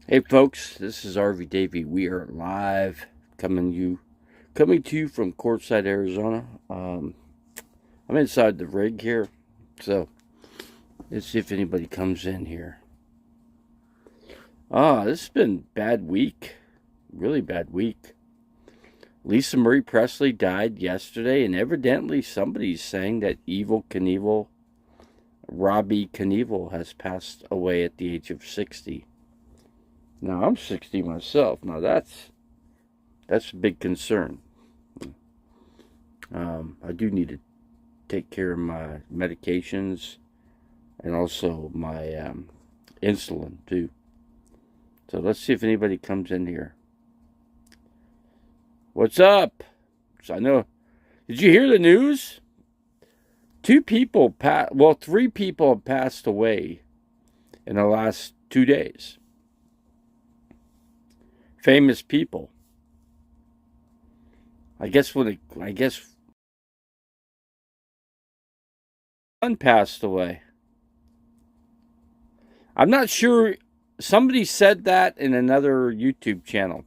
Hey folks, this is RV Davey. We are live coming to you from Courtside, Arizona. I'm inside the rig here, so let's see if anybody comes in here. This has been a bad week, really bad week. Lisa Marie Presley died yesterday, and evidently somebody's saying that Evil Knievel, Robbie Knievel, has passed away at the age of 60. Now I'm 60 myself. Now that's a big concern. I do need to take care of my medications and also my insulin too. So let's see if anybody comes in here. What's up? So I know. Did you hear the news? Three people have passed away in the last 2 days. Famous people. I guess one passed away. I'm not sure. Somebody said that in another YouTube channel.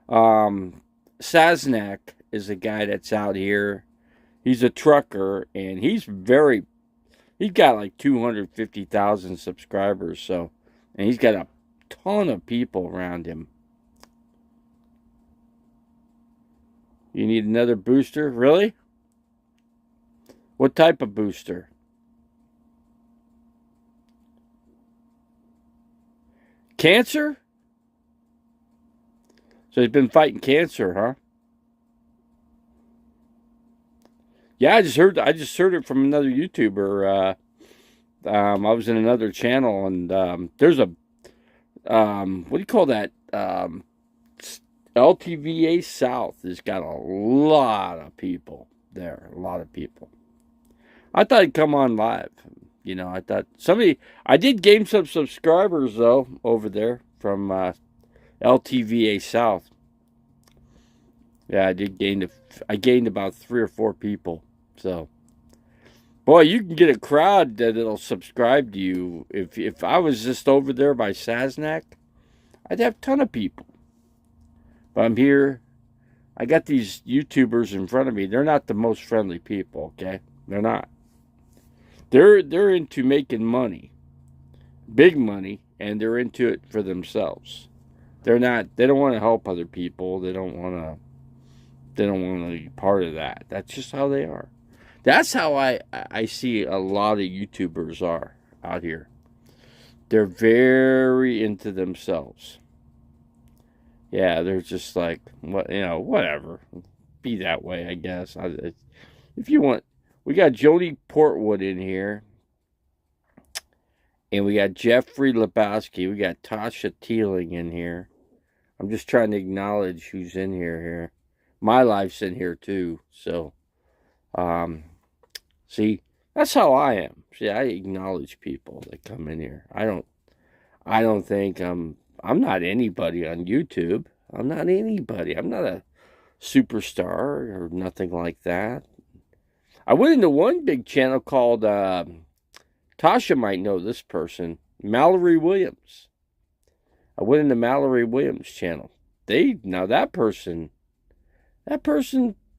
Um, Saznak is a guy that's out here. He's a trucker, and he's got like 250,000 subscribers. So, and he's got a ton of people around him. You need another booster? Really? What type of booster? Cancer? So he's been fighting cancer, huh? Yeah, I just heard it from another YouTuber. I was in another channel, and there's a what do you call that? LTVA South has got a lot of people there. A lot of people. I thought he'd come on live. I thought somebody. I did gain some subscribers though over there from LTVA South. Yeah, I gained about 3 or 4 people. So, boy, you can get a crowd that'll subscribe to you. If I was just over there by Saznak, I'd have a ton of people. But I'm here. I got these YouTubers in front of me. They're not the most friendly people. Okay, they're not. They're into making money, big money, and they're into it for themselves. They're not. They don't want to help other people. They don't want to. They don't want to be part of that. That's just how they are. That's how I see a lot of YouTubers are out here. They're very into themselves. Yeah, they're just like whatever. Be that way, I guess. If you want, we got Jody Portwood in here, and we got Jeffrey Lebowski. We got Tasha Teeling in here. I'm just trying to acknowledge who's in here. My life's in here too. So, um, see, that's how I am. See, I acknowledge people that come in here. I don't think I'm not anybody on YouTube. I'm not anybody. I'm not a superstar or nothing like that. I went into one big channel called Tasha might know this person, Mallory Williams. I went into Mallory Williams' channel. That person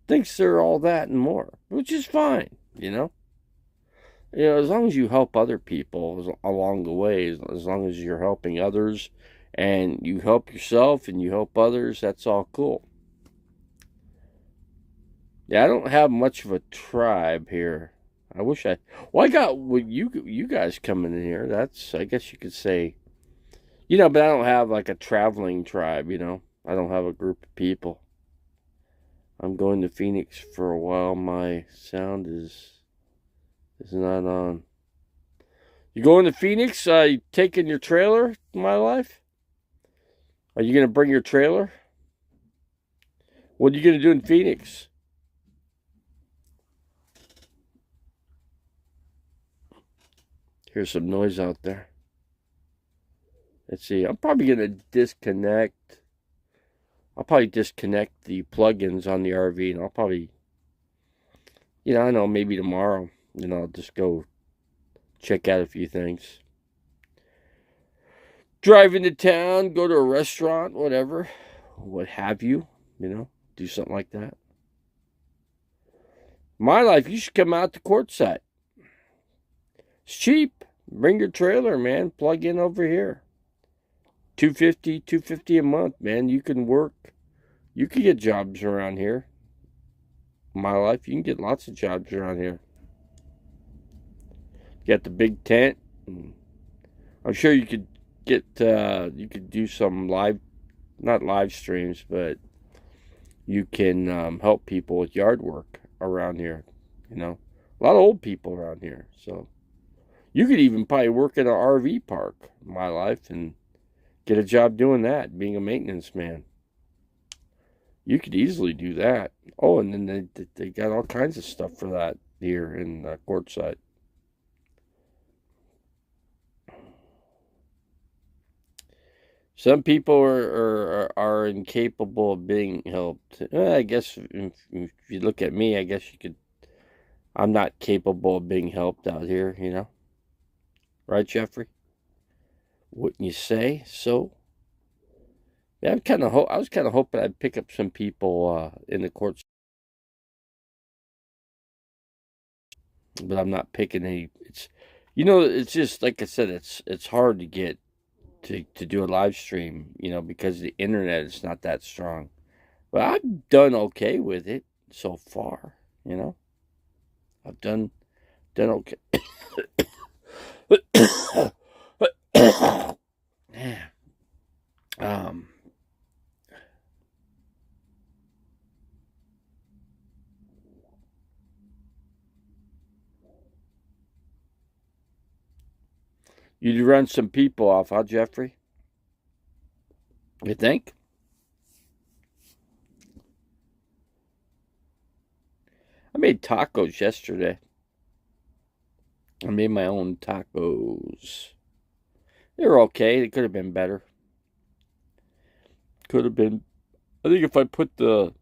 thinks they're all that and more, which is fine, you know. As long as you help other people along the way, as long as you're helping others and you help yourself and you help others, that's all cool. Yeah, I don't have much of a tribe here. I wish I. Well, I got you guys coming in here. That's, I guess you could say, but I don't have like a traveling tribe. I don't have a group of people. I'm going to Phoenix for a while. My sound is not on. You going to Phoenix? You taking your trailer, my life? Are you gonna bring your trailer? What are you gonna do in Phoenix? Here's some noise out there. Let's see. I'm probably gonna disconnect. I'll probably disconnect the plugins on the RV, and I'll probably, I don't know, maybe tomorrow, I'll just go check out a few things. drive into town, go to a restaurant, whatever, what have you, do something like that. My life, you should come out to Quartzsite. It's cheap. Bring your trailer, man. Plug in over here. $250 a month, man. You can work. You can get jobs around here. My life, you can get lots of jobs around here. You got the big tent. I'm sure you could get. You could do some not live streams, but you can help people with yard work around here. A lot of old people around here, so. You could even probably work in an RV park, my life, and get a job doing that, being a maintenance man. You could easily do that. Oh, and then they got all kinds of stuff for that here in Quartzsite. Some people are incapable of being helped. I guess if you look at me, I guess you could. I'm not capable of being helped out here, Right, Jeffrey? Wouldn't you say so? Yeah, I was kind of hoping I'd pick up some people in the courts, but I'm not picking any. It's just like I said. It's hard to get to do a live stream, because the internet is not that strong. But I've done okay with it so far. I've done okay. Yeah. You'd run some people off, huh, Jeffrey? You think? I made tacos yesterday. I made my own tacos. They were okay. They could have been better. Could have been. I think if I put a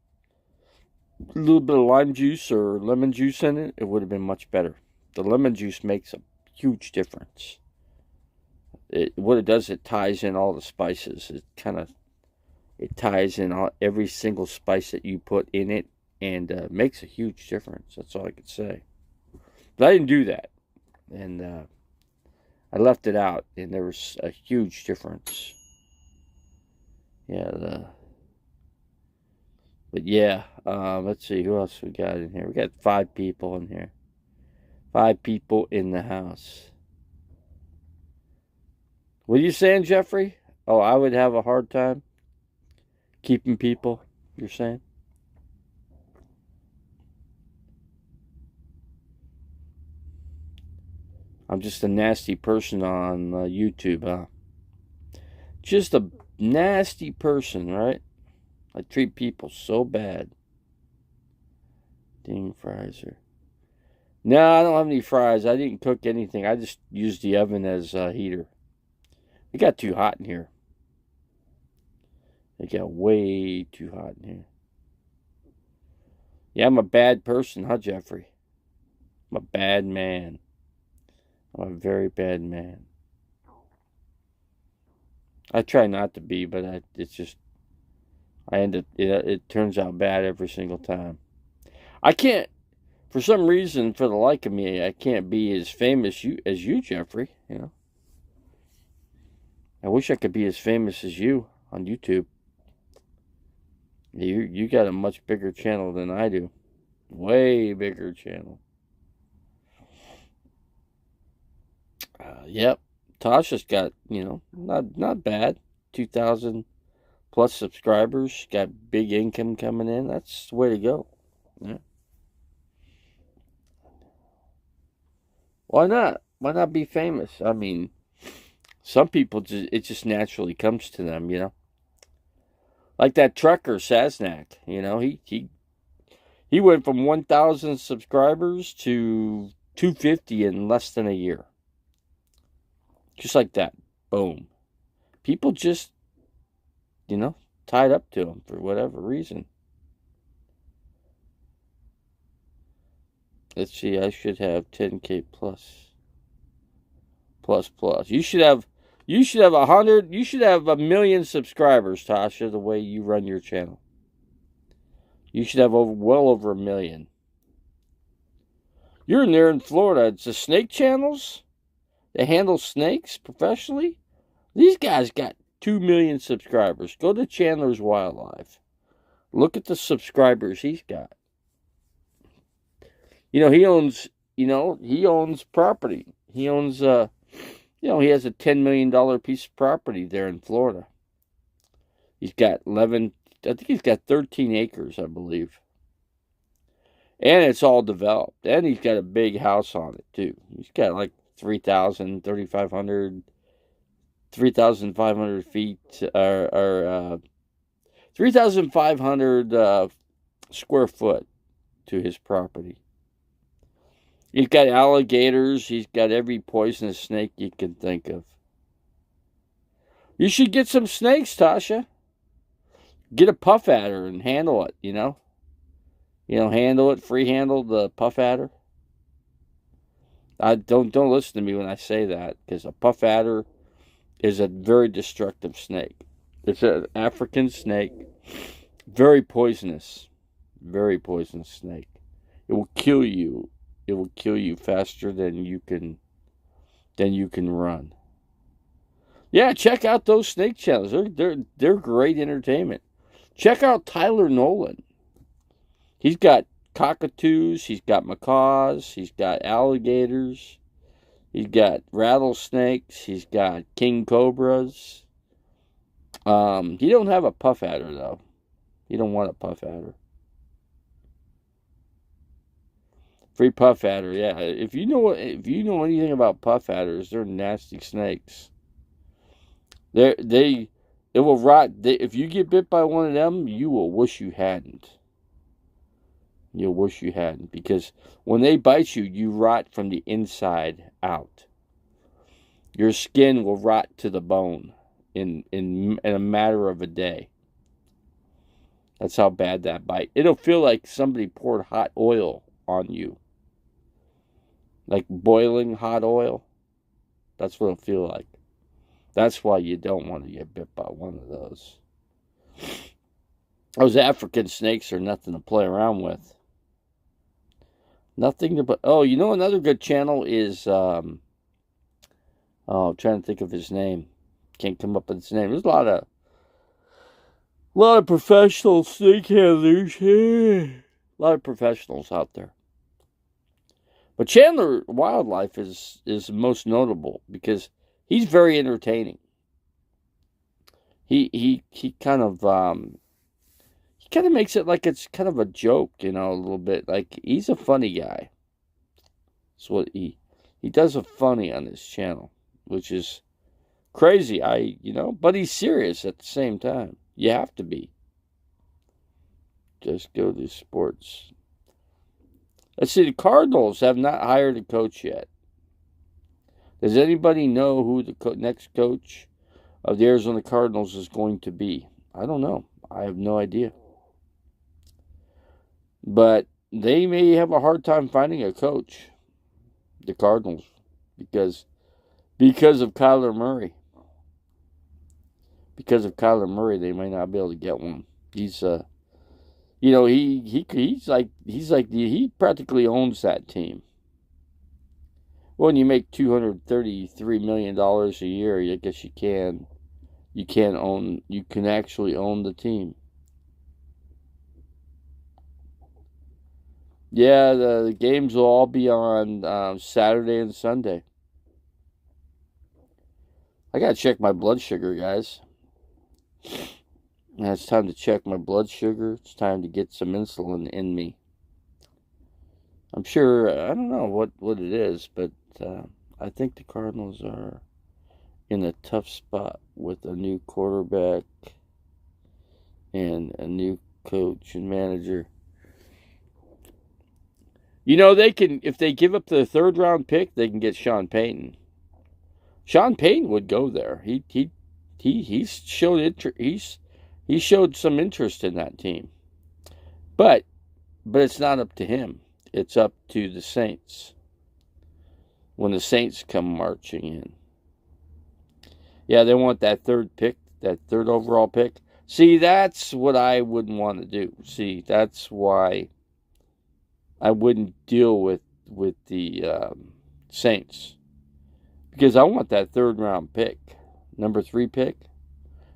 little bit of lime juice or lemon juice in it, it would have been much better. The lemon juice makes a huge difference. What it does, it ties in all the spices. It ties in every single spice that you put in it, and makes a huge difference. That's all I could say. But I didn't do that, and I left it out, and there was a huge difference. Yeah, but yeah, let's see, who else we got in here? We got 5 people in here. 5 people in the house. What are you saying, Jeffrey? Oh, I would have a hard time keeping people, you're saying? I'm just a nasty person on YouTube, huh? Just a nasty person, right? I treat people so bad. Ding fries are. No, I don't have any fries. I didn't cook anything. I just used the oven as a heater. It got too hot in here. It got way too hot in here. Yeah, I'm a bad person, huh, Jeffrey? I'm a bad man. I'm a very bad man. I try not to be, but I end up, it turns out bad every single time. I can't, for some reason, for the like of me, I can't be as famous as you, Jeffrey. I wish I could be as famous as you on YouTube. You got a much bigger channel than I do. Way bigger channel. Yep. Tasha's got, not bad. 2,000 plus subscribers. Got big income coming in. That's the way to go. Yeah. Why not? Why not be famous? I mean, some people, it just naturally comes to them, Like that trucker, Sasnak, he went from 1,000 subscribers to 250 in less than a year. Just like that. Boom. People just, tied up to him for whatever reason. Let's see, I should have 10K plus. You should have You should have 100. You should have 1,000,000 subscribers, Tasha. The way you run your channel, you should have well over 1,000,000. You're in there in Florida. It's the snake channels. They handle snakes professionally. These guys got 2,000,000 subscribers. Go to Chandler's Wildlife. Look at the subscribers he's got. He owns. He owns property. He owns. He has a $10 million piece of property there in Florida. He's got 11. I think he's got 13 acres, I believe. And it's all developed. And he's got a big house on it, too. He's got like 3,500 feet, or 3,500 square foot to his property. He's got alligators. He's got every poisonous snake you can think of. You should get some snakes, Tasha. Get a puff adder and handle it, handle it, free handle the puff adder. Don't listen to me when I say that, because a puff adder is a very destructive snake. It's an African snake, very poisonous snake. It will kill you. It will kill you faster than you can run. Yeah, check out those snake channels. They're great entertainment. Check out Tyler Nolan. He's got cockatoos, he's got macaws, he's got alligators, he's got rattlesnakes, he's got king cobras. He don't have a puff adder though. You don't want a puff adder. Free puff adder, yeah. If you know anything about puff adders, they're nasty snakes. It will rot. If you get bit by one of them, you will wish you hadn't. You'll wish you hadn't, because when they bite you, you rot from the inside out. Your skin will rot to the bone in a matter of a day. That's how bad that bite. It'll feel like somebody poured hot oil on you. Like boiling hot oil. That's what it'll feel like. That's why you don't want to get bit by one of those. Those African snakes are nothing to play around with. Nothing to... another good channel is... I'm trying to think of his name. Can't come up with his name. There's a lot of professional snake handlers. A lot of professionals out there. But Chandler Wildlife is most notable because he's very entertaining. He kind of makes it like it's kind of a joke, a little bit. Like, he's a funny guy. That's what he does a funny on his channel, which is crazy. But he's serious at the same time. You have to be. Just go to sports. Let's see, the Cardinals have not hired a coach yet. Does anybody know who the next coach of the Arizona Cardinals is going to be? I don't know. I have no idea. But they may have a hard time finding a coach, the Cardinals, because of Kyler Murray. Because of Kyler Murray, they might not be able to get one. He's he practically owns that team. When you make $233 million a year, I guess you can actually own the team. Yeah, the games will all be on Saturday and Sunday. I gotta check my blood sugar, guys. Now it's time to check my blood sugar. It's time to get some insulin in me. I'm sure, I don't know what it is, but I think the Cardinals are in a tough spot with a new quarterback and a new coach and manager. They can, if they give up the third round pick, they can get Sean Payton. Sean Payton would go there. He showed some interest in that team. But it's not up to him. It's up to the Saints. When the Saints come marching in. Yeah, they want that third pick, that third overall pick. See, that's what I wouldn't want to do. See, that's why I wouldn't deal with the Saints, because I want that third round pick, number 3 pick.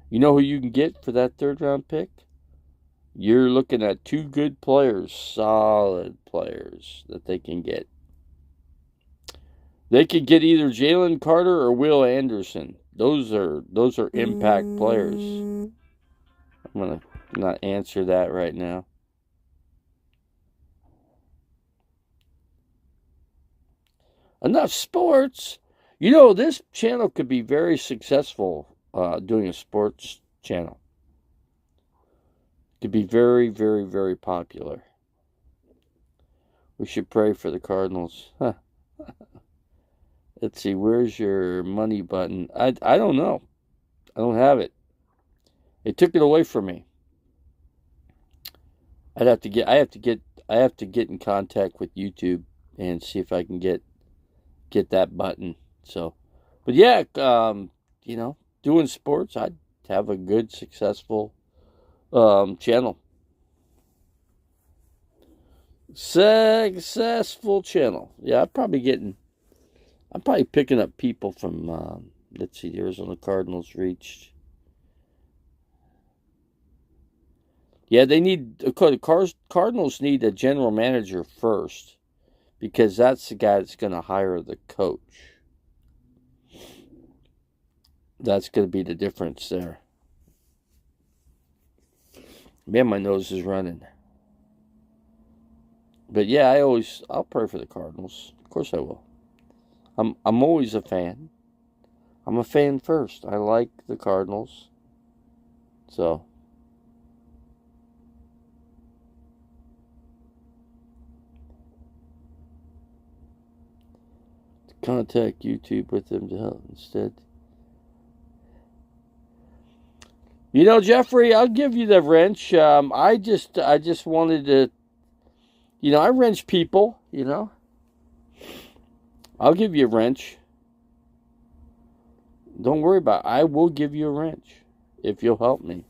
You know who you can get for that third round pick? You're looking at 2 good players, solid players that they can get. They could get either Jalen Carter or Will Anderson. Those are impact players. I'm gonna not answer that right now. Enough sports. You know, this channel could be very successful doing a sports channel. Could be very, very, very popular. We should pray for the Cardinals. Huh. Let's see, where's your money button? I don't know. I don't have it. They took it away from me. I have to get in contact with YouTube and see if I can get that button. So, but yeah, you know, doing sports, I'd have a good, successful channel. Successful channel. Yeah, I'm probably picking up people from, let's see, the Arizona Cardinals reached. Yeah, they need, the Cardinals need a general manager first, because that's the guy that's going to hire the coach. That's going to be the difference there. Man, my nose is running. But yeah, I'll pray for the Cardinals. Of course I will. I'm always a fan. I'm a fan first. I like the Cardinals. So, contact YouTube with them to help instead. You know, Jeffrey, I'll give you the wrench. I just wanted to, you know, I wrench people, you know. I'll give you a wrench. Don't worry about it. I will give you a wrench if you'll help me.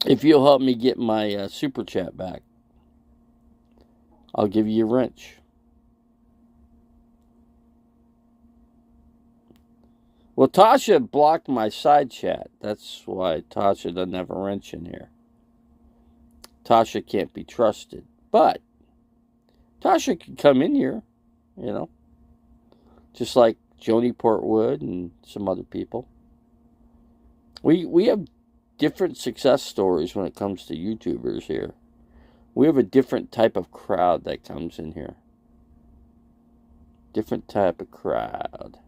If you'll help me get my super chat back, I'll give you a wrench. Well, Tasha blocked my side chat. That's why Tasha doesn't have a wrench in here. Tasha can't be trusted. But Tasha can come in here, you know. Just like Joni Portwood and some other people. We have different success stories when it comes to YouTubers here. We have a different type of crowd that comes in here. Different type of crowd.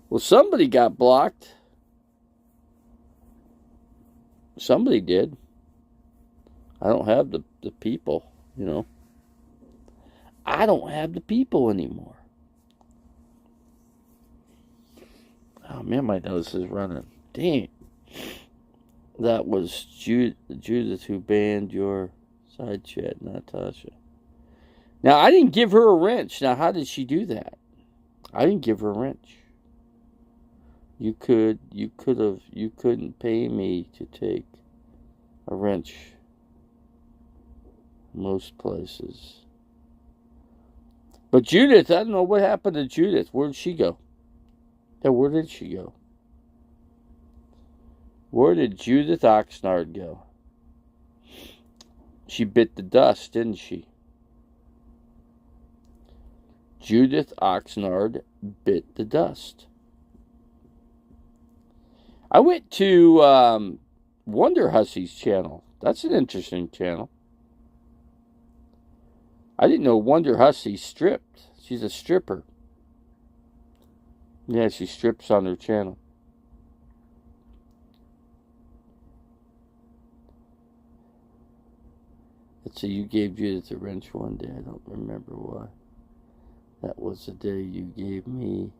Well, somebody got blocked. Somebody did. I don't have the people, you know. I don't have the people anymore. Oh, man, my nose is running. Dang. That was Judith who banned your side chat, not Tasha. Now, I didn't give her a wrench. Now, how did she do that? I didn't give her a wrench. You couldn't pay me to take a wrench most places. But Judith, I don't know what happened to Judith. Where'd she go? Yeah, where did she go? Where did Judith Oxnard go? She bit the dust, didn't she? Judith Oxnard bit the dust. I went to Wonder Hussey's channel. That's an interesting channel. I didn't know Wonder Hussey stripped. She's a stripper. Yeah, she strips on her channel. Let's see, you gave Judith a wrench one day. I don't remember why. That was the day you gave me.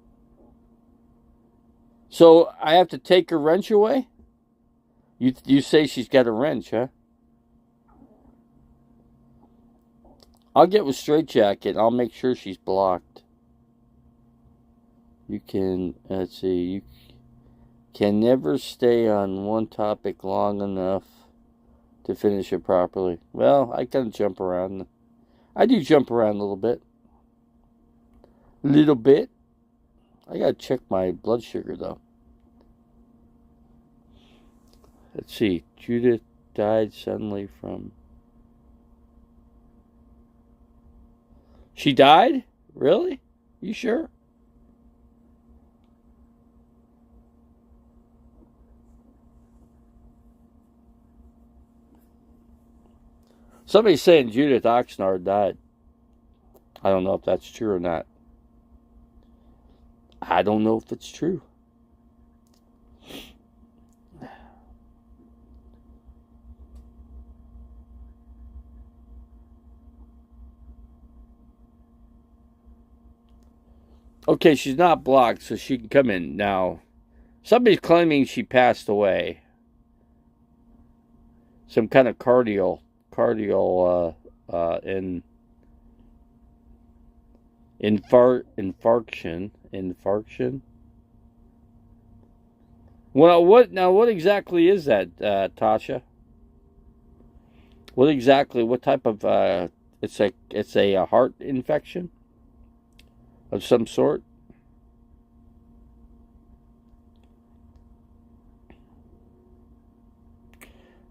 So I have to take her wrench away? You say she's got a wrench, huh? I'll get with Straight Jacket. I'll make sure she's blocked. You can, let's see, you can never stay on one topic long enough to finish it properly. Well, I kind of jump around. I do jump around a little bit. Little bit. I gotta check my blood sugar, though. Let's see. Judith died suddenly from... She died? Really? You sure? Somebody's saying Judith Oxnard died. I don't know if that's true or not. I don't know if it's true. Okay, she's not blocked, so she can come in now. Somebody's claiming she passed away. Some kind of infarction. Well, what exactly is that, Tasha? What type of, it's a heart infection of some sort?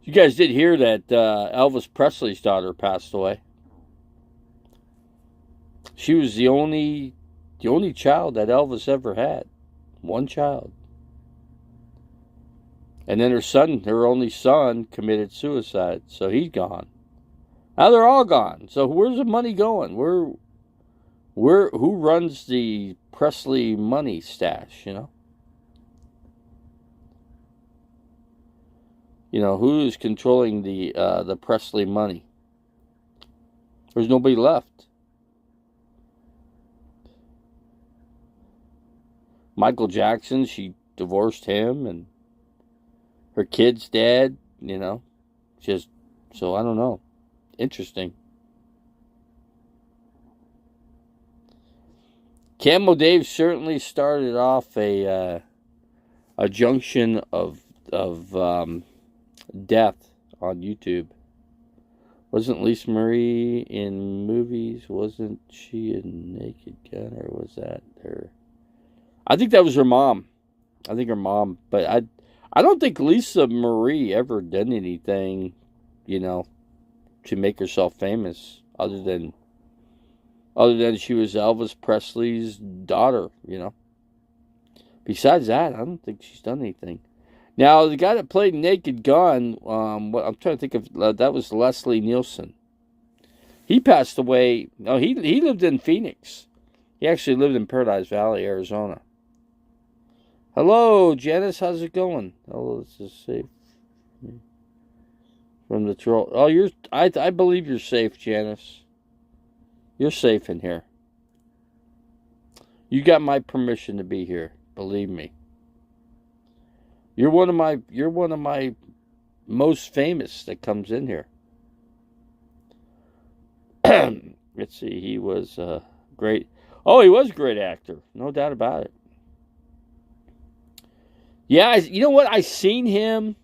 You guys did hear that Elvis Presley's daughter passed away. She was the only child that Elvis ever had. One child. And then her only son, committed suicide. So he's gone. Now they're all gone. So where's the money going? Who runs the Presley money stash, you know? You know, who's controlling the Presley money? There's nobody left. Michael Jackson, she divorced him, and her kid's dead, you know. So I don't know. Interesting. Camo Dave certainly started off a junction of death on YouTube. Wasn't Lisa Marie in movies? Wasn't she in Naked Gun, or was that her? I think that was her mom. But I don't think Lisa Marie ever done anything, you know, to make herself famous, other than she was Elvis Presley's daughter, you know. Besides that, I don't think she's done anything. Now, the guy that played Naked Gun, I'm trying to think of, that was Leslie Nielsen. He passed away. No, he lived in Phoenix. He actually lived in Paradise Valley, Arizona. Hello, Janice. How's it going? Oh, this is safe from the troll. Oh, I believe you're safe, Janice. You're safe in here. You got my permission to be here. Believe me. You're one of my most famous that comes in here. Let's see. He was great. Oh, he was a great actor. No doubt about it. Yeah, you know what? I seen him.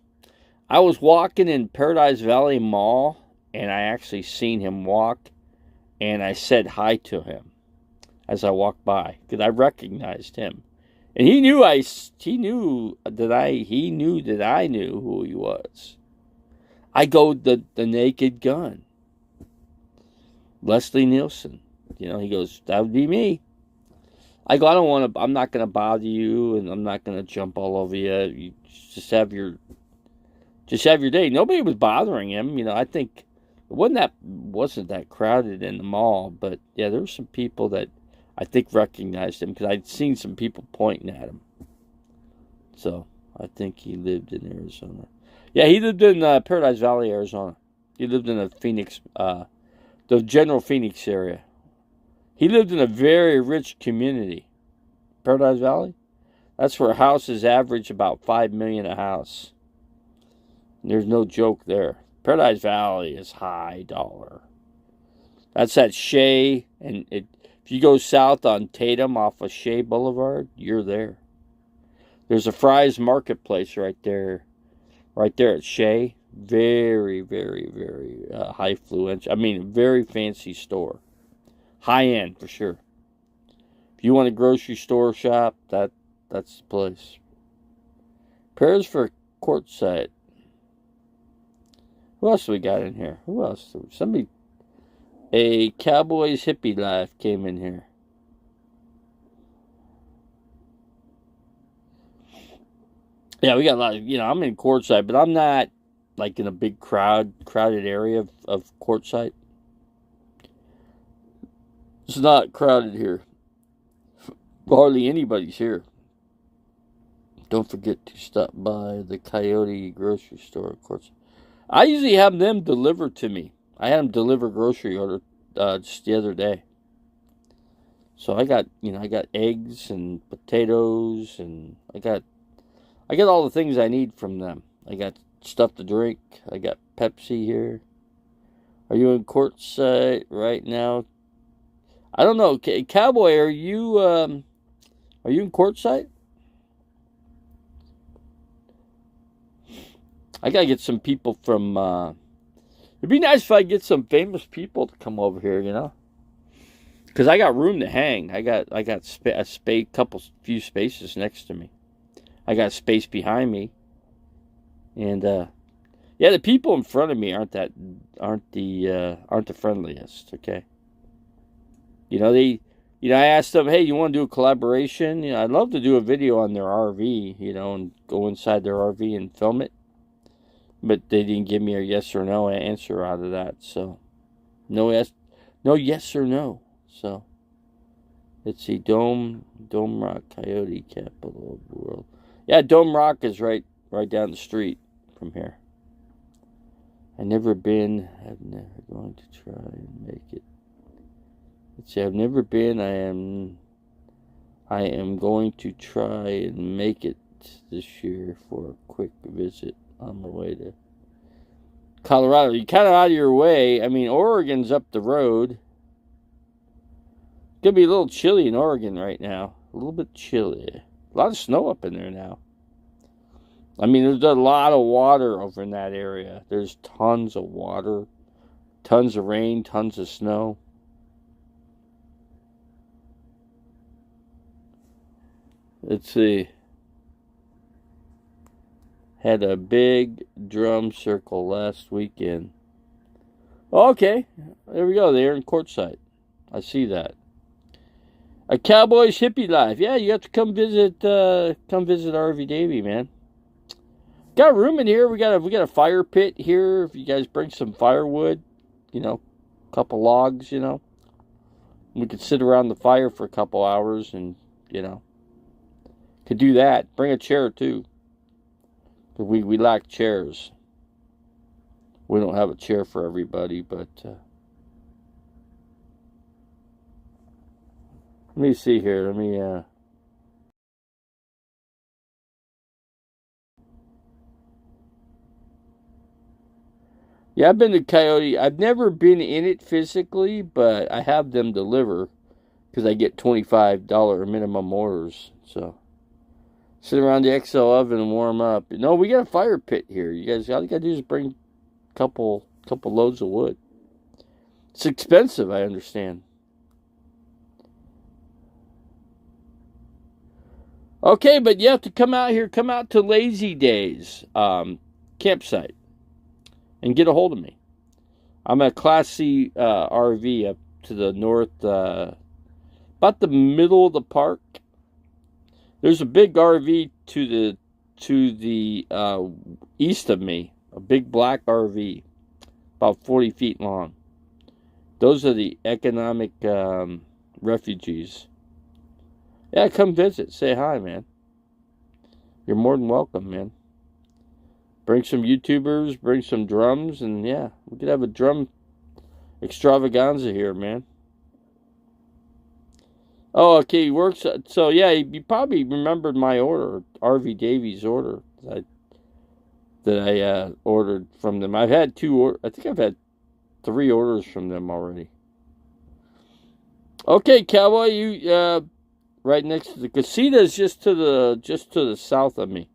I was walking in Paradise Valley Mall, and I actually seen him walk, and I said hi to him as I walked by, because I recognized him. And he knew that I knew who he was. I go, the Naked Gun. Leslie Nielsen. You know, he goes, that would be me. I go, I'm not going to bother you, and I'm not going to jump all over you. You just have your day. Nobody was bothering him. You know, I think it wasn't that crowded in the mall, but yeah, there were some people that I think recognized him, because I'd seen some people pointing at him. So I think he lived in Arizona. Yeah, he lived in Paradise Valley, Arizona. He lived in the Phoenix, the general Phoenix area. He lived in a very rich community. Paradise Valley? That's where houses average about $5 million a house. And there's no joke there. Paradise Valley is high dollar. That's at Shea, and if you go south on Tatum off of Shea Boulevard, you're there. There's a Fry's Marketplace right there at Shea. Very, very, very high fluence. I mean, very fancy store, high end for sure. If you want a grocery store shop, that's the place. Prayers for Quartzsite. Who else we got in here? Who else? Somebody. A Cowboys Hippie Life came in here. Yeah, we got a lot of, I'm in Quartzsite, but I'm not like in a big crowded area of Quartzsite. It's not crowded here. Hardly anybody's here. Don't forget to stop by the Coyote grocery store, of course. I usually have them delivered to me. I had them deliver grocery order just the other day. So I got eggs and potatoes, and I got all the things I need from them. I got stuff to drink. I got Pepsi here. Are you in Quartzsite right now? I don't know. Cowboy, are you in Quartzsite? I gotta get some people from. It'd be nice if I get some famous people to come over here, because I got room to hang. I got few spaces next to me. I got space behind me, and the people in front of me aren't the friendliest. Okay, I asked them, hey, you want to do a collaboration? I'd love to do a video on their RV, and go inside their RV and film it. But they didn't give me a yes or no answer out of that. So, no yes or no. So, let's see. Dome Rock, Coyote, capital of the world. Yeah, Dome Rock is right down the street from here. I've never been. I'm never going to try and make it. Let's see. I've never been. I am going to try and make it this year for a quick visit on the way to Colorado. You're kind of out of your way. I mean, Oregon's up the road. It's going to be a little chilly in Oregon right now. A little bit chilly. A lot of snow up in there now. I mean, there's a lot of water over in that area. There's tons of water, tons of rain, tons of snow. Let's see. Had a big drum circle last weekend. Okay, there we go. They're in Quartzsite. I see that. A Cowboys Hippie Life. Yeah, you have to come visit RV Davey, man. Got room in here. We got a fire pit here. If you guys bring some firewood, a couple logs, we could sit around the fire for a couple hours and could do that. Bring a chair too. We lack chairs. We don't have a chair for everybody, but let me see here. Let me Yeah, I've been to Coyote. I've never been in it physically, but I have them deliver because I get $25 minimum orders. So sit around the XL oven and warm up. No, we got a fire pit here. You guys, all you gotta do is bring a couple loads of wood. It's expensive, I understand. Okay, but you have to come out here. Come out to Lazy Days campsite and get a hold of me. I'm at Class C RV up to the north, about the middle of the park. There's a big RV to the east of me, a big black RV, about 40 feet long. Those are the economic refugees. Yeah, come visit. Say hi, man. You're more than welcome, man. Bring some YouTubers, bring some drums, and yeah, we could have a drum extravaganza here, man. Oh, okay, he works. So yeah, you probably remembered my order, RV Davies order that I ordered from them. I've had I think I've had 3 orders from them already. Okay, Cowboy, you right next to the casita is just to the south of me.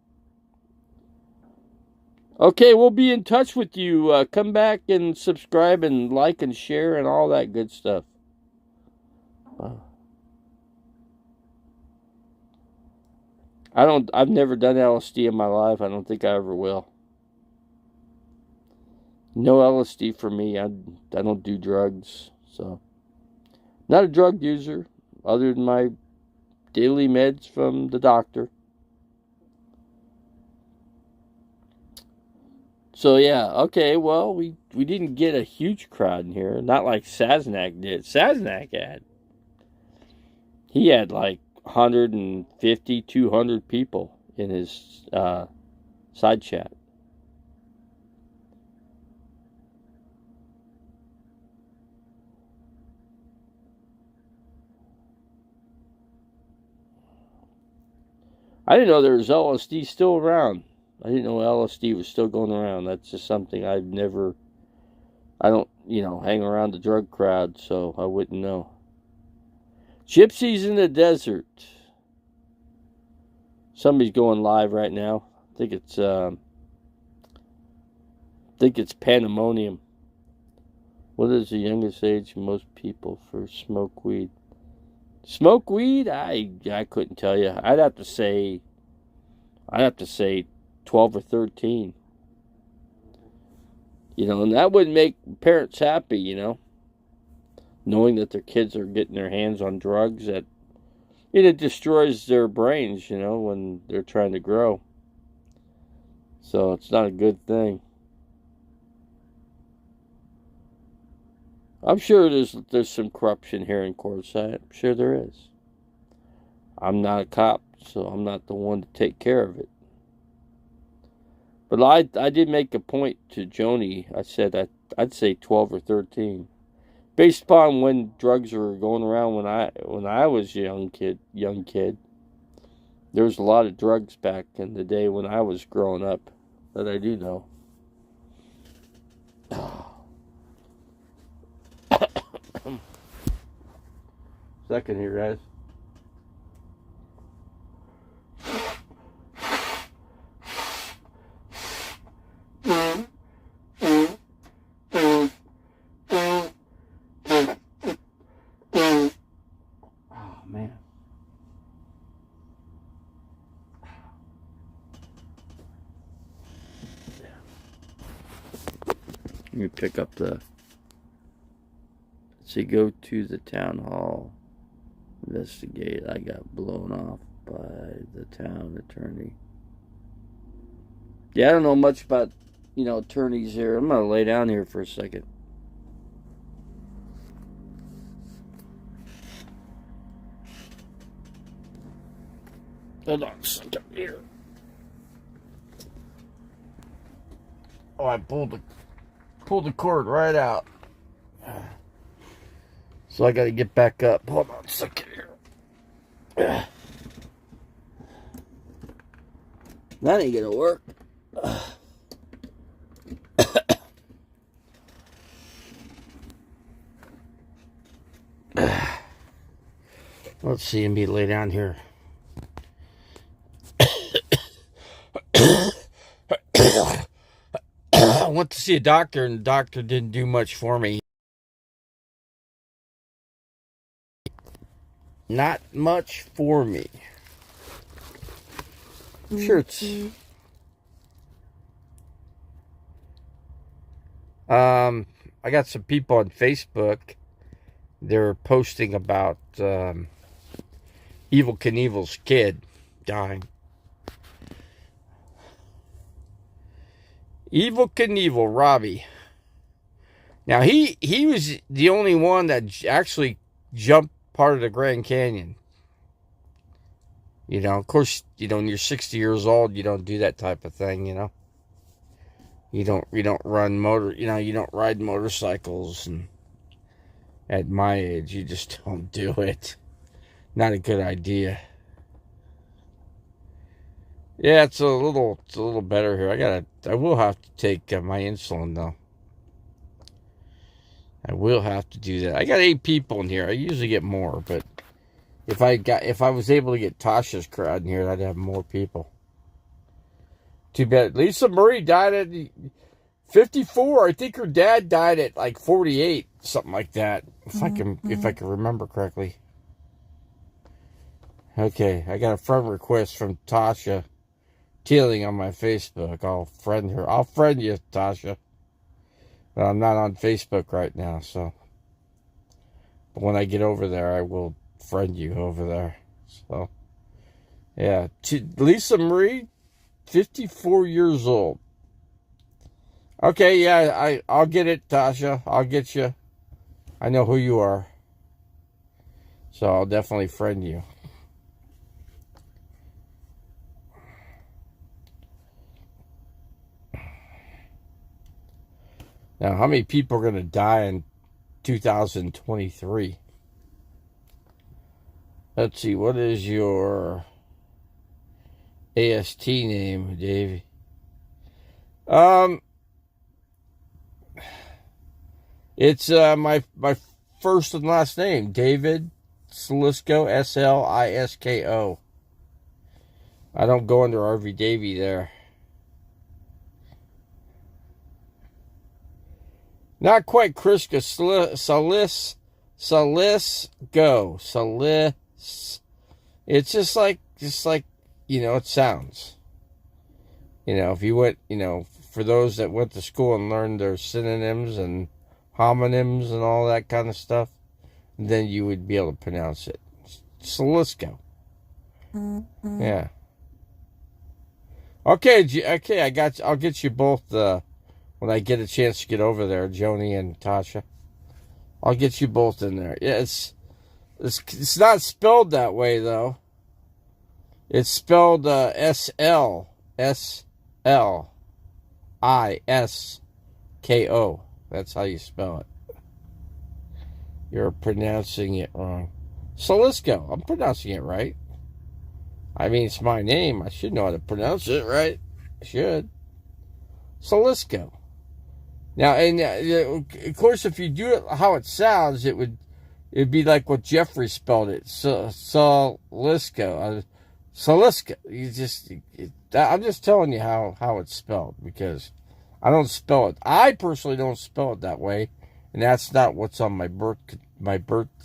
Okay, we'll be in touch with you. Come back and subscribe and like and share and all that good stuff. I've never done LSD in my life. I don't think I ever will. No LSD for me. I don't do drugs, so not a drug user other than my daily meds from the doctor. So yeah, okay, well we didn't get a huge crowd in here, not like Saznak did. He had like 150, 200 people in his side chat. I didn't know there was LSD still around. I didn't know LSD was still going around. That's just something I don't, hang around the drug crowd, so I wouldn't know. Gypsies in the desert. Somebody's going live right now. I think it's Pandemonium. What is the youngest age most people for smoke weed? Smoke weed? I couldn't tell you. I'd have to say 12 or 13. And that would make parents happy, knowing that their kids are getting their hands on drugs that it destroys their brains, when they're trying to grow. So it's not a good thing. I'm sure there's some corruption here in Quartzsite. I'm sure there is. I'm not a cop, so I'm not the one to take care of it. But I did make a point to Joni. I said I'd say 12 or 13, based upon when drugs were going around when I was a young kid. There was a lot of drugs back in the day when I was growing up that I do know. Second here, guys. Oh, man. Let me pick up the... So go to the town hall. Investigate. I got blown off by the town attorney. Yeah, I don't know much about, attorneys here. I'm going to lay down here for a second. Hold on a second here. Oh, I pulled the cord right out. So I got to get back up. Hold on a second here. That ain't gonna work. Let's see me lay down here. I went to see a doctor, and the doctor didn't do much for me. Not much for me. I'm sure it's... I got some people on Facebook. They're posting about Evel Knievel's kid dying. Evel Knievel, Robbie. Now, he was the only one that actually jumped part of the Grand Canyon. Of course, when you're 60 years old, you don't do that type of thing, You don't run you don't ride motorcycles, and at my age, you just don't do it. Not a good idea. Yeah, it's a little better here. I will have to take my insulin though. I will have to do that. I got 8 people in here. I usually get more, but if I was able to get Tasha's crowd in here, I'd have more people. Too bad. Lisa Marie died at 54. I think her dad died at like 48, something like that. If I can remember correctly. Okay, I got a friend request from Tasha Teeling on my Facebook. I'll friend her. I'll friend you, Tasha. But I'm not on Facebook right now, so. But when I get over there, I will friend you over there. So, yeah. Lisa Marie, 54 years old. Okay, yeah, I'll get it, Tasha. I'll get you. I know who you are. So I'll definitely friend you. Now, how many people are going to die in 2023? Let's see, what is your AST name, Dave? It's my first and last name, David Slisko, Slisko. I don't go under RV Davey there. Not quite Kriska, Salisko. It's just like, it sounds. If you went, for those that went to school and learned their synonyms and homonyms and all that kind of stuff, then you would be able to pronounce it. Salisko. Mm-hmm. Yeah. Okay, I'll get you both when I get a chance to get over there, Joni and Tasha. I'll get you both in there. Yeah, it's not spelled that way though. It's spelled SLISKO. That's how you spell it. You're pronouncing it wrong. Salisko. I'm pronouncing it right. I mean, it's my name. I should know how to pronounce it right. I should. Salisko. Now, and of course, if you do it how it sounds, it'd be like what Jeffrey spelled it. Salisko. Salisko. I'm just telling you how it's spelled because I don't spell it. I personally don't spell it that way, and that's not what's on my birth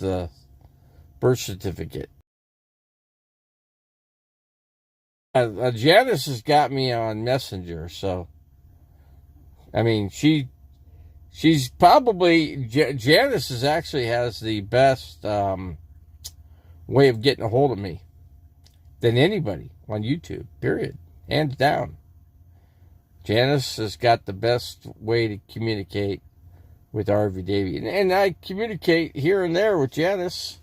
certificate. Janice has got me on Messenger, so I mean she's probably Janice actually has the best way of getting a hold of me than anybody on YouTube. Period, hands down. Janice has got the best way to communicate with RV Davey, and I communicate here and there with Janice.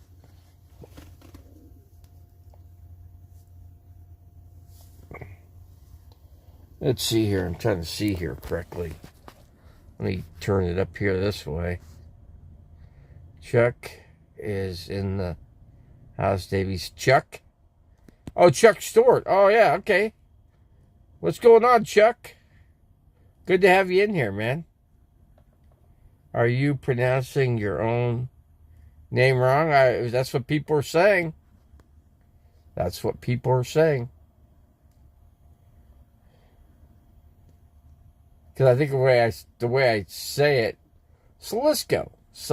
Let's see here. I'm trying to see here correctly. Let me turn it up here this way. Chuck is in the house, Davies. Chuck? Oh, Chuck Stewart. Oh, yeah, okay. What's going on, Chuck? Good to have you in here, man. Are you pronouncing your own name wrong? That's what people are saying. That's what people are saying. Because I think the way I say it, Salisko. It's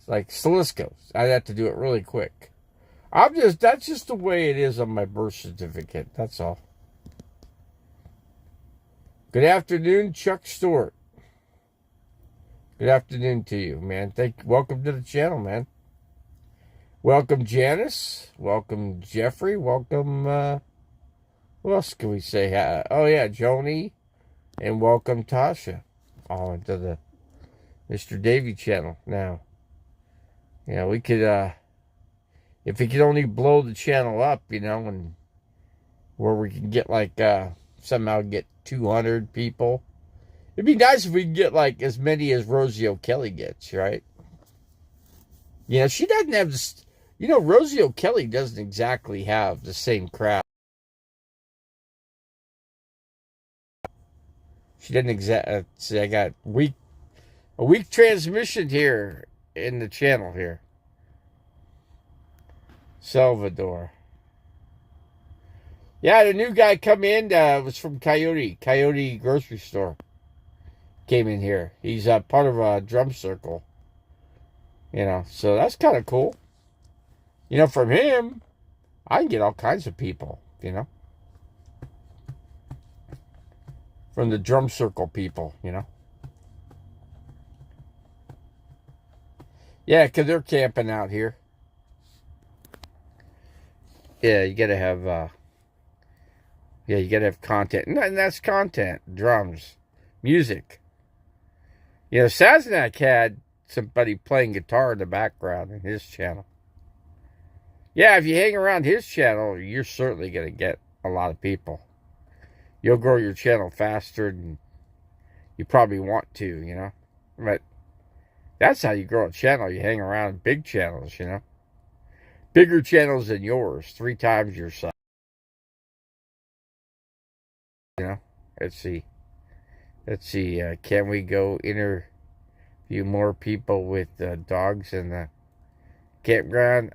like Salisko. I'd have to do it really quick. That's just the way it is on my birth certificate. That's all. Good afternoon, Chuck Stewart. Good afternoon to you, man. Welcome to the channel, man. Welcome, Janice. Welcome, Jeffrey. Welcome, who else can we say? Oh, yeah, Joni. And welcome, Tasha. All into the Mr. Davey channel now. Yeah, we could, if we could only blow the channel up, and where we can get, somehow get 200 people. It'd be nice if we could get, as many as Rosie O'Kelly gets, right? She doesn't have this, Rosie O'Kelly doesn't exactly have the same crowd. She didn't see, I got A weak transmission here in the channel here. Salvador. Yeah, the new guy come in was from Coyote grocery store. Came in here. He's part of a drum circle. You know, so that's kind of cool. You know, from him, I can get all kinds of people, you know. From the drum circle people, you know. Yeah, because they're camping out here. Yeah, you gotta have, you gotta have content. And that's content. Drums. Music. You know, Saznak had somebody playing guitar in the background in his channel. Yeah, if you hang around his channel, you're certainly going to get a lot of people. You'll grow your channel faster than you probably want to, you know. But that's how you grow a channel. You hang around big channels, you know. Bigger channels than yours, 3 times your size. You know, let's see. Can we go interview more people with dogs in the campground?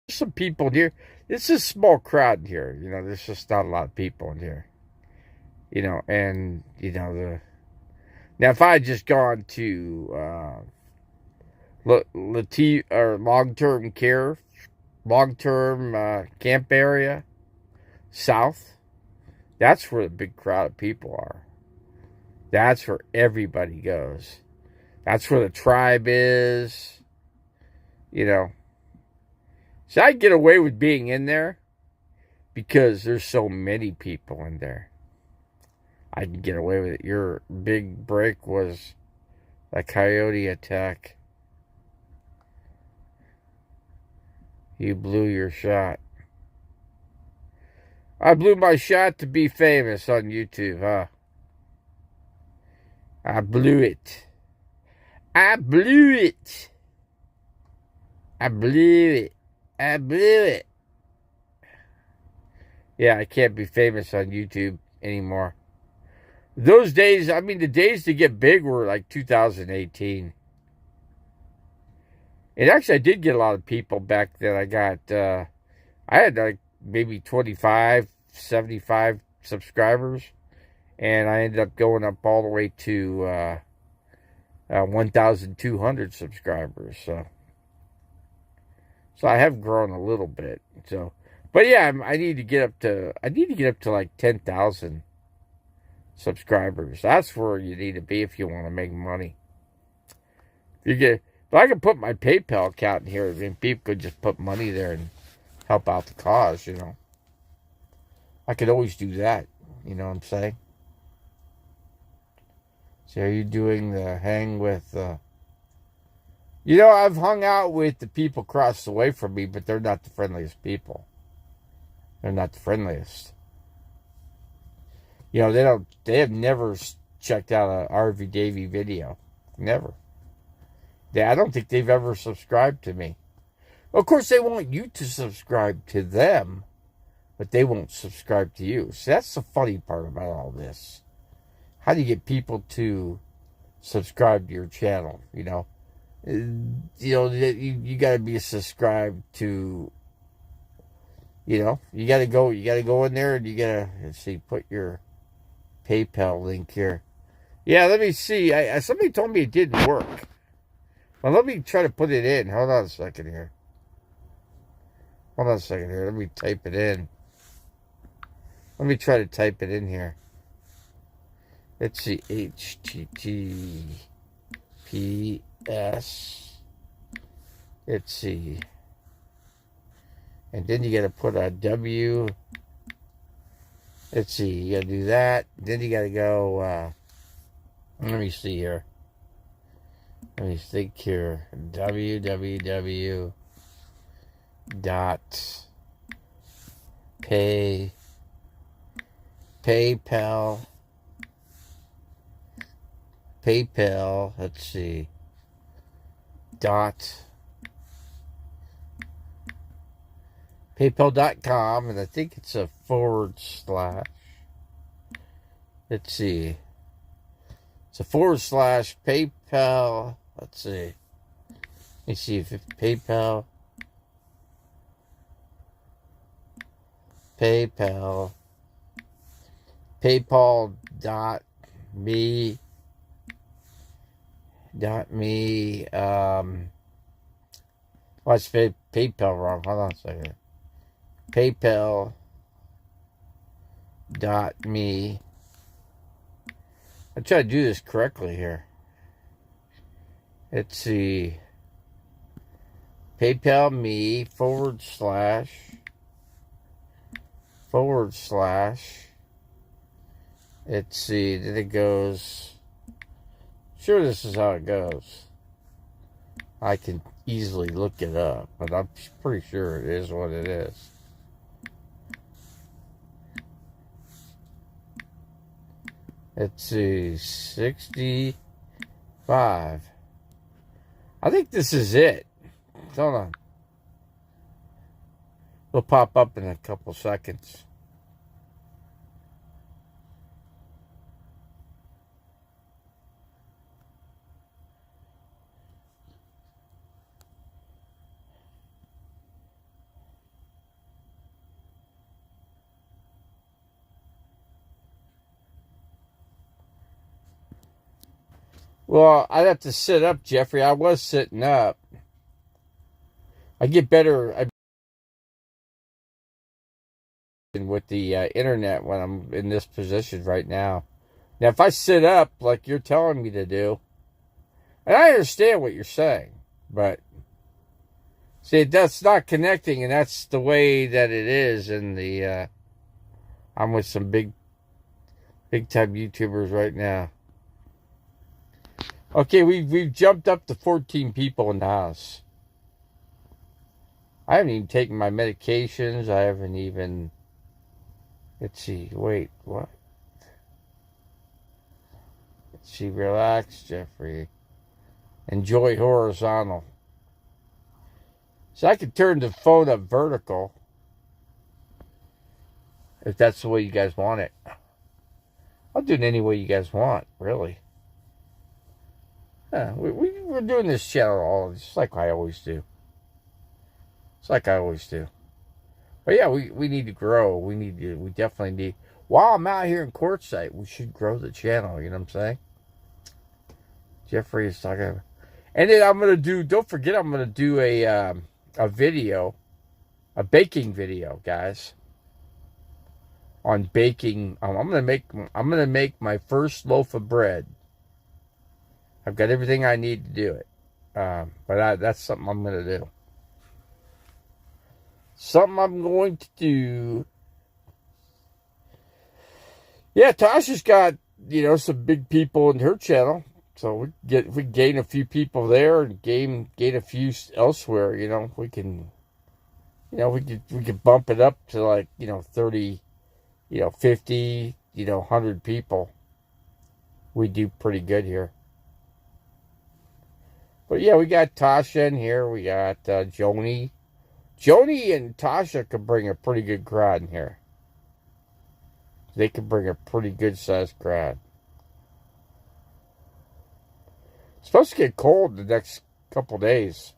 Some people here. It's a small crowd here. You know, there's just not a lot of people in here. You know, and you know now if I had just gone to long-term care, long-term camp area, south, that's where the big crowd of people are. That's where everybody goes. That's where the tribe is. You know. So I get away with being in there because there's so many people in there. I can get away with it. Your big break was a coyote attack. You blew your shot. I blew my shot to be famous on YouTube, huh? I blew it. I blew it. I blew it. I blew it. Yeah, I can't be famous on YouTube anymore. Those days, I mean, the days to get big were like 2018. And actually, I did get a lot of people back then. I had like maybe 25, 75 subscribers. And I ended up going up all the way to 1,200 subscribers. So I have grown a little bit. So, but yeah, I need to get up to like 10,000 subscribers. That's where you need to be if you want to make money. If I could put my PayPal account in here, and people could just put money there and help out the cause, you know. I could always do that. You know what I'm saying? So are you doing the hang with you know, I've hung out with the people across the way from me, but they're not the friendliest people. They're not the friendliest. You know, they have never checked out a RV Davey video. Never. I don't think they've ever subscribed to me. Of course, they want you to subscribe to them, but they won't subscribe to you. So that's the funny part about all this. How do you get people to subscribe to your channel, you know? You got to be subscribed to, you know, you got to go in there and you got to, let's see, put your PayPal link here. Yeah, let me see. Somebody told me it didn't work. Well, let me try to put it in. Hold on a second here. Let me type it in. Let me try to type it in here. Let's see. HTTPS. Let's see. And then you got to put a W. Let's see. You got to do that. Then you got to go. Let me see here. Let me think here. www. Dot PayPal. Let's see. PayPal.com, and I think it's a /. Let's see. It's a / PayPal. Let's see. Let me see if it's PayPal. PayPal. PayPal.me. .me. Oh, I spelled PayPal wrong. Hold on a second. PayPal.me. I try to do this correctly here. Let's see. PayPal me / Let's see. Then it goes. Sure, this is how it goes. I can easily look it up, but I'm pretty sure it is what it is. Let's see, 65. I think this is it. Hold on. It'll pop up in a couple seconds. Well, I'd have to sit up, Jeffrey. I was sitting up. I get better with the internet when I'm in this position right now. Now, if I sit up like you're telling me to do, and I understand what you're saying, but see, that's not connecting, and that's the way that it is. In the I'm with some big time YouTubers right now. Okay, we've jumped up to 14 people in the house. I haven't even taken my medications. I haven't even. Let's see. Wait, what? Let's see. Relax, Jeffrey. Enjoy horizontal. So I could turn the phone up vertical. If that's the way you guys want it. I'll do it any way you guys want, really. Yeah, we're doing this channel just like I always do. It's like I always do. But yeah, we need to grow. We definitely need. While I'm out here in Quartzsite, we should grow the channel. You know what I'm saying? Jeffrey is talking about. And then I'm going to do, don't forget, I'm going to do a video, a baking video, guys. On baking. I'm going to make my first loaf of bread. I've got everything I need to do it. But that's something I'm going to do. Something I'm going to do. Yeah, Tasha's got, some big people in her channel. So we gain a few people there and gain a few elsewhere, we can bump it up to like, 30, 50, 100 people. We do pretty good here. But yeah, we got Tasha in here. We got Joni. Joni and Tasha could bring a pretty good crowd in here. They could bring a pretty good sized crowd. It's supposed to get cold the next couple days.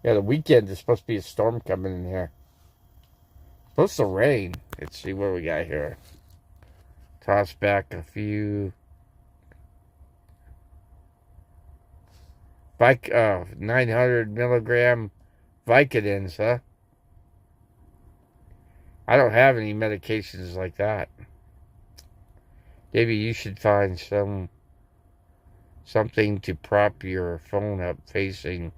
Yeah, the weekend there's supposed to be a storm coming in here. It's supposed to rain. Let's see what we got here. Toss back a few. 900 milligram Vicodins, huh? I don't have any medications like that. Maybe you should find something to prop your phone up facing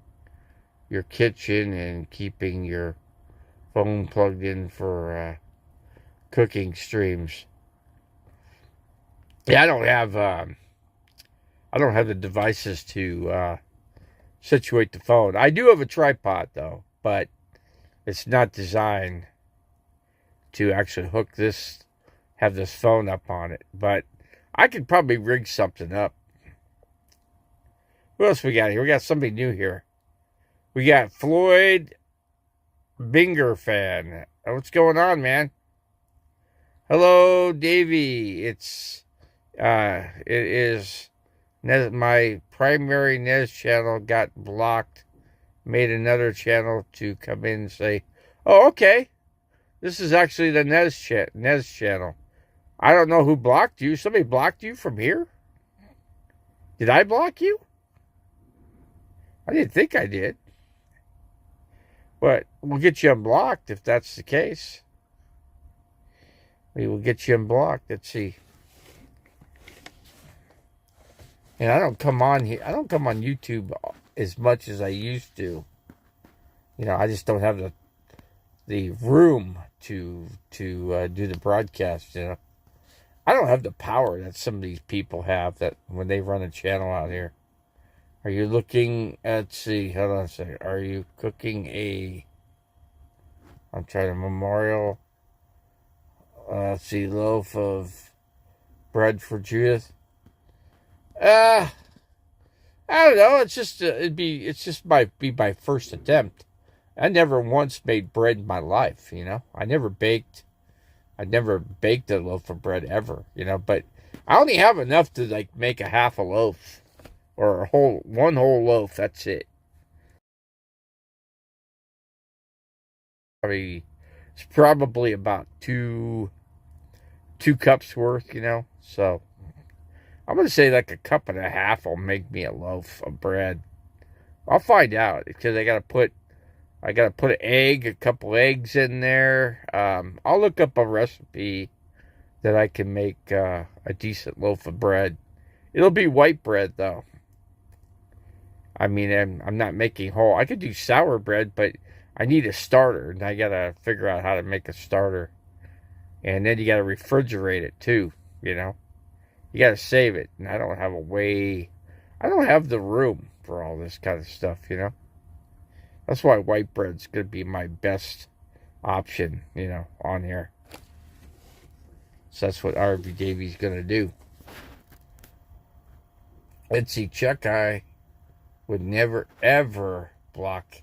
your kitchen and keeping your phone plugged in for cooking streams. Yeah, I don't have the devices to situate the phone. I do have a tripod though, but it's not designed to actually have this phone up on it. But I could probably rig something up. What else we got here? We got somebody new here. We got Floyd Binger fan. What's going on, man? Hello, Davey. It is my primary Nez channel got blocked. Made another channel to come in and say, "Oh, okay. This is actually the Nez channel." I don't know who blocked you. Somebody blocked you from here? Did I block you? I didn't think I did. But we'll get you unblocked if that's the case. We will get you unblocked. Let's see. And I don't come on here. I don't come on YouTube as much as I used to. You know, I just don't have the room to do the broadcast. You know, I don't have the power that some of these people have that when they run a channel out here. Are you looking? Let's see. Hold on a second. Are you cooking a? I'm trying to memorial. Let's see, loaf of bread for Judith. I don't know. It's just be my first attempt. I never once made bread in my life. You know, I never baked a loaf of bread ever. You know, but I only have enough to like make a half a loaf or one whole loaf. That's it. I mean, it's probably about two cups worth. You know, so. I'm going to say like a cup and a half will make me a loaf of bread. I'll find out because I got to put an egg, a couple eggs in there. I'll look up a recipe that I can make a decent loaf of bread. It'll be white bread though. I mean, I'm not making whole. I could do sour bread, but I need a starter and I got to figure out how to make a starter. And then you got to refrigerate it too, you know. You got to save it, and I don't have the room for all this kind of stuff, you know. That's why white bread's going to be my best option, you know, on here. So that's what RV Davey's going to do. Let's see, Chuck, I would never, ever block.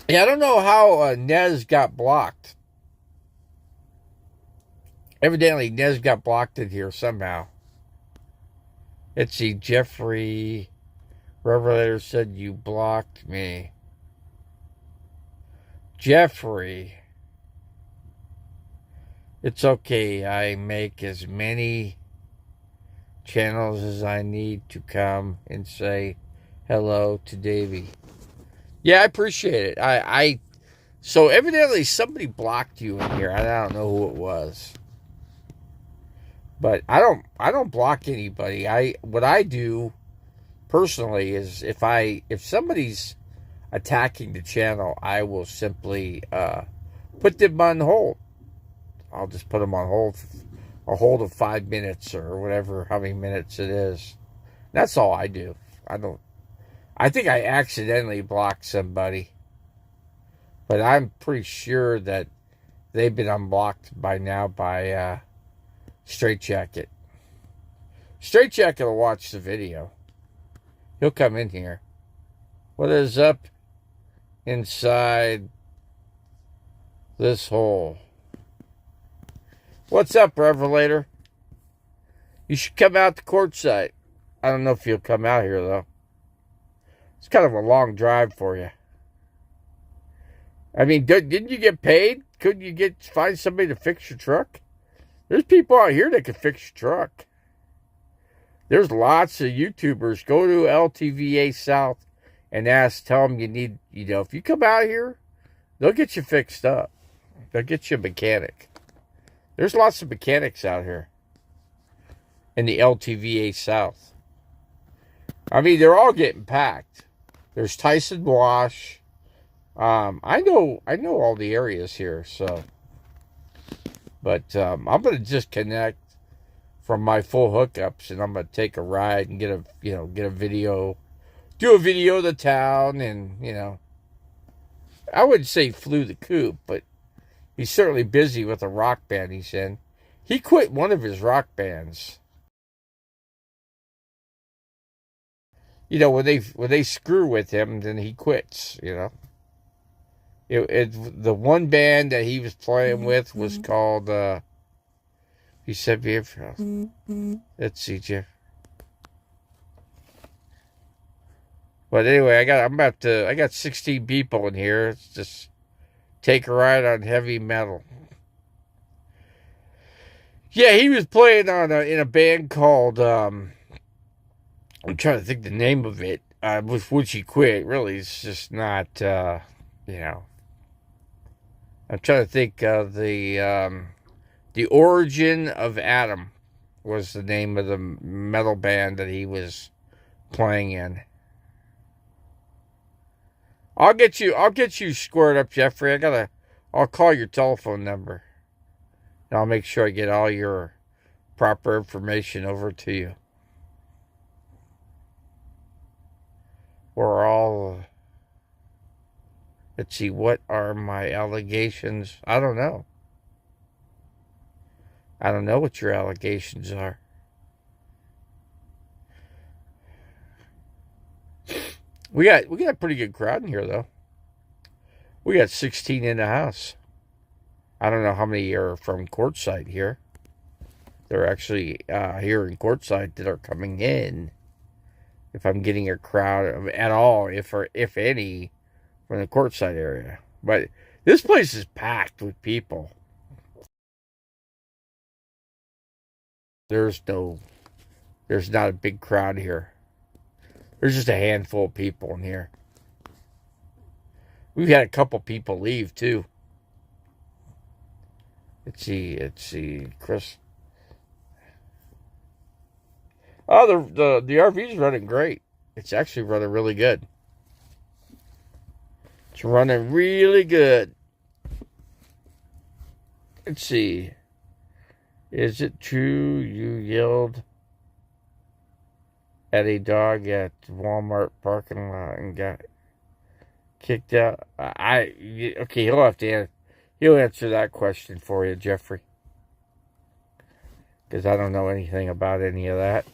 Yeah, I don't know how Nez got blocked. Evidently, Nez got blocked in here somehow. Let's see, Jeffrey Revelator said you blocked me. Jeffrey, it's okay. I make as many channels as I need to come and say hello to Davey. Yeah, I appreciate it. So evidently somebody blocked you in here. I don't know who it was. But I don't block anybody. What I do personally is if somebody's attacking the channel, I will simply put them on hold. I'll just put them on hold for a hold of 5 minutes or whatever, how many minutes it is. That's all I do. I think I accidentally blocked somebody. But I'm pretty sure that they've been unblocked by now by Straight Jacket. Straight Jacket will watch the video. He'll come in here. What is up inside this hole? What's up, Revelator? You should come out to Quartzsite. I don't know if you'll come out here, though. It's kind of a long drive for you. I mean, didn't you get paid? Couldn't you find somebody to fix your truck? There's people out here that can fix your truck. There's lots of YouTubers. Go to LTVA South and tell them you need, if you come out here, they'll get you fixed up. They'll get you a mechanic. There's lots of mechanics out here in the LTVA South. I mean, they're all getting packed. There's Tyson Wash. I know all the areas here, so. But I'm gonna disconnect from my full hookups, and I'm gonna take a ride and get a video, do a video of the town, and I wouldn't say flew the coop, but he's certainly busy with a rock band he's in. He quit one of his rock bands. you know, when they screw with him, then he quits. You know, the one band that he was playing with was called. He said, let's see, Jeff. But anyway, I got 16 people in here. Let's just take a ride on heavy metal. Yeah, he was playing in a band called, I'm trying to think the name of it, with which he quit. Really, it's just not, you know. I'm trying to think of the Origin of Adam was the name of the metal band that he was playing in. I'll get you squared up, Jeffrey. I'll call your telephone number. And I'll make sure I get all your proper information over to you. We're all, let's see, what are my allegations? I don't know. I don't know what your allegations are. We got a pretty good crowd in here, though. We got 16 in the house. I don't know how many are from Quartzsite here. They're actually here in Quartzsite that are coming in. If I'm getting a crowd at all, if any, from the Quartzsite area. But this place is packed with people. There's not a big crowd here. There's just a handful of people in here. We've had a couple people leave too. Let's see, Chris. Oh, the RV's running great. It's actually running really good. It's running really good. Let's see. Is it true you yelled at a dog at Walmart parking lot and got kicked out? Okay, he'll answer that question for you, Jeffrey. Because I don't know anything about any of that.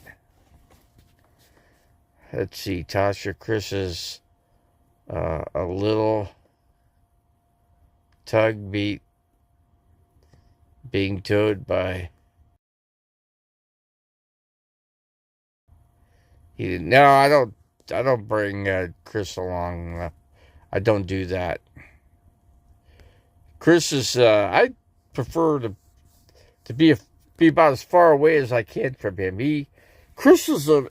Let's see, Tasha, Chris is a little tug beat being towed by. No, I don't bring Chris along. I don't do that. Chris is. I prefer to be about as far away as I can from him. Chris is of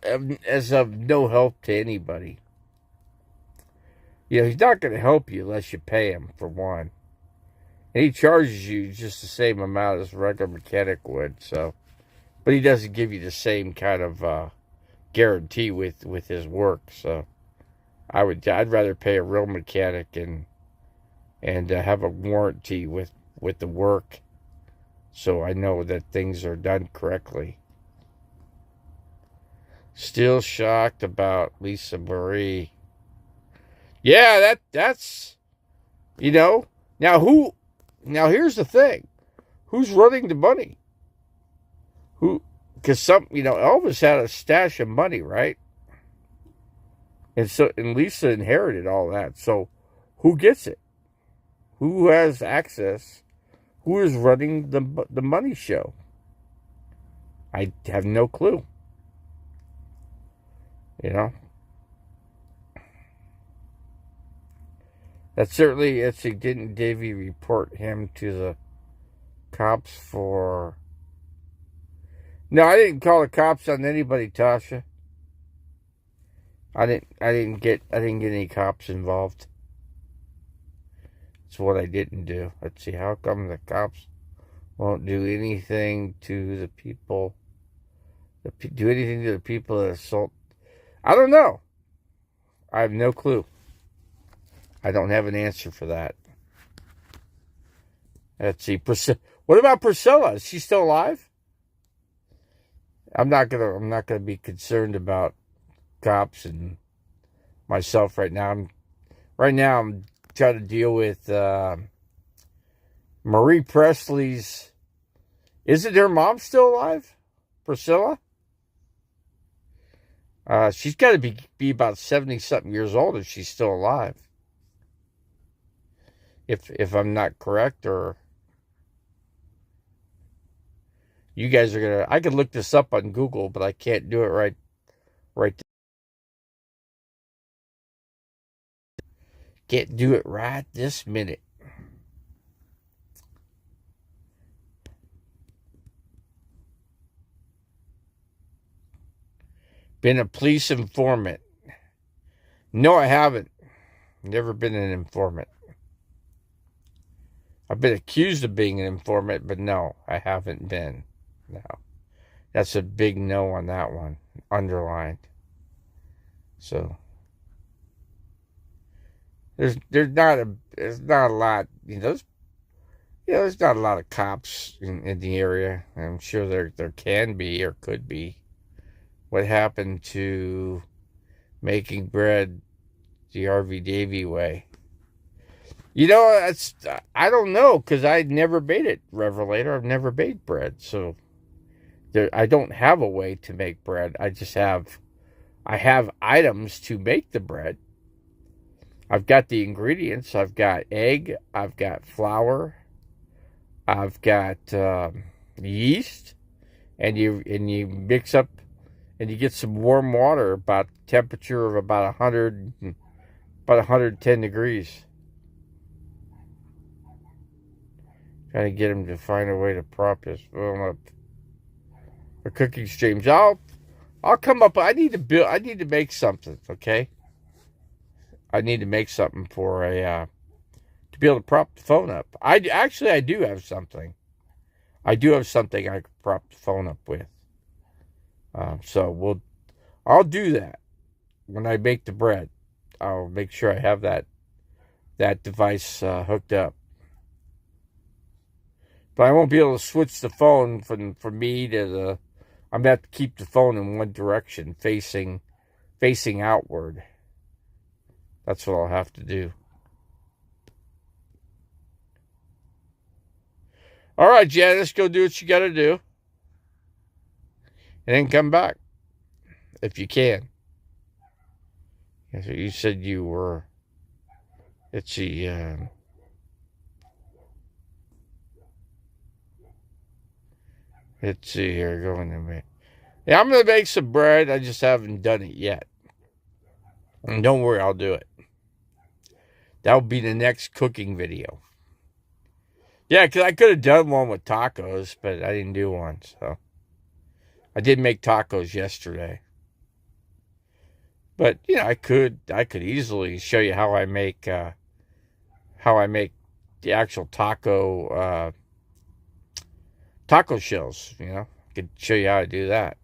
no help to anybody. You know, he's not going to help you unless you pay him, for one. And he charges you just the same amount as a regular mechanic would. So, but he doesn't give you the same kind of guarantee with his work. So, I'd rather pay a real mechanic and have a warranty with the work, so I know that things are done correctly. Still shocked about Lisa Marie. Yeah, that's, you know, now here's the thing. Who's running the money? Because Elvis had a stash of money, right? And Lisa inherited all that. So who gets it? Who has access? Who is running the money show? I have no clue. You know? That certainly, didn't Davey report him to the cops for... No, I didn't call the cops on anybody, Tasha. I didn't get any cops involved. That's what I didn't do. Let's see, how come the cops won't do anything to the people? Do anything to the people that assault? I don't know. I have no clue. I don't have an answer for that. Let's see. What about Priscilla? Is she still alive? I'm not gonna be concerned about cops and myself right now. I'm trying to deal with Marie Presley's. Isn't her mom still alive? Priscilla? She's got to be about 70-something years old if she's still alive. If I'm not correct, or you guys are gonna. I could look this up on Google, but I can't do it right. Can't do it right this minute. Been a police informant. No, I haven't. Never been an informant. I've been accused of being an informant, but no, I haven't been. No. That's a big no on that one. Underlined. So there's not a lot, there's not a lot of cops in the area. I'm sure there can be or could be. What happened to making bread the RV Davy way? I don't know, because I never made it, Revelator. I've never baked bread, so I don't have a way to make bread. I have items to make the bread. I've got the ingredients. I've got egg. I've got flour. I've got yeast, and you mix up, and you get some warm water, about temperature of about 110 degrees. Trying to get him to find a way to prop his phone up. The cooking streams. I'll come up. I need to make something. Okay. I need to make something for to be able to prop the phone up. I do have something. I do have something I can prop the phone up with. I'll do that when I bake the bread. I'll make sure I have that device hooked up. But I won't be able to switch the phone from me to the. I'm gonna have to keep the phone in one direction, facing outward. That's what I'll have to do. All right, Janice, go do what you got to do, and then come back if you can. So you said you were. Let's see. Let's see here. Going to me. Yeah, I'm going to make some bread. I just haven't done it yet. And don't worry, I'll do it. That'll be the next cooking video. Yeah, because I could have done one with tacos, but I didn't do one. So I did make tacos yesterday. But I could easily show you how I make the actual taco shells. I could show you how to do that.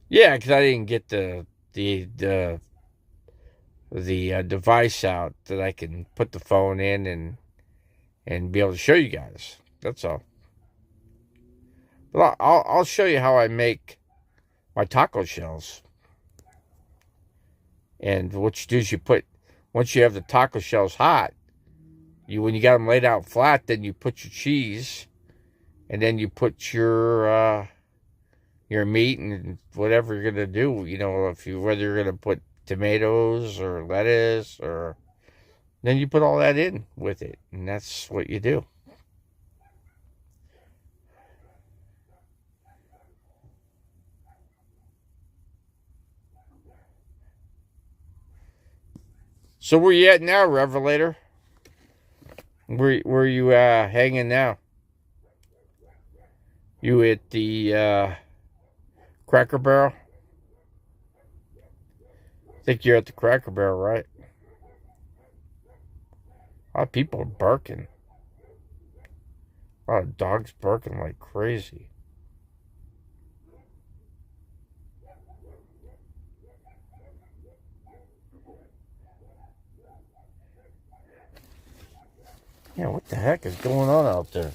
Yeah, because I didn't get the device out that I can put the phone in and be able to show you guys. That's all. But I'll show you how I make my taco shells. And what you do is once you have the taco shells hot, when you got them laid out flat, then you put your cheese, and then you put your meat and whatever you're gonna do. Whether you're gonna put tomatoes or lettuce, or then you put all that in with it, and that's what you do. So where you at now, Revelator? Where you hanging now? You at the Cracker Barrel? I think you're at the Cracker Barrel, right? A lot of people are barking. A lot of dogs barking like crazy. Yeah, what the heck is going on out there?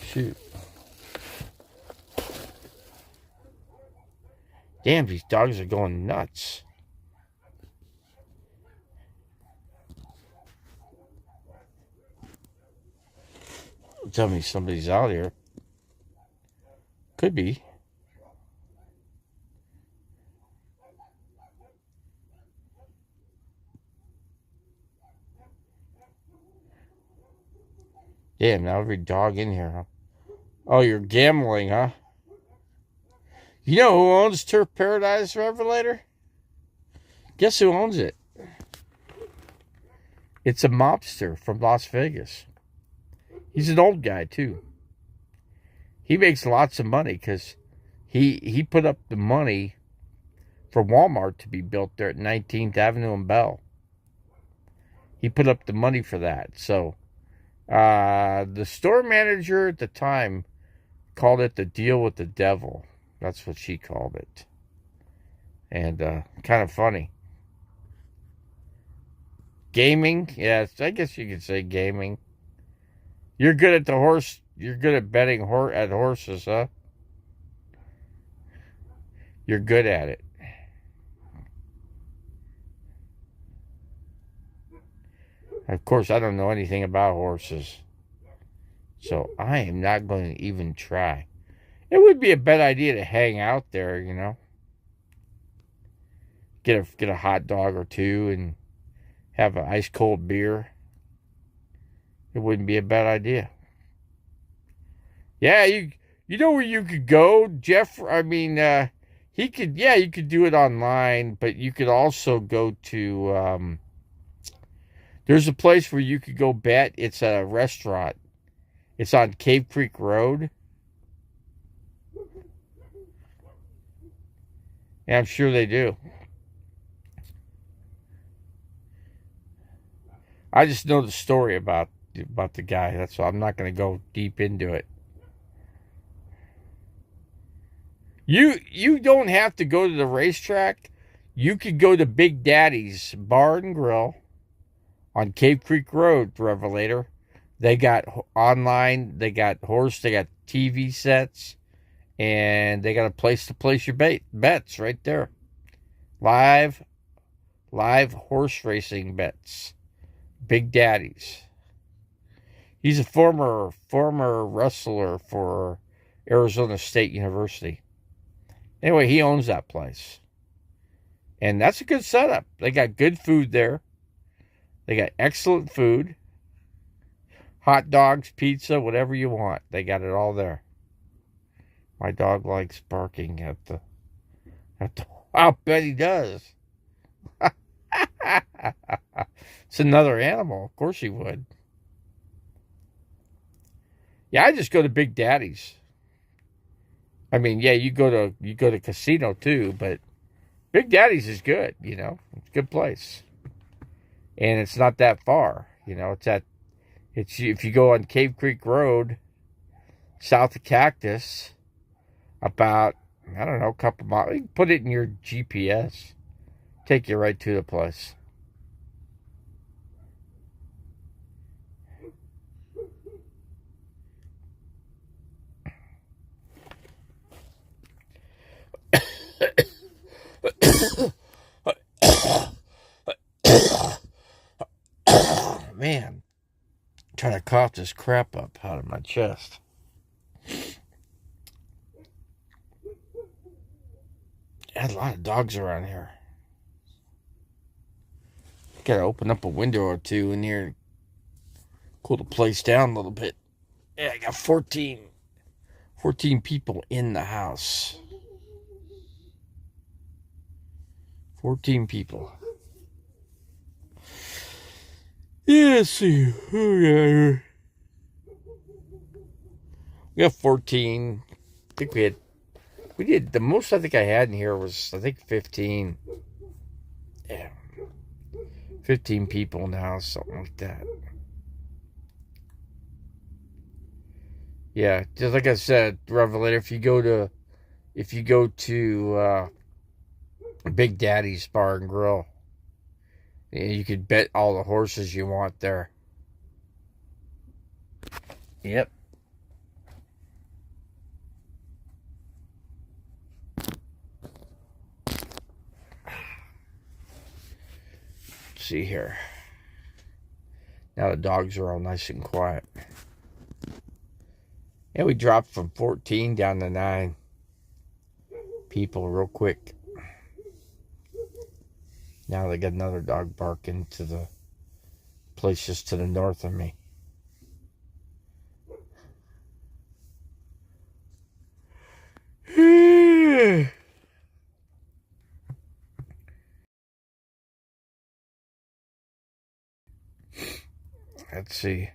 Shoot. Damn, these dogs are going nuts. tell me somebody's out here. Could be. Damn, now every dog in here, huh? Oh, you're gambling, huh? You know who owns Turf Paradise Revelator? Guess who owns it? It's a mobster from Las Vegas. He's an old guy, too. He makes lots of money because he put up the money for Walmart to be built there at 19th Avenue and Bell. He put up the money for that. So the store manager at the time called it the deal with the devil. That's what she called it. And kind of funny. Gaming? Yes, I guess you could say gaming. You're good at the horse. You're good at betting at horses, huh? You're good at it. Of course, I don't know anything about horses. So I am not going to even try. It would be a bad idea to hang out there, you know. Get a hot dog or two and have an ice cold beer. It wouldn't be a bad idea. Yeah, you know where you could go, Jeff? I mean, you could do it online, but you could also go to, there's a place where you could go bet. It's a restaurant. It's on Cave Creek Road. And I'm sure they do. I just know the story about the guy. That's why I'm not going to go deep into it. You don't have to go to the racetrack. You could go to Big Daddy's Bar and Grill on Cave Creek Road, Revelator. They got online, they got TV sets, and they got a place to place your bets right there. Live horse racing bets. Big Daddy's. He's a former wrestler for Arizona State University. Anyway, he owns that place. And that's a good setup. They got good food there. They got excellent food. Hot dogs, pizza, whatever you want. They got it all there. My dog likes barking at the I'll bet he does. It's another animal. Of course he would. Yeah, I just go to Big Daddy's. I mean, yeah, you go to casino too, but Big Daddy's is good, you know. It's a good place. And it's not that far, you know. It's if you go on Cave Creek Road, south of Cactus, about, I don't know, a couple miles. You can put it in your GPS. Take you right to the place. Man, I'm trying to cough this crap up out of my chest. There's a lot of dogs around here. Gotta open up a window or two in here. Cool the place down a little bit. Yeah, I got 14 people in the house. 14 people. Yeah, let's see. Who we got here? We got 14. I think we did, the most I think I had in here was, I think 15. Yeah. 15 people now, something like that. Yeah, just like I said, Revelator, if you go to Big Daddy's Bar and Grill, you could bet all the horses you want there. Yep. Let's see here. Now the dogs are all nice and quiet. And we dropped from 14 down to 9 people real quick. Now they got another dog barking to the place just to the north of me. Let's see.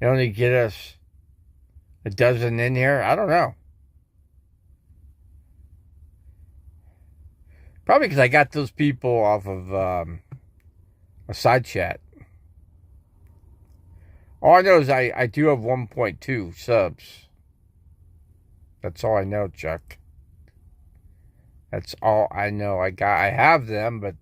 They only get us a dozen in here. I don't know. Probably because I got those people off of a side chat. All I know is I do have 1.2 subs. That's all I know, Chuck. That's all I know. I have them, but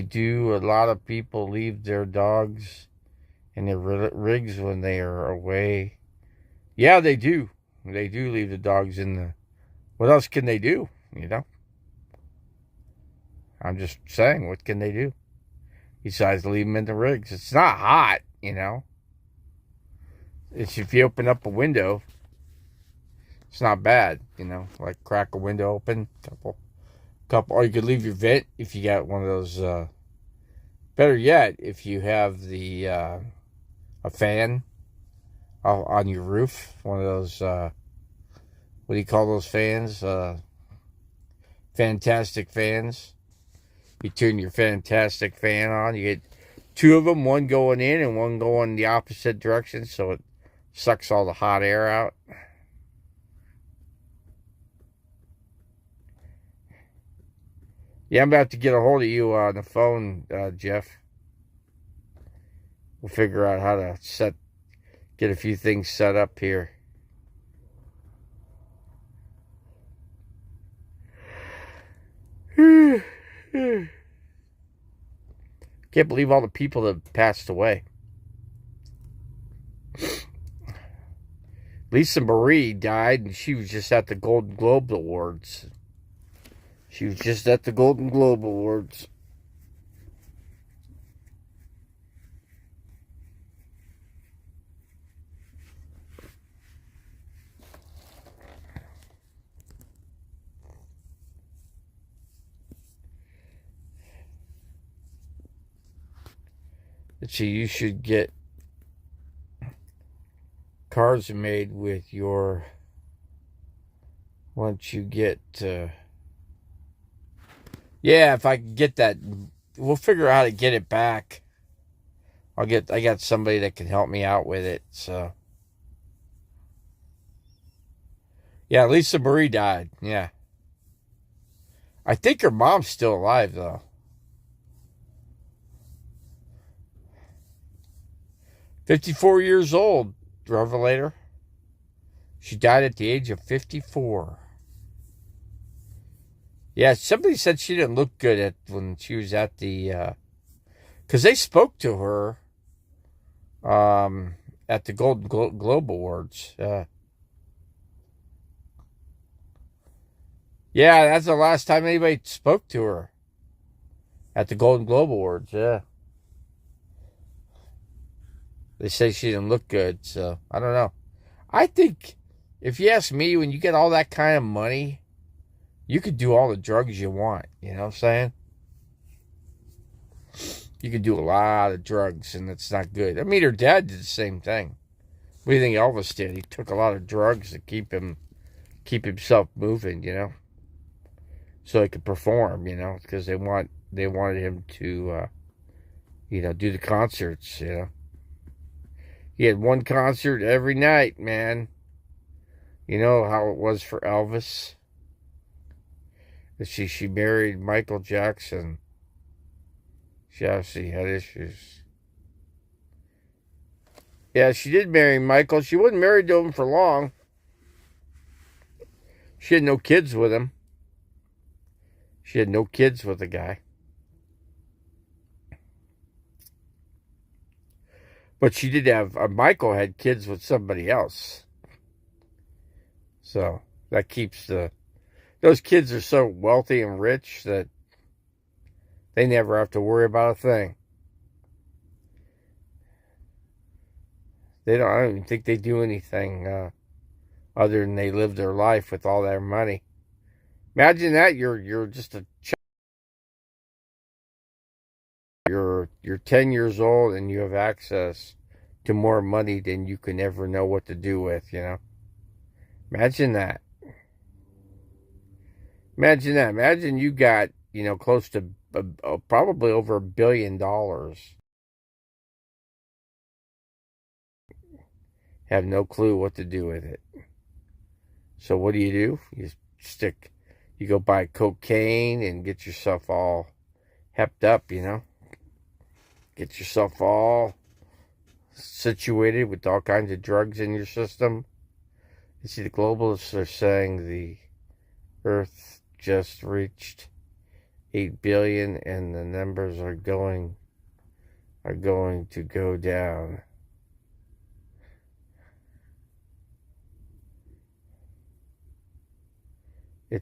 do a lot of people leave their dogs in their rigs when they are away? Yeah, they do. They do leave the dogs in the... What else can they do, you know? I'm just saying, what can they do? Besides leave them in the rigs. It's not hot, you know? It's if you open up a window, it's not bad, you know? Like crack a window open, couple, or you could leave your vent if you got one of those, better yet, if you have the, a fan on your roof, one of those, what do you call those fans? Fantastic fans. You turn your fantastic fan on, you get two of them, one going in and one going the opposite direction, so it sucks all the hot air out. Yeah, I'm about to get a hold of you on the phone, Jeff. We'll figure out how to get a few things set up here. Can't believe all the people that have passed away. Lisa Marie died, and she was just at the Golden Globe Awards. She was just at the Golden Globe Awards. So you should get cards made with your... Once you get... Yeah, if I can get that, we'll figure out how to get it back. I got somebody that can help me out with it, so. Yeah, Lisa Marie died, yeah. I think her mom's still alive, though. 54 years old, Revelator. She died at the age of 54. Yeah, somebody said she didn't look good when she was at the... Because they spoke to her at the Golden Globe Awards. Yeah, that's the last time anybody spoke to her. At the Golden Globe Awards, yeah. They say she didn't look good, so I don't know. I think, if you ask me, when you get all that kind of money, you could do all the drugs you want. You know what I'm saying? You could do a lot of drugs, and it's not good. I mean, her dad did the same thing. What do you think Elvis did? He took a lot of drugs to keep himself moving, you know, so he could perform, you know, because they wanted him to, you know, do the concerts, you know. He had one concert every night, man. You know how it was for Elvis? She married Michael Jackson. She obviously had issues. Yeah, she did marry Michael. She wasn't married to him for long. She had no kids with him. She had no kids with the guy. But she did have, Michael had kids with somebody else. So that keeps those kids are so wealthy and rich that they never have to worry about a thing. I don't even think they do anything other than they live their life with all their money. Imagine that you're just a child. You're 10 years old and you have access to more money than you can ever know what to do with, you know. Imagine that. Imagine that. Imagine you got, you know, close to probably over $1 billion. Have no clue what to do with it. So what do? You go buy cocaine and get yourself all hepped up, you know. Get yourself all situated with all kinds of drugs in your system. You see, the globalists are saying the Earth just reached 8 billion and the numbers are going to go down.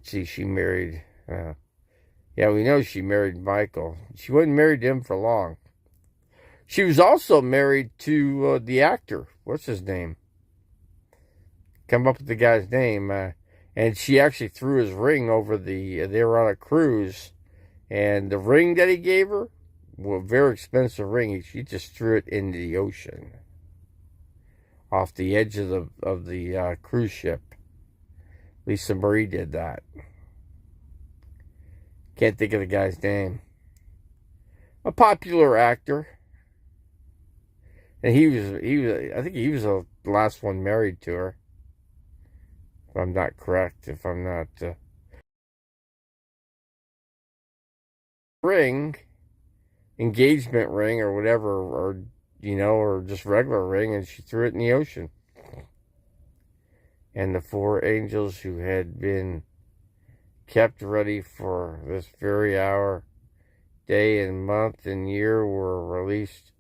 She married, yeah, we know she married Michael. She wasn't married to him for long. She was also married to the actor. What's his name? Come up with the guy's name. And she actually threw his ring over they were on a cruise. And the ring that he gave her, well, a very expensive ring, she just threw it into the ocean. Off the edge of the cruise ship. Lisa Marie did that. Can't think of the guy's name. A popular actor. And I think he was the last one married to her. If I'm not correct, if I'm not... ring, engagement ring or whatever, or, you know, or just regular ring, and she threw it in the ocean. And the 4 angels who had been kept ready for this very hour, day and month and year were released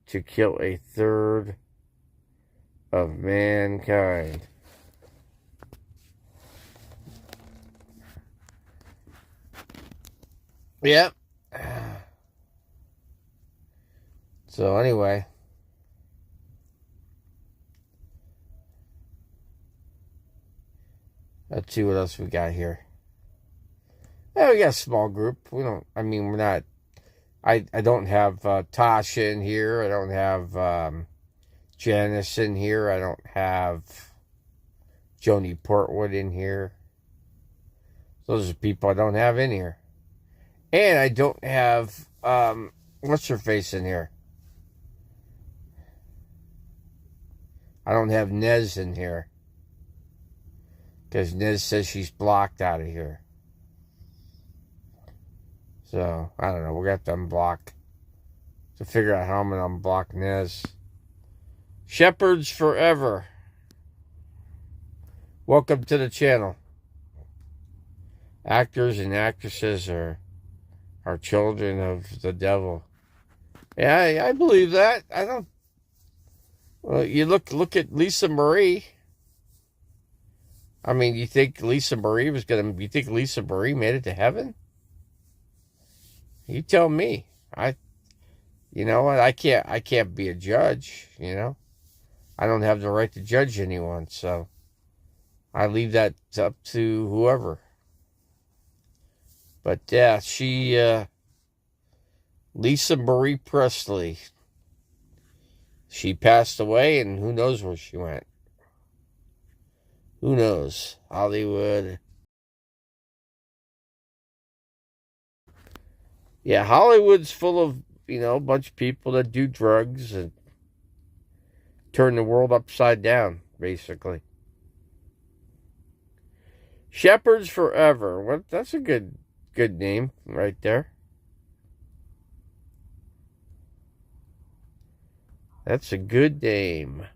to kill 1/3 of mankind. Yep. So anyway, let's see what else we got here. Yeah, we got a small group. We're not, I don't have Tasha in here. I don't have Janice in here. I don't have Joni Portwood in here. Those are people I don't have in here. And I don't have, what's her face in here? I don't have Nez in here. Because Nez says she's blocked out of here. So, I don't know. We're going to have to unblock. To figure out how I'm going to unblock Nez. Shepherds Forever. Welcome to the channel. Actors and actresses are children of the devil. Yeah, I believe that. I don't... Well, you look at Lisa Marie. I mean, you think Lisa Marie made it to heaven? You tell me. You know what? I can't be a judge, you know. I don't have the right to judge anyone, so I leave that up to whoever. But yeah, Lisa Marie Presley, she passed away, and who knows where she went. Who knows? Hollywood. Yeah, Hollywood's full of, you know, a bunch of people that do drugs and turn the world upside down, basically. Shepherds Forever. That's a good name right there. That's a good name.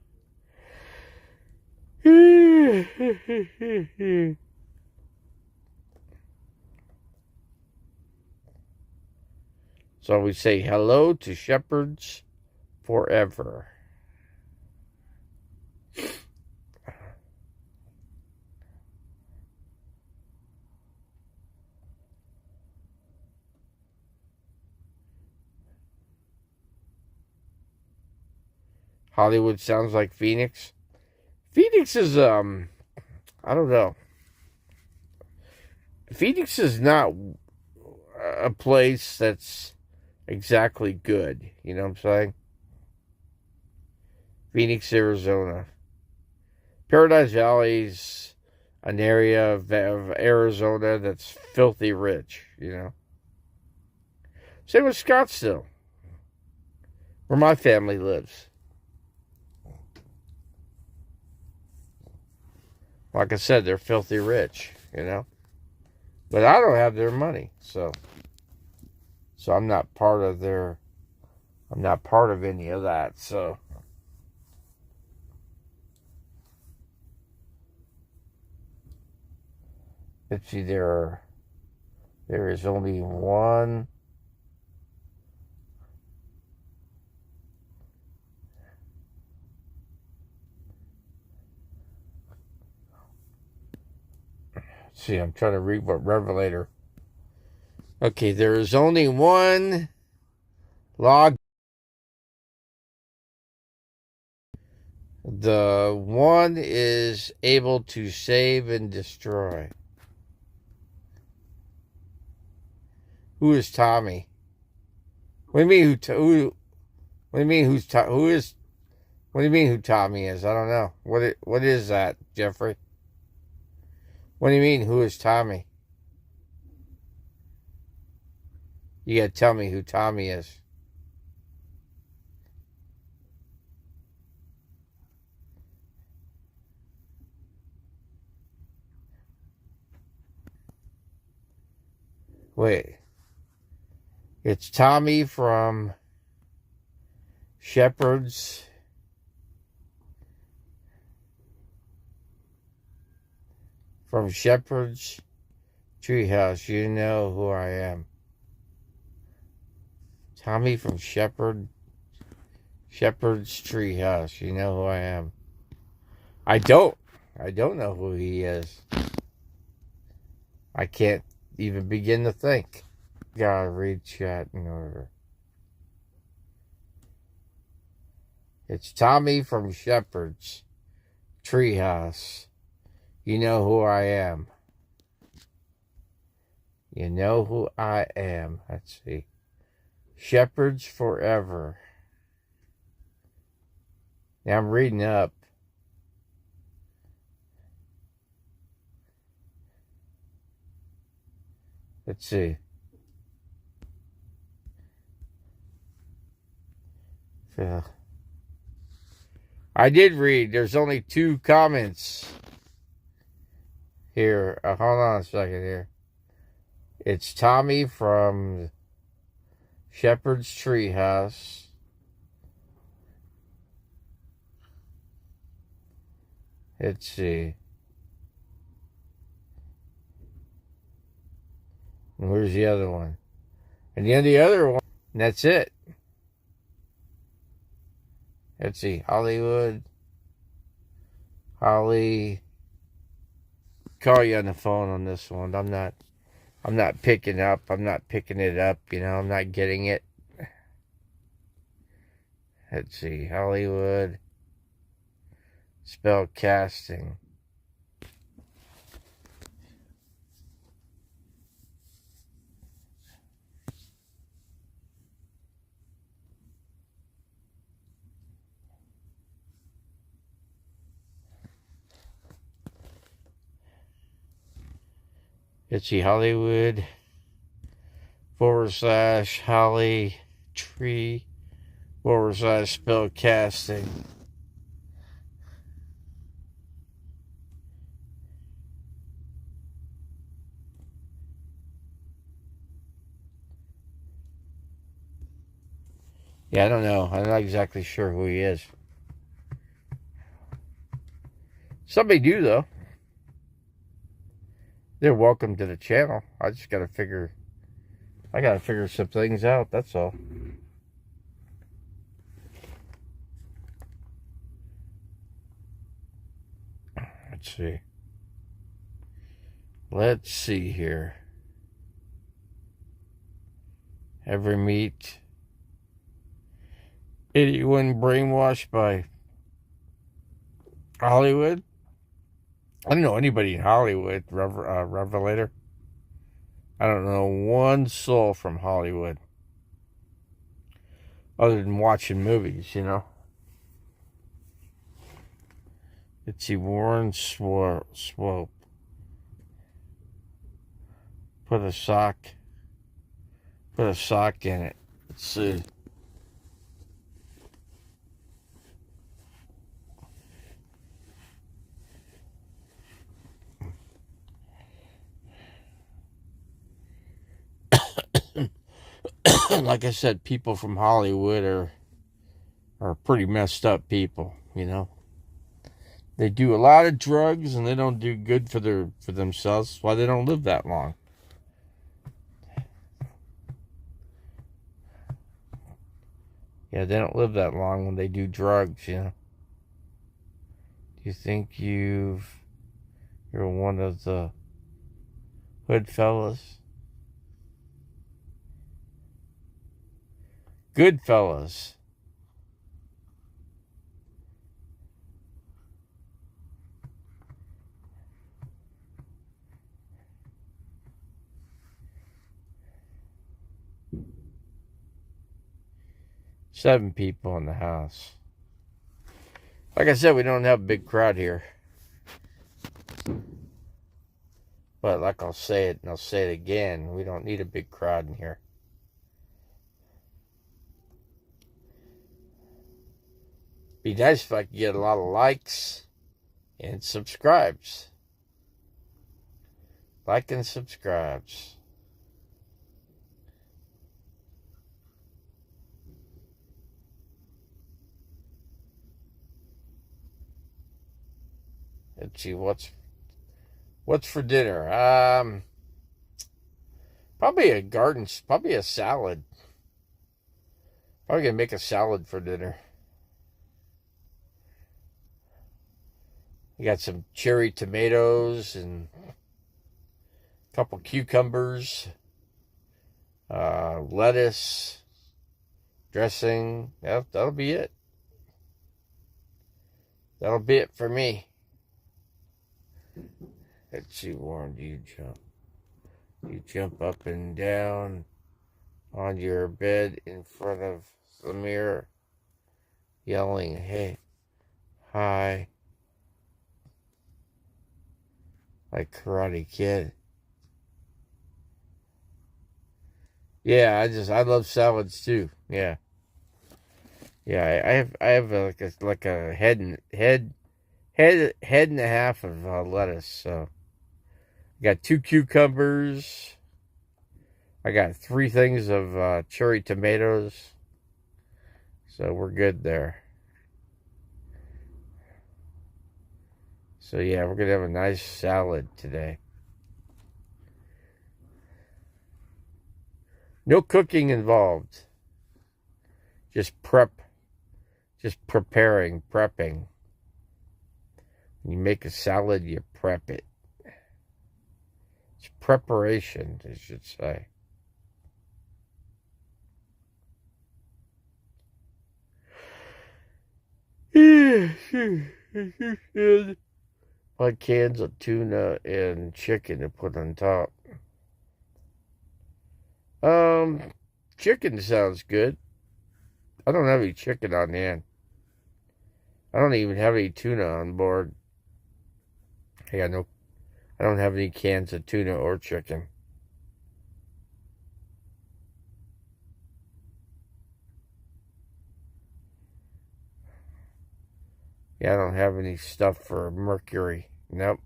So we say hello to Shepherds Forever. Hollywood sounds like Phoenix. Phoenix is, I don't know. Phoenix is not a place that's exactly good. You know what I'm saying? Phoenix, Arizona. Paradise Valley's an area of Arizona that's filthy rich, you know. Same with Scottsdale, where my family lives. Like I said, they're filthy rich, you know. But I don't have their money, so I'm not part of any of that, so. Let's see, there is only one. Let's see, I'm trying to read what Revelator. Okay, there is only one log. The one is able to save and destroy. Who is Tommy? What do you mean what do you mean who Tommy is? I don't know. What is that, Jeffrey? What do you mean who is Tommy? You gotta tell me who Tommy is. Wait. It's Tommy from Shepherd's Treehouse. You know who I am. Tommy from Shepherd's Treehouse. You know who I am. I don't know who he is. I can't even begin to think. Gotta read chat in order. It's Tommy from Shepherd's Treehouse. You know who I am. You know who I am. Let's see. Shepherds Forever. Now I'm reading up. Let's see. Yeah. I did read. There's only 2 comments here. Hold on a second here. It's Tommy from Shepherd's Treehouse. Let's see. And where's the other one? And then the other one. And that's it. Let's see. Hollywood. Holly. Call you on the phone on this one. I'm not picking up. I'm not picking it up. You know, I'm not getting it. Let's see. Hollywood. Spell casting. Let's see. Hollywood. / Holly Tree. / spell casting. Yeah, I don't know. I'm not exactly sure who he is. Somebody do, though. They're welcome to the channel. I just gotta figure some things out, that's all. Let's see here. Ever meet Anyone brainwashed by Hollywood? I don't know anybody in Hollywood, Revelator. I don't know one soul from Hollywood other than watching movies, you know. Let's see, Warren Swope. Put a sock in it. Let's see. Like I said, people from Hollywood are pretty messed up people, you know. They do a lot of drugs and they don't do good for themselves. That's why they don't live that long. Yeah, they don't live that long when they do drugs, you know. Do you think you're one of the hood fellas? Good fellas. Seven people in the house. Like I said, we don't have a big crowd here. But like I'll say it and I'll say it again, we don't need a big crowd in here. Be nice if I could get a lot of likes and subscribes. Like and subscribes. Let's see what's for dinner. Probably a salad. Probably gonna make a salad for dinner. You got some cherry tomatoes and a couple cucumbers, lettuce, dressing. That'll be it. That'll be it for me. Let's see, Warren, do you jump? You jump up and down on your bed in front of the mirror, yelling, "Hey, hi," like Karate Kid. Yeah, I love salads too. Yeah, I have like a head and a half of lettuce. So I got 2 cucumbers. I got 3 things of cherry tomatoes. So we're good there. So yeah, we're gonna have a nice salad today. No cooking involved. Just prepping. When you make a salad, you prep it. It's preparation, I should say. Like cans of tuna and chicken to put on top. Chicken sounds good. I don't have any chicken on hand. I don't even have any tuna on board. I don't have any cans of tuna or chicken. Yeah, I don't have any stuff for mercury. Nope.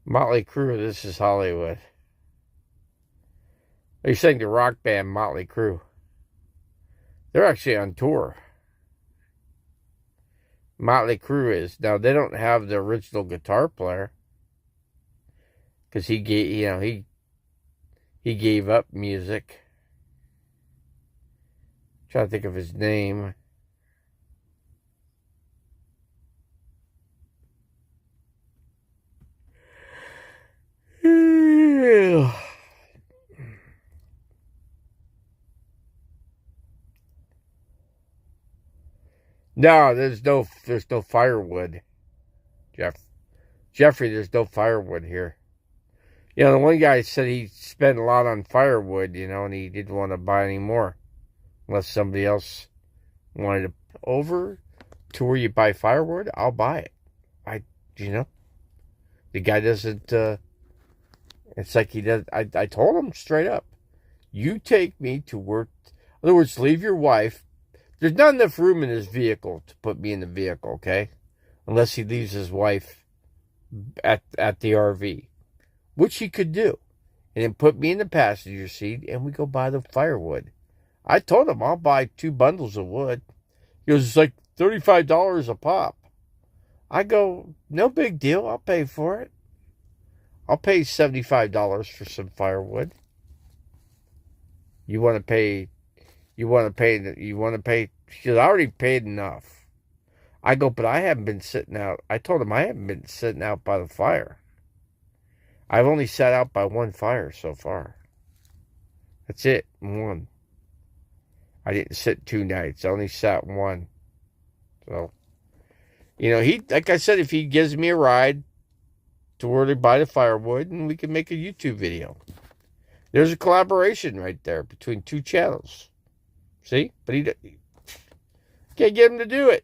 Motley Crue, this is Hollywood. They sang the rock band Motley Crue. They're actually on tour. Motley Crue is. Now, they don't have the original guitar player. Because he gave up music. I'm trying to think of his name. No, there's no firewood, Jeffrey, there's no firewood here. You know, the one guy said he spent a lot on firewood, you know, and he didn't want to buy any more unless somebody else wanted to over to where you buy firewood. I'll buy it. You know, the guy doesn't. It's like he does. I told him straight up, you take me to work. In other words, leave your wife. There's not enough room in his vehicle to put me in the vehicle, okay? Unless he leaves his wife at the RV, which he could do, and then put me in the passenger seat, and we go buy the firewood. I told him I'll buy 2 bundles of wood. He goes, it's like $35 a pop. I go, no big deal. I'll pay for it. I'll pay $75 for some firewood. You want to pay? Because I already paid enough. I go, but I haven't been sitting out. I told him I haven't been sitting out by the fire. I've only sat out by 1 fire so far. That's it, 1. I didn't sit 2 nights. I only sat 1. So, you know, like I said, if he gives me a ride to where to buy the firewood, and we can make a YouTube video. There's a collaboration right there between 2 channels. See? But he can't get him to do it.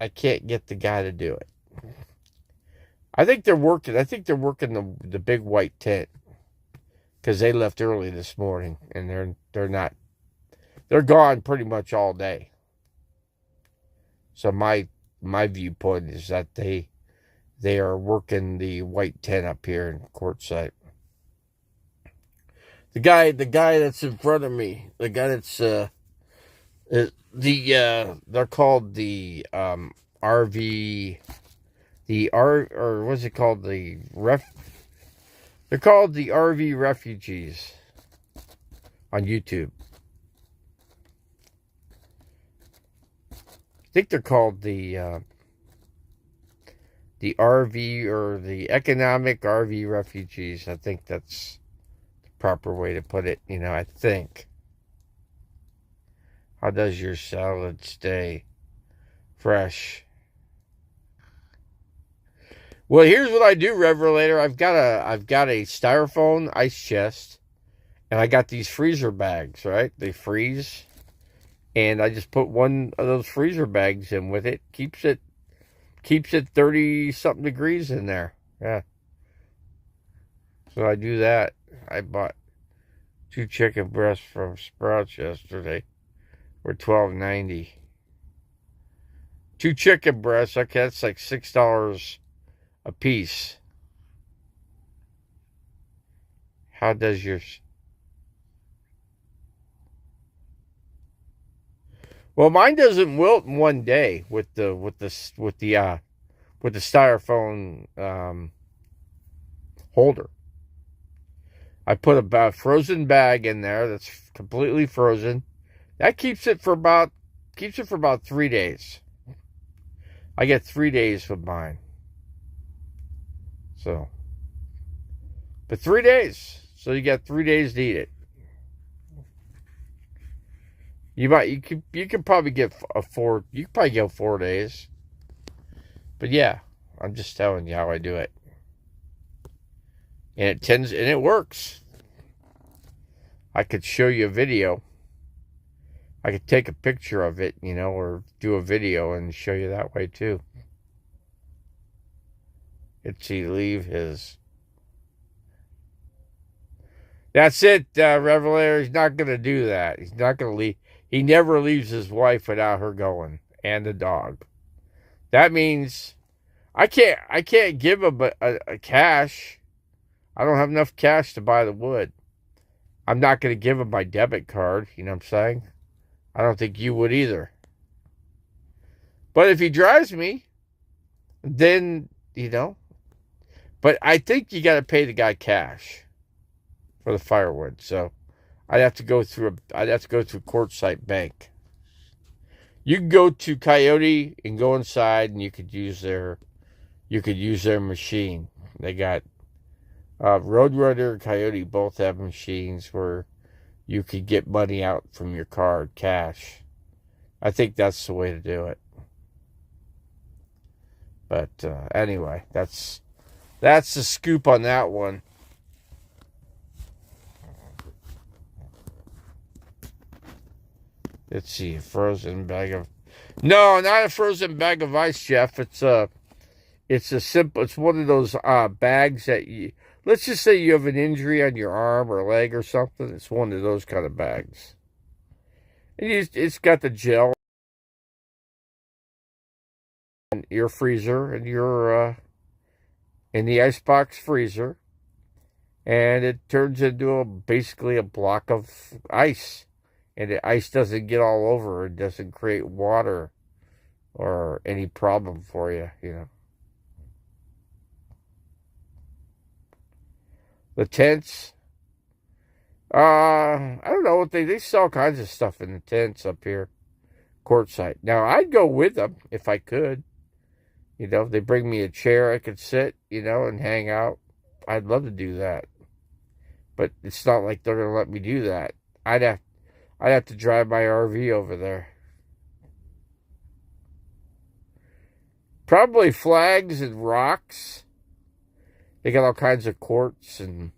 I can't get the guy to do it. I think they're working the big white tent because they left early this morning, and they're gone pretty much all day. So my viewpoint is that they are working the white tent up here in Quartzsite. The guy that's in front of me, the guy that's they're called the RV, or what's it called, they're called the RV refugees on YouTube. I think they're called the RV, or the economic RV refugees. I think that's the proper way to put it, you know, I think. How does your salad stay fresh? Well, here's what I do, Revelator. I've got a styrofoam ice chest, and I got these freezer bags, right? They freeze, and I just put one of those freezer bags in with it. Keeps it 30-something degrees in there. Yeah. So I do that. I bought 2 chicken breasts from Sprouts yesterday for $12.90. 2 chicken breasts. Okay, that's like $6 a piece. How does yours? Well, mine doesn't wilt in one day with the styrofoam holder. I put a frozen bag in there that's completely frozen. That keeps it for about 3 days. I get 3 days with mine. So, but 3 days. So you got 3 days to eat it. You could probably get you could probably go 4 days. But yeah, I'm just telling you how I do it. And it works. I could show you a video. I could take a picture of it, you know, or do a video and show you that way too. It's he leave his. That's it, Revelator. He's not going to do that. He's not going to leave. He never leaves his wife without her going, and the dog. That means I can't give him a cash. I don't have enough cash to buy the wood. I'm not going to give him my debit card. You know what I'm saying? I don't think you would either. But if he drives me, then, you know. But I think you got to pay the guy cash for the firewood. So I'd have to go through Quartzsite Bank. You can go to Coyote and go inside, and you could use their machine. They got Roadrunner and Coyote both have machines where you could get money out from your card, cash. I think that's the way to do it. But anyway, that's the scoop on that one. Let's see, a frozen bag of... No, not a frozen bag of ice, Jeff. It's a simple... It's one of those bags that you... Let's just say you have an injury on your arm or leg or something. It's one of those kind of bags. And it's got the gel in your freezer and your... in the icebox freezer. And it turns into basically a block of ice. And the ice doesn't get all over. It doesn't create water or any problem for you, you know. The tents. I don't know. They sell all kinds of stuff in the tents up here. Quartzsite. Now, I'd go with them if I could. You know, if they bring me a chair I could sit, you know, and hang out. I'd love to do that. But it's not like they're going to let me do that. I'd have to drive my RV over there. Probably flags and rocks. They got all kinds of quartz and...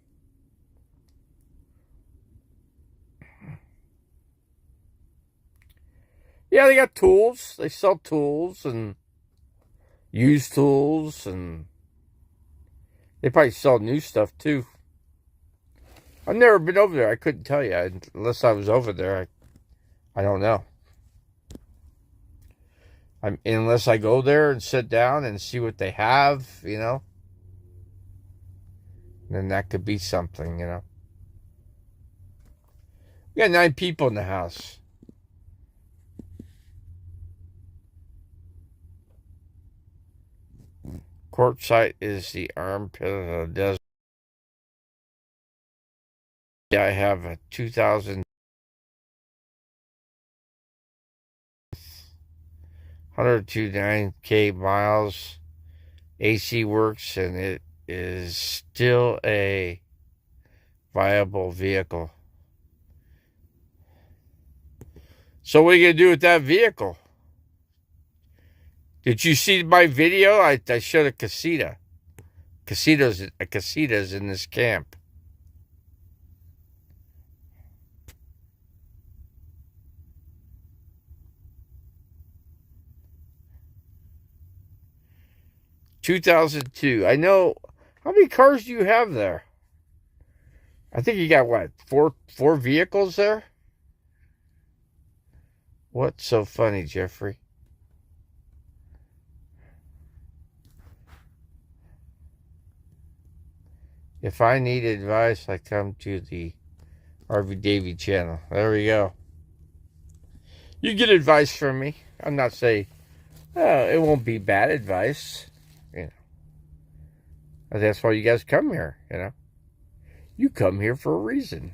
Yeah, they got tools. They sell tools and used tools, and they probably sell new stuff too. I've never been over there. I couldn't tell you unless I was over there. I don't know. Unless I go there and sit down and see what they have, you know. Then that could be something, you know. We got 9 people in the house. Quartzsite is the armpit of the desert. I have a 2,000 129K miles. AC works, and it is still a viable vehicle. So what are you going to do with that vehicle? Did you see my video? I showed a casita. Casitas in this camp. ...2002. I know... How many cars do you have there? I think you got, what, four vehicles there? What's so funny, Jeffrey? If I need advice, I come to the RV Davey channel. There we go. You get advice from me. I'm not saying it won't be bad advice. You know, that's why you guys come here. You know, you come here for a reason.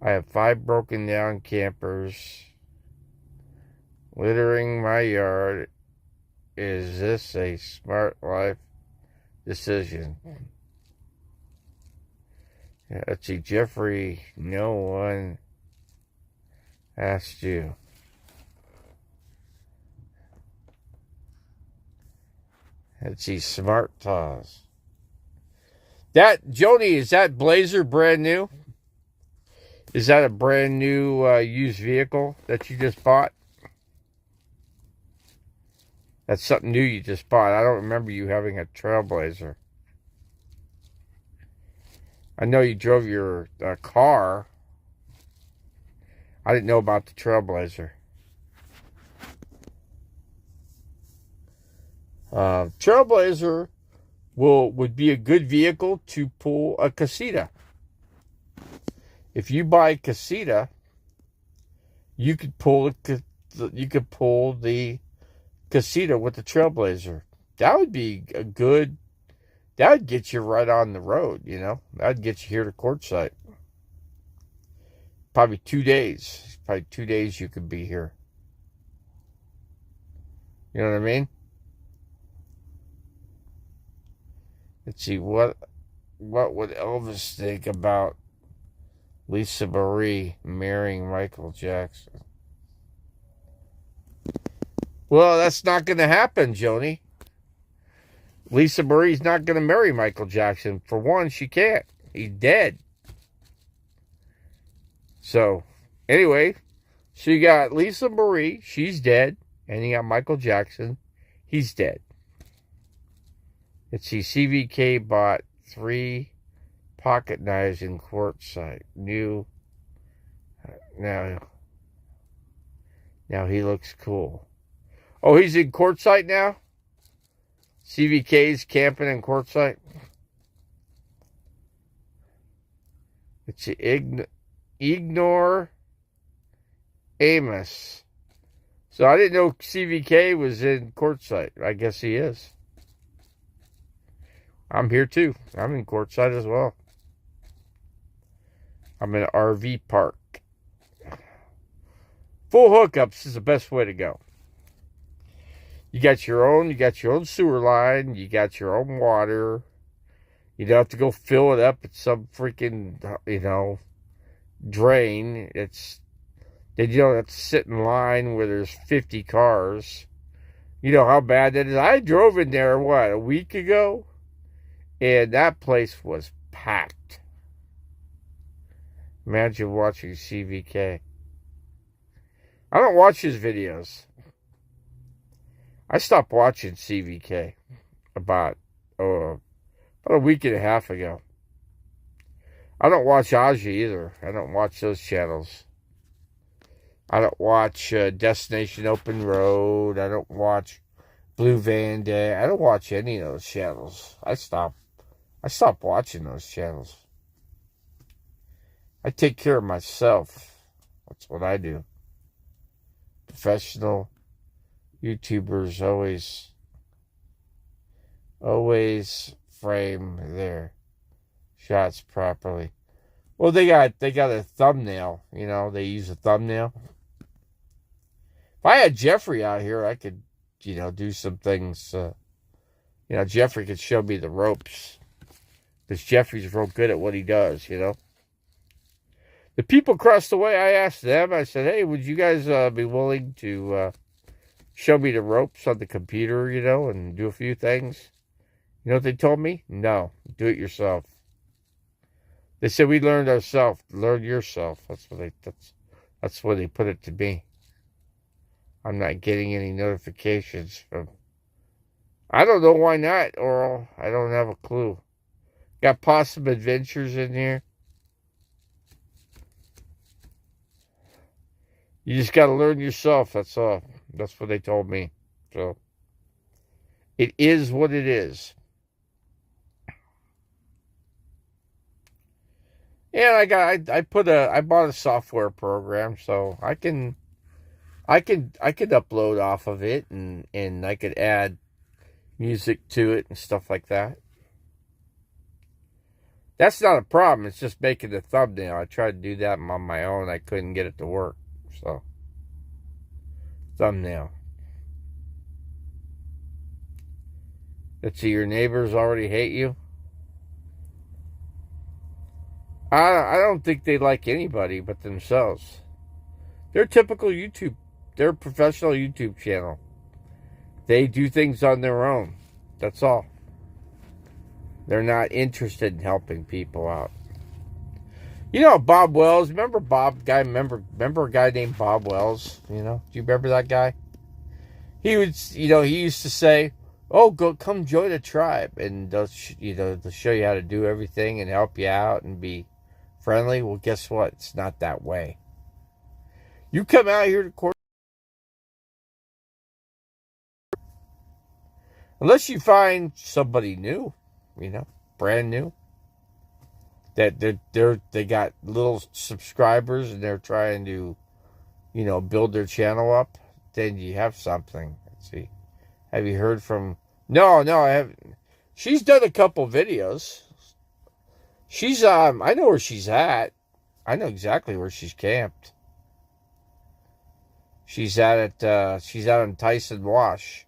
I have 5 broken down campers littering my yard. Is this a smart life decision? Yeah, let's see, Jeffrey, no one asked you. Let's see, smart tawes. That, Joni, is that Blazer brand new? Is that a brand new used vehicle that you just bought? That's something new you just bought. I don't remember you having a Trailblazer. I know you drove your car. I didn't know about the Trailblazer. Trailblazer would be a good vehicle to pull a casita. If you buy a casita, you could pull the casita with the Trailblazer. That would be a good. That would get you right on the road, you know. That would get you here to Quartzsite. Probably 2 days. Probably 2 days you could be here. You know what I mean? Let's see, what would Elvis think about Lisa Marie marrying Michael Jackson? Well, that's not going to happen, Joni. Lisa Marie's not going to marry Michael Jackson. For one, she can't. He's dead. So, anyway, so you got Lisa Marie. She's dead. And you got Michael Jackson. He's dead. Let's see. CVK bought 3 pocket knives in Quartzsite. Now he looks cool. Oh, he's in Quartzsite now? CVK's camping in Quartzsite? It's Ignore Amos. So I didn't know CVK was in Quartzsite. I guess he is. I'm here too. I'm in Quartzsite as well. I'm in an RV park. Full hookups is the best way to go. You got your own sewer line. You got your own water. You don't have to go fill it up at some freaking, drain. Then you don't have to sit in line where there's 50 cars. You know how bad that is. I drove in there, a week ago? And that place was packed. Imagine watching CVK. I don't watch his videos. I stopped watching CVK about a week and a half ago. I don't watch Aji either. I don't watch those channels. I don't watch Destination Open Road. I don't watch Blue Van Day. I don't watch any of those channels. I stopped watching those channels. I take care of myself. That's what I do. Professional YouTubers always frame their shots properly. Well, they got a thumbnail. They use a thumbnail. If I had Jeffrey out here, I could, do some things. Jeffrey could show me the ropes. Because Jeffrey's real good at what he does, The people across the way, I asked them, I said, hey, would you guys be willing to show me the ropes on the computer, and do a few things? You know what they told me? No, do it yourself. They said, we learned ourselves. Learn yourself. That's what they put it to me. I'm not getting any notifications from... I don't know why not, Oral. I don't have a clue. Got Possum Adventures in here. You just got to learn yourself. That's all. That's what they told me. So, it is what it is. And I bought a software program, so I could upload off of it, and I could add music to it and stuff like that. That's not a problem. It's just making the thumbnail. I tried to do that on my own. I couldn't get it to work. So, thumbnail. Let's see, your neighbors already hate you? I don't think they like anybody but themselves. They're typical YouTube. They're a professional YouTube channel. They do things on their own. That's all. They're not interested in helping people out. Bob Wells. Remember Remember a guy named Bob Wells? Do you remember that guy? He used to say, "Oh, come join a tribe, and they'll show you how to do everything and help you out and be friendly." Well, guess what? It's not that way. You come out here to court, unless you find somebody new, brand new, that they got little subscribers and they're trying to, build their channel up, then you have something. Let's see. Have you heard from... No, I haven't. She's done a couple videos. She's, I know where she's at. I know exactly where she's camped. She's out in Tyson Wash.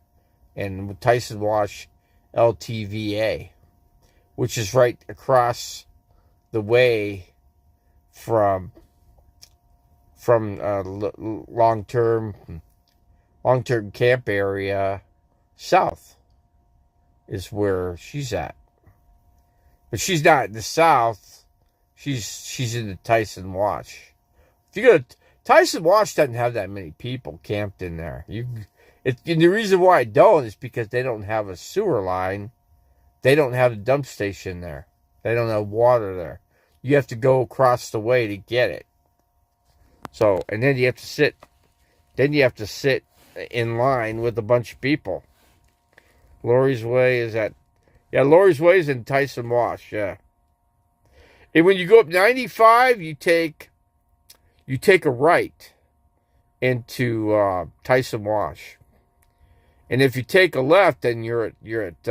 And Tyson Wash LTVA. Which is right across the way from long-term long-term camp area south is where she's at. But she's not in the south. She's in the Tyson Wash. If you go to Tyson Wash, doesn't have that many people camped in there. And the reason why I don't is because they don't have a sewer line. They don't have a dump station there. They don't have water there. You have to go across the way to get it. So, and then you have to sit. Then you have to sit in line with a bunch of people. Lori's Way is at, Lori's Way is in Tyson Wash, yeah. And when you go up 95, you take a right into Tyson Wash. And if you take a left, then you're at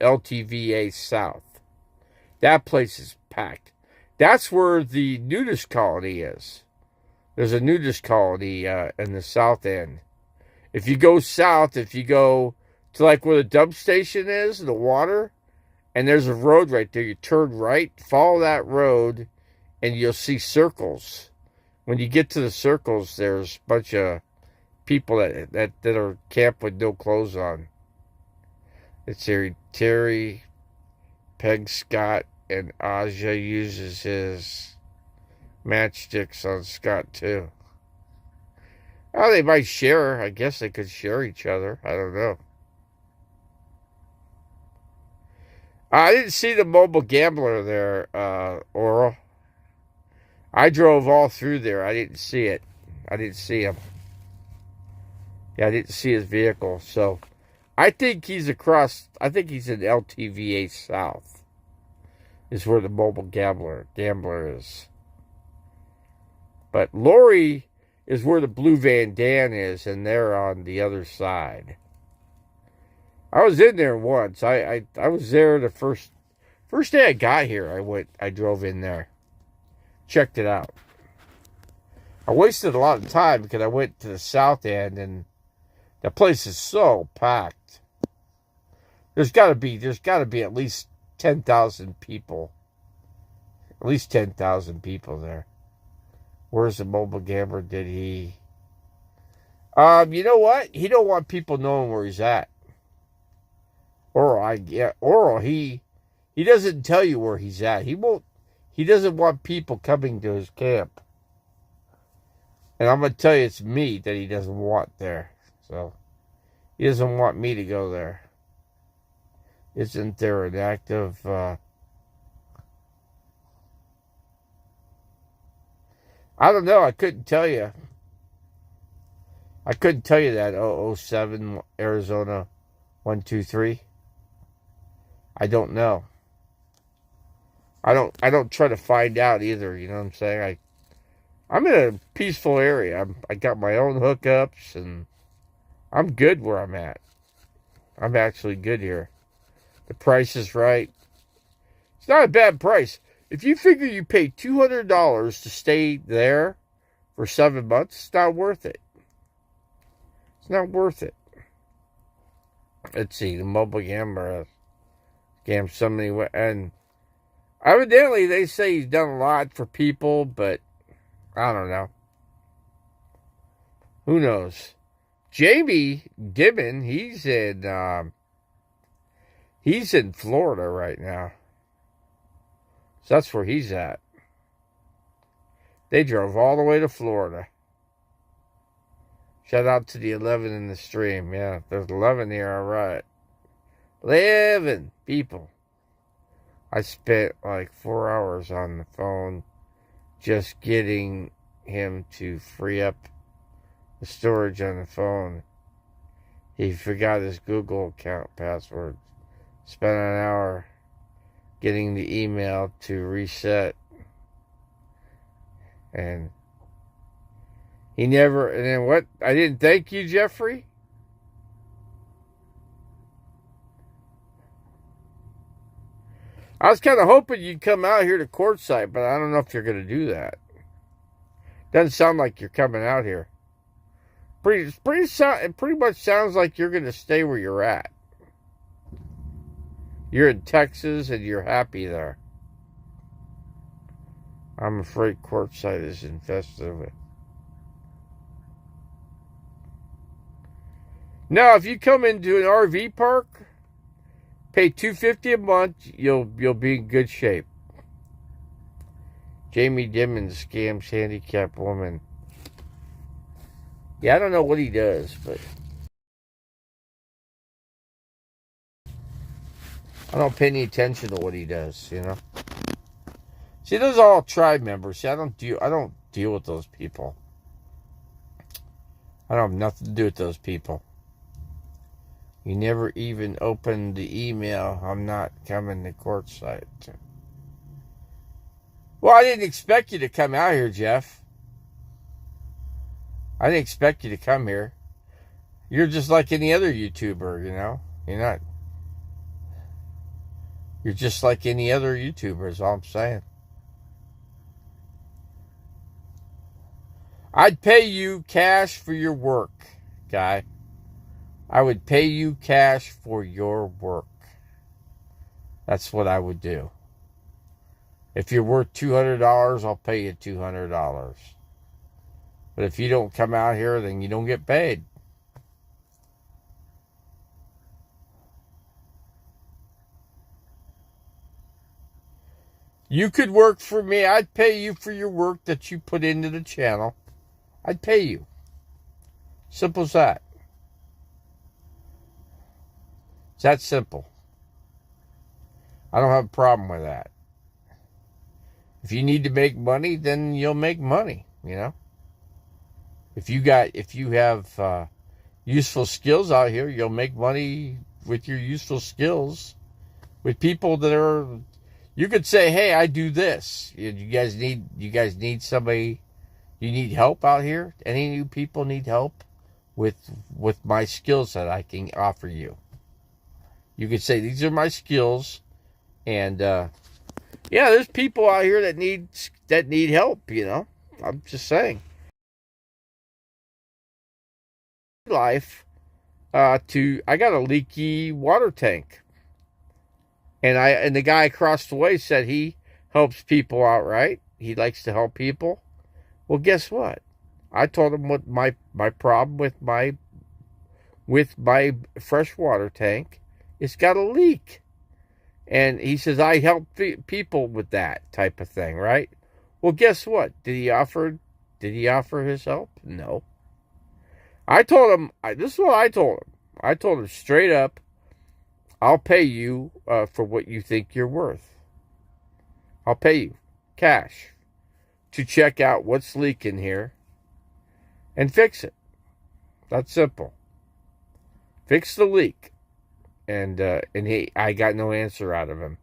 LTVA South. That place is packed. That's where the nudist colony is. There's a nudist colony in the south end. If you go south, if you go to like where the dump station is, the water, and there's a road right there, you turn right, follow that road, and you'll see circles. When you get to the circles, there's a bunch of people that are camped with no clothes on. It's Terry, Peg Scott, and Aja uses his matchsticks on Scott too. Oh, they might share. I guess they could share each other. I don't know. I didn't see the mobile gambler there, Oral. I drove all through there. I didn't see it. I didn't see him. Yeah, I didn't see his vehicle. So, I think he's across. I think he's in LTVA South. Is where the mobile gambler is. But Lori is where the Blue Van Dan is, and they're on the other side. I was in there once. I was there the first day I got here. I drove in there. Checked it out. I wasted a lot of time because I went to the south end and the place is so packed. There's got to be at least 10,000 people. At least 10,000 people there. Where's the mobile gambler? Did he? You know what? He don't want people knowing where he's at. Oral, he doesn't tell you where he's at. He doesn't want people coming to his camp. And I'm going to tell you, it's me that he doesn't want there. So, he doesn't want me to go there. Isn't there an active... I don't know. I couldn't tell you. I couldn't tell you that 007 Arizona 123. I don't know. I don't try to find out either, you know what I'm saying? I'm in a peaceful area. I got my own hookups and I'm good where I'm at. I'm actually good here. The price is right. It's not a bad price. If you figure you pay $200 to stay there for 7 months, it's not worth it. It's not worth it. Let's see, the mobile gambler scammed so many, and evidently they say he's done a lot for people, but I don't know. Who knows? Jamie Dimon, he's in Florida right now. So that's where he's at. They drove all the way to Florida. Shout out to the 11 in the stream. Yeah, there's 11 here, all right. 11 people. I spent like 4 hours on the phone just getting him to free up the storage on the phone. He forgot his Google account password. Spent an hour getting the email to reset. And he never, and then what? I didn't thank you, Jeffrey? I was kind of hoping you'd come out here to Quartzsite, but I don't know if you're going to do that. Doesn't sound like you're coming out here. It pretty much sounds like you're going to stay where you're at. You're in Texas and you're happy there. I'm afraid Quartzsite is infested with. Now, if you come into an RV park, pay $250 a month, you'll be in good shape. Jamie Dimon scams handicapped woman. Yeah, I don't know what he does, but I don't pay any attention to what he does, you know. See, those are all tribe members. See, I don't deal with those people. I don't have nothing to do with those people. You never even opened the email. I'm not coming to Quartzsite. Well, I didn't expect you to come out here, Jeff. I didn't expect you to come here. You're just like any other YouTuber, you know. You're just like any other YouTuber, is all I'm saying. I'd pay you cash for your work, guy. I would pay you cash for your work. That's what I would do. If you're worth $200, I'll pay you $200. But if you don't come out here, then you don't get paid. You could work for me. I'd pay you for your work that you put into the channel. I'd pay you. Simple as that. It's that simple. I don't have a problem with that. If you need to make money, then you'll make money, you know. If you have useful skills out here, you'll make money with your useful skills. With people that are, you could say, "Hey, I do this. You guys need somebody. You need help out here. Any of you people need help with my skills that I can offer you." You could say, "These are my skills," and yeah, there's people out here that need help. You know, I'm just saying. Life, I got a leaky water tank, and the guy across the way said he helps people out. Right? He likes to help people. Well, guess what? I told him what my problem with my freshwater tank. It's got a leak. And he says, I help people with that type of thing, right? Well, guess what? Did he offer his help? No. I told him, this is what I told him. I told him straight up, I'll pay you for what you think you're worth. I'll pay you cash to check out what's leaking here and fix it. That's simple. Fix the leak. And I got no answer out of him.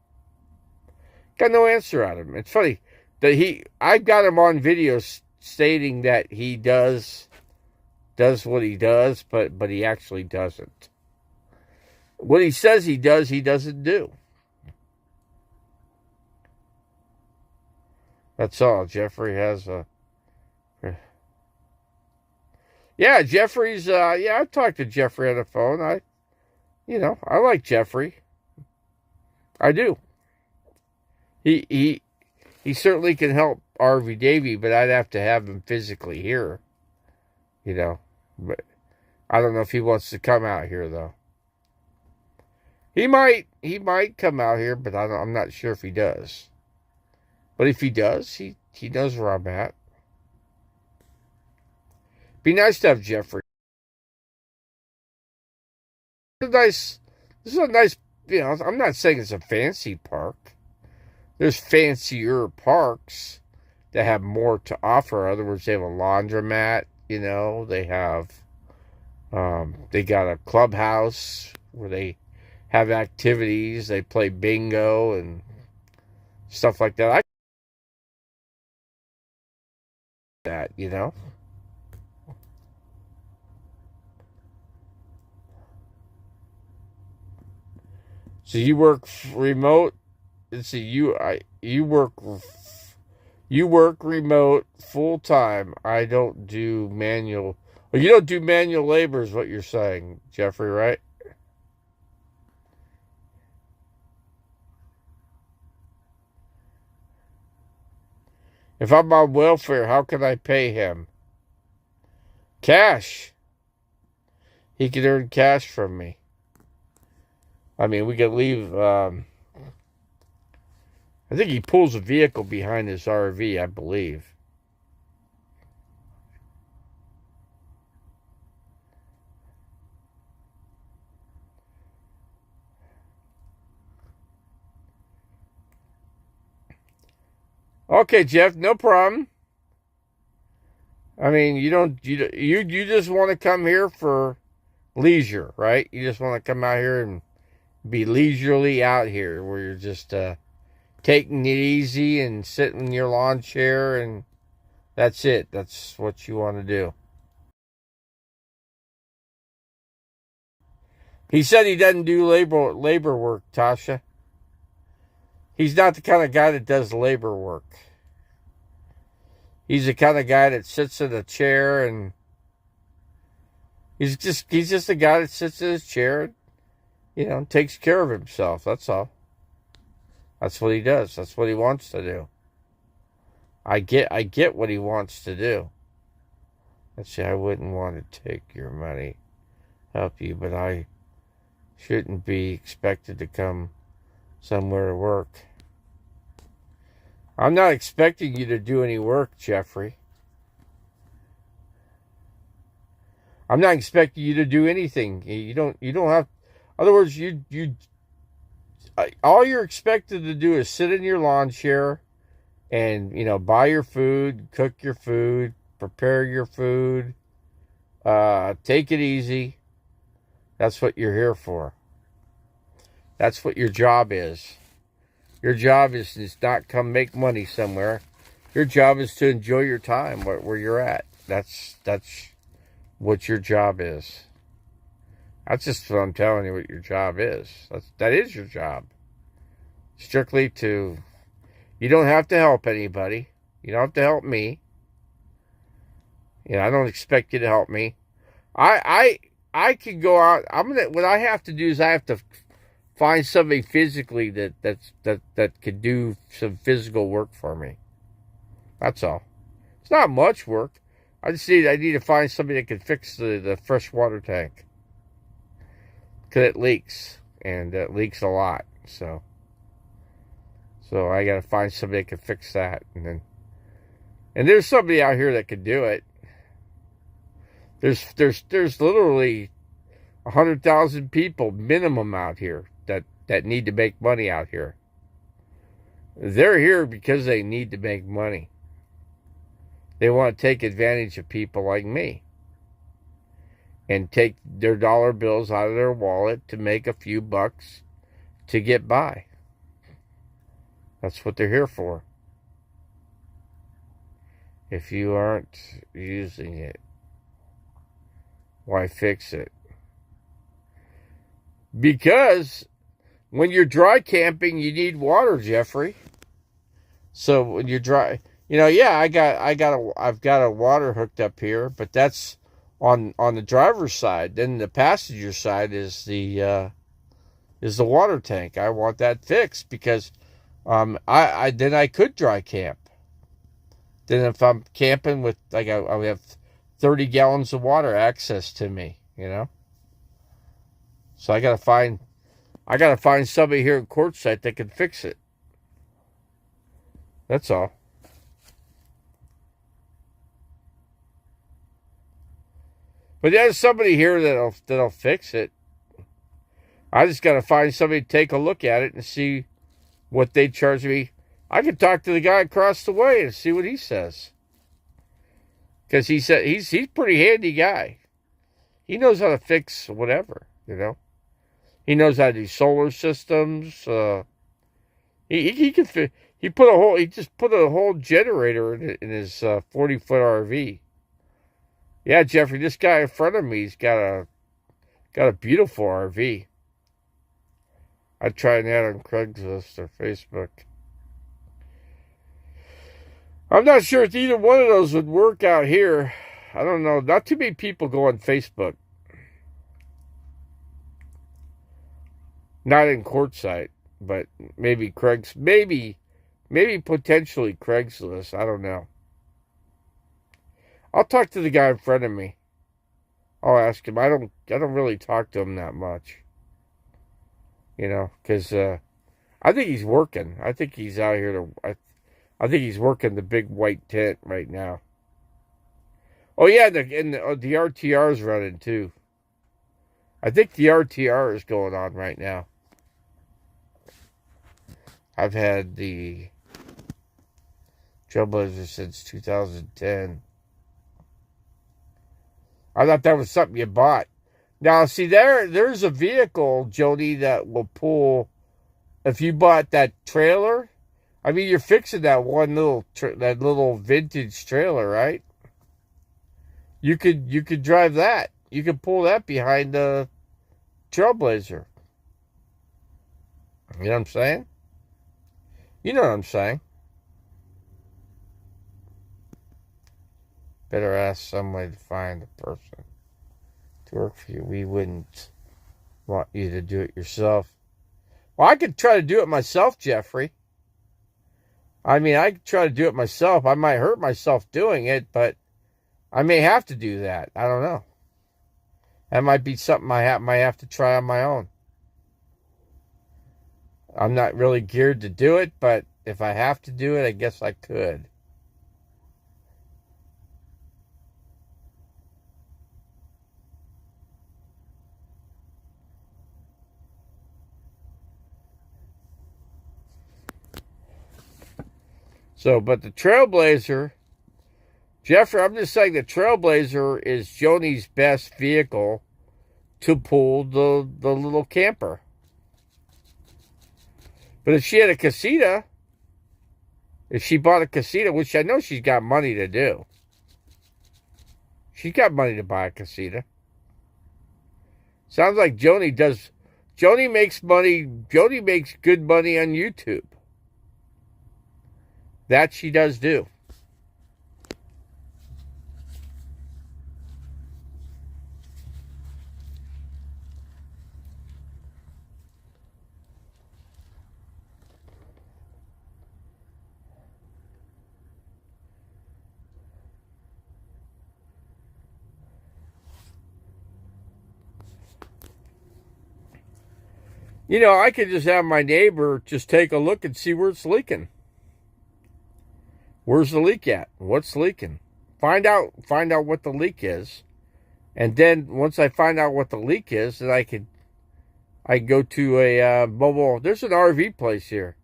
Got no answer out of him. It's funny that I've got him on video stating that he does what he does, but he actually doesn't. What he says he does, he doesn't do. That's all. Jeffrey has a. Yeah, Jeffrey's. Yeah, I've talked to Jeffrey on the phone. I like Jeffrey. I do. He certainly can help RV Davey, but I'd have to have him physically here. You know, but I don't know if he wants to come out here though. He might come out here, but I'm not sure if he does. But if he does, he knows where I'm at. Be nice to have Jeffrey. This is a nice, you know, I'm not saying it's a fancy park. There's fancier parks that have more to offer. In other words, they have a laundromat, you know, they got a clubhouse where they have activities, they play bingo and stuff like that. You know. So you work remote. Let's see, you work remote full time. I don't do manual. Well, you don't do manual labor, is what you're saying, Jeffrey, right? If I'm on welfare, how can I pay him? Cash. he could earn cash from me. I mean, we could leave. I think he pulls a vehicle behind his RV, I believe. Okay, Jeff, no problem. I mean, you just want to come here for leisure, right? You just want to come out here and be leisurely out here, where you're just taking it easy and sitting in your lawn chair, and that's it. That's what you want to do. He said he doesn't do labor work, Tasha. He's not the kind of guy that does labor work. He's the kind of guy that sits in a chair, and he's just a guy that sits in his chair and, takes care of himself. That's all. That's what he does. That's what he wants to do. I get what he wants to do. Let's see, I wouldn't want to take your money, help you, but I shouldn't be expected to come somewhere to work. I'm not expecting you to do any work, Jeffrey. I'm not expecting you to do anything. You don't have. In other words, all you're expected to do is sit in your lawn chair and, buy your food, cook your food, prepare your food, take it easy. That's what you're here for. That's what your job is. Your job is not come make money somewhere. Your job is to enjoy your time where you're at. That's what your job is. That's just what I'm telling you what your job is. That is your job. Strictly to, you don't have to help anybody. You don't have to help me. I don't expect you to help me. I can go out. What I have to do is I have to find somebody physically that could do some physical work for me. That's all. It's not much work. I need to find somebody that can fix the fresh water tank, because it leaks, and it leaks a lot. So I got to find somebody that can fix that, and there's somebody out here that can do it. There's literally 100,000 people minimum out here that need to make money out here. They're here because they need to make money. They want to take advantage of people like me and take their dollar bills out of their wallet to make a few bucks to get by. That's what they're here for. If you aren't using it, why fix it? Because when you're dry camping, you need water, Jeffrey. So when you're dry, I've got a water hooked up here, but that's on the driver's side. Then the passenger side is the water tank. I want that fixed because I could dry camp. Then if I'm camping with, I have 30 gallons of water access to me, So I gotta find somebody here in Quartzsite that can fix it. That's all. But there's somebody here that'll fix it. I just gotta find somebody to take a look at it and see what they charge me. I could talk to the guy across the way and see what he says. Because he said he's a pretty handy guy. He knows how to fix whatever, He knows how to do solar systems. He can he just put a whole generator in his 40-foot RV. Yeah, Jeffrey, this guy in front of me's got a beautiful RV. I'd try that on Craigslist or Facebook. I'm not sure if either one of those would work out here. I don't know. Not too many people go on Facebook. Not in Quartzsite, but maybe maybe potentially Craigslist. I don't know. I'll talk to the guy in front of me. I'll ask him. I don't really talk to him that much, because I think he's working. I think he's out here to. I think he's working the big white tent right now. Oh yeah, the RTR is running too. I think the RTR is going on right now. I've had the Trailblazer since 2010. I thought that was something you bought. Now, see, there's a vehicle, Jody, that will pull. If you bought that trailer, I mean, you're fixing that that little vintage trailer, right? You could drive that. You could pull that behind the Trailblazer. You know what I'm saying? You know what I'm saying. Better ask somebody to find a person to work for you. We wouldn't want you to do it yourself. Well, I could try to do it myself, Jeffrey. I mean, I could try to do it myself. I might hurt myself doing it, but I may have to do that. I don't know. That might be something I might have to try on my own. I'm not really geared to do it, but if I have to do it, I guess I could. So, but the Trailblazer, Jeffrey, I'm just saying the Trailblazer is Joni's best vehicle to pull the little camper. But if she had a Casita, if she bought a Casita, which I know she's got money to do, she's got money to buy a Casita. Sounds like Joni does. Joni makes money. Joni makes good money on YouTube. That she does do. I could just have my neighbor just take a look and see where it's leaking. Where's the leak at? What's leaking? Find out what the leak is. And then once I find out what the leak is, then I can go to a mobile. There's an RV place here,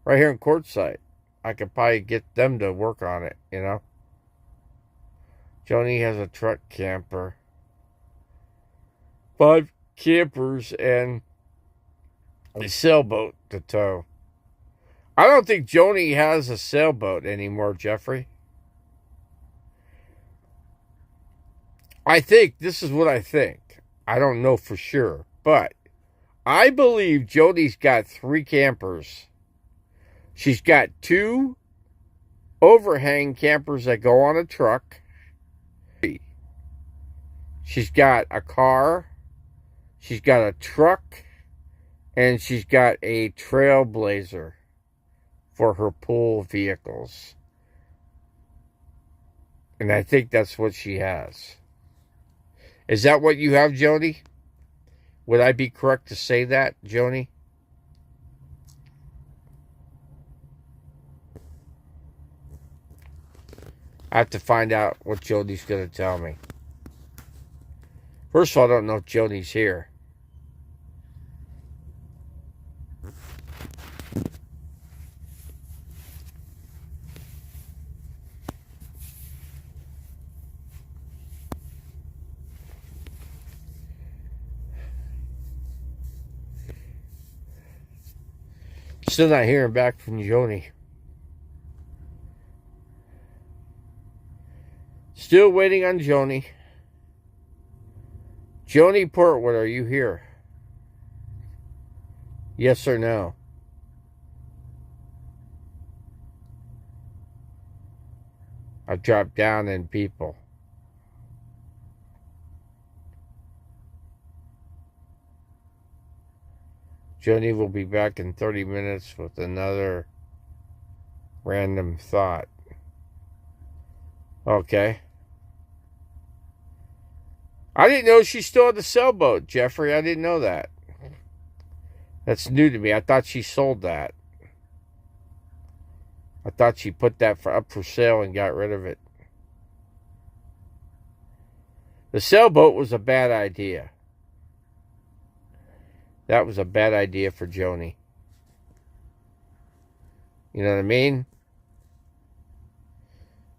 right here in Quartzsite. I could probably get them to work on it, Joni has a truck camper. 5 campers and a sailboat to tow. I don't think Joni has a sailboat anymore, Jeffrey. I think, this is what I think. I don't know for sure, but I believe Joni's got 3 campers. She's got 2 overhang campers that go on a truck. She's got a car. She's got a truck. And she's got a Trailblazer for her pool vehicles. And I think that's what she has. Is that what you have, Joni? Would I be correct to say that, Joni? I have to find out what Joni's going to tell me. First of all, I don't know if Joni's here. Still not hearing back from Joni. Still waiting on Joni. Joni Portwood, are you here? Yes or no? I've dropped down in people. Joni will be back in 30 minutes with another random thought. Okay. I didn't know she still had the sailboat, Jeffrey. I didn't know that. That's new to me. I thought she sold that. I thought she put that up for sale and got rid of it. The sailboat was a bad idea. That was a bad idea for Joni. You know what I mean?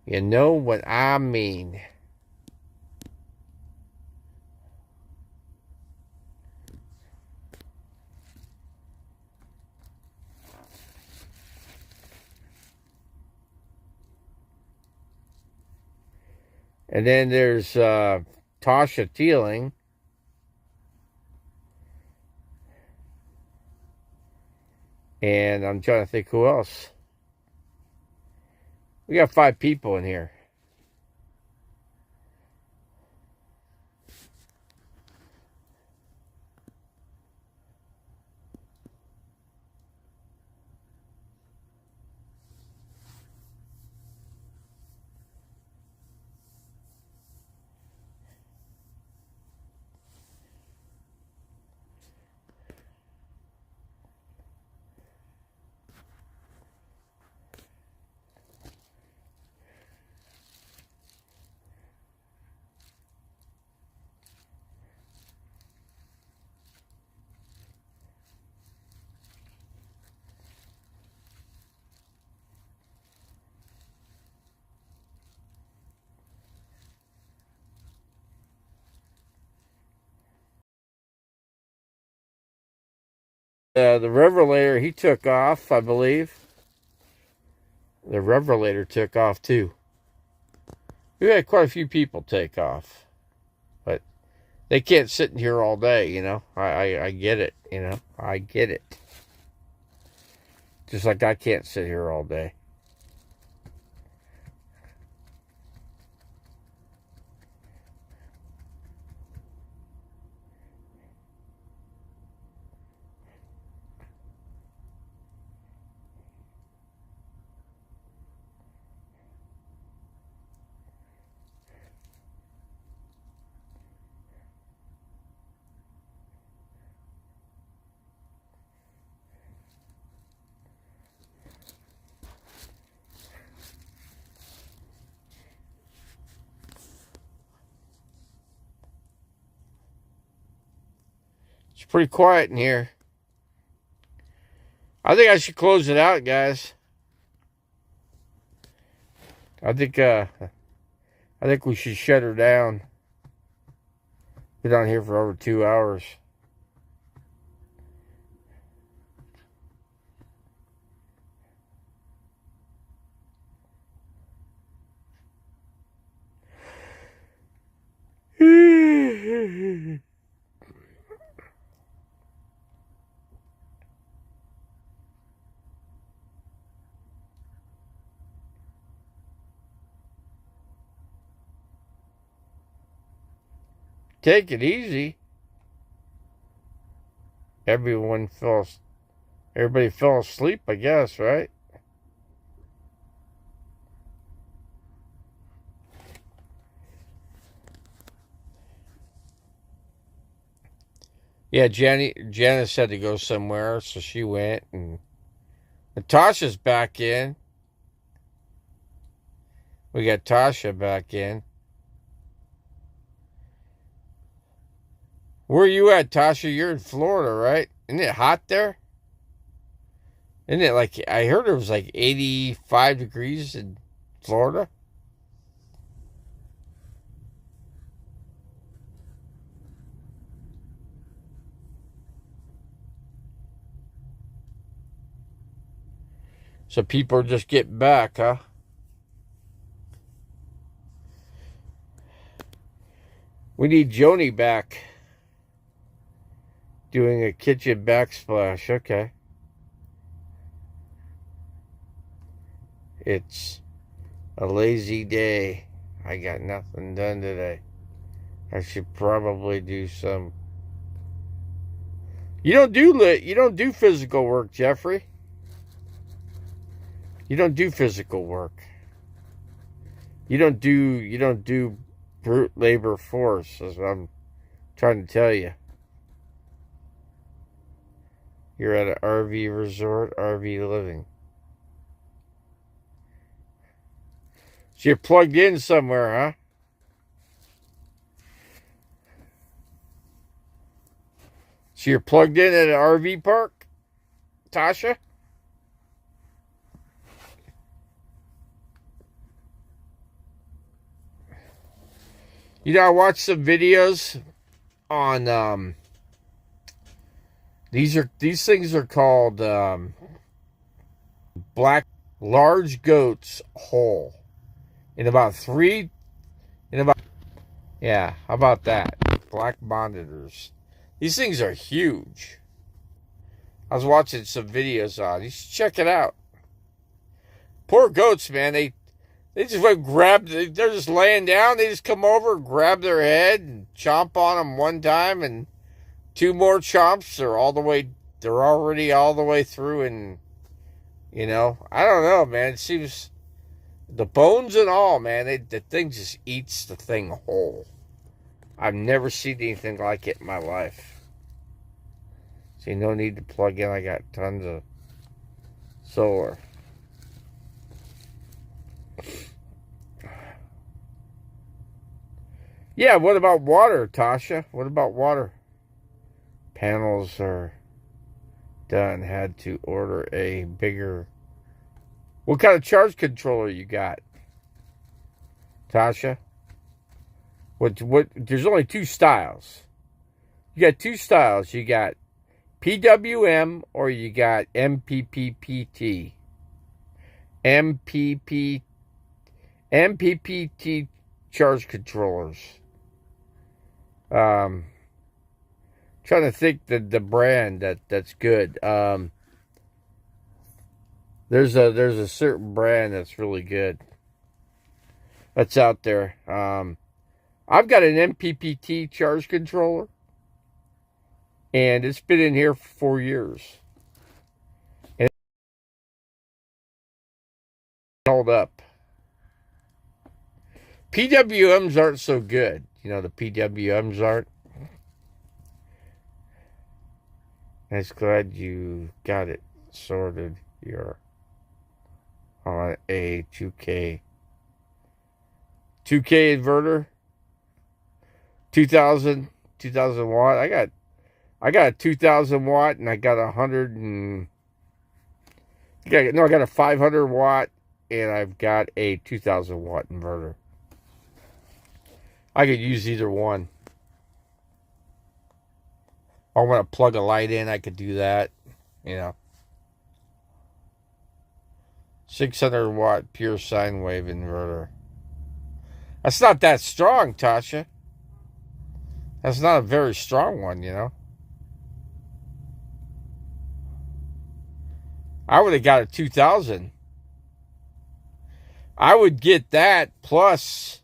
You know what I mean. And then there's Tasha Teeling. And I'm trying to think who else. We got 5 people in here. The Revelator, he took off, I believe. The Revelator took off too. We had quite a few people take off. But they can't sit in here all day, you know. I get it, you know. I get it. Just like I can't sit here all day. It's pretty quiet in here. I think I should close it out, guys. I think we should shut her down. Been on here for over 2 hours. Take it easy. Everybody fell asleep, I guess, right? Yeah, Janice had to go somewhere, so she went, and Natasha's back in. We got Tasha back in. Where are you at, Tasha? You're in Florida, right? Isn't it hot there? Isn't it like, I heard it was like 85 degrees in Florida? So people are just getting back, huh? We need Joni back. Doing a kitchen backsplash. Okay. It's a lazy day. I got nothing done today. I should probably do some. You don't do physical work, Jeffrey. You don't do physical work. You don't do brute labor force, as I'm trying to tell you. You're at an RV resort, RV living. So you're plugged in somewhere, huh? So you're plugged in at an RV park, Tasha? You know, I watched some videos on these things are called black large goats whole. Yeah, how about that? Black monitors. These things are huge. I was watching some videos on. You should check it out. Poor goats, man. They just went they're just laying down. They just come over, grab their head, and chomp on them one time, and two more chomps. They're already all the way through, and you know, I don't know, man. It seems the bones and all, man. The thing just eats the thing whole. I've never seen anything like it in my life. See, no need to plug in. I got tons of solar. Yeah, what about water, Tasha? What about water? Panels are done. Had to order a bigger... What kind of charge controller you got, Tasha? What? There's only two styles. You got two styles. You got PWM or you got MPPT. MPPT charge controllers. Trying to think the brand that's good. There's a certain brand that's really good. That's out there. I've got an MPPT charge controller, and it's been in here for 4 years, and it's held up. PWMs aren't so good. You know, the PWMs aren't. I'm glad you got it sorted. You're on a 2K inverter. 2000 watt. I got a 2000 watt, and I got a 500 watt, and I've got a 2000 watt inverter. I could use either one. I want to plug a light in, I could do that, you know. 600 watt pure sine wave inverter. That's not that strong, Tasha. That's not a very strong one, you know. I would have got a 2000. I would get that plus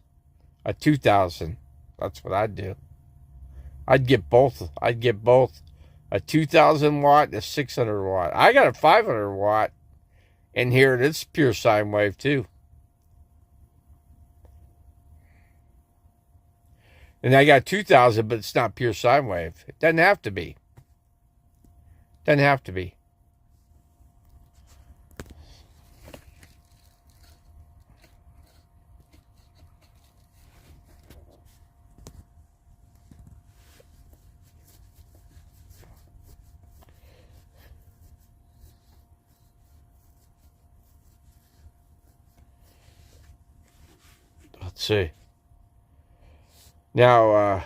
a 2000. That's what I'd do. I'd get both. I'd get both a 2000 watt and a 600 watt. I got a 500 watt in here. It's pure sine wave too. And I got 2000, but it's not pure sine wave. It doesn't have to be. Doesn't have to be. Let's see. Now,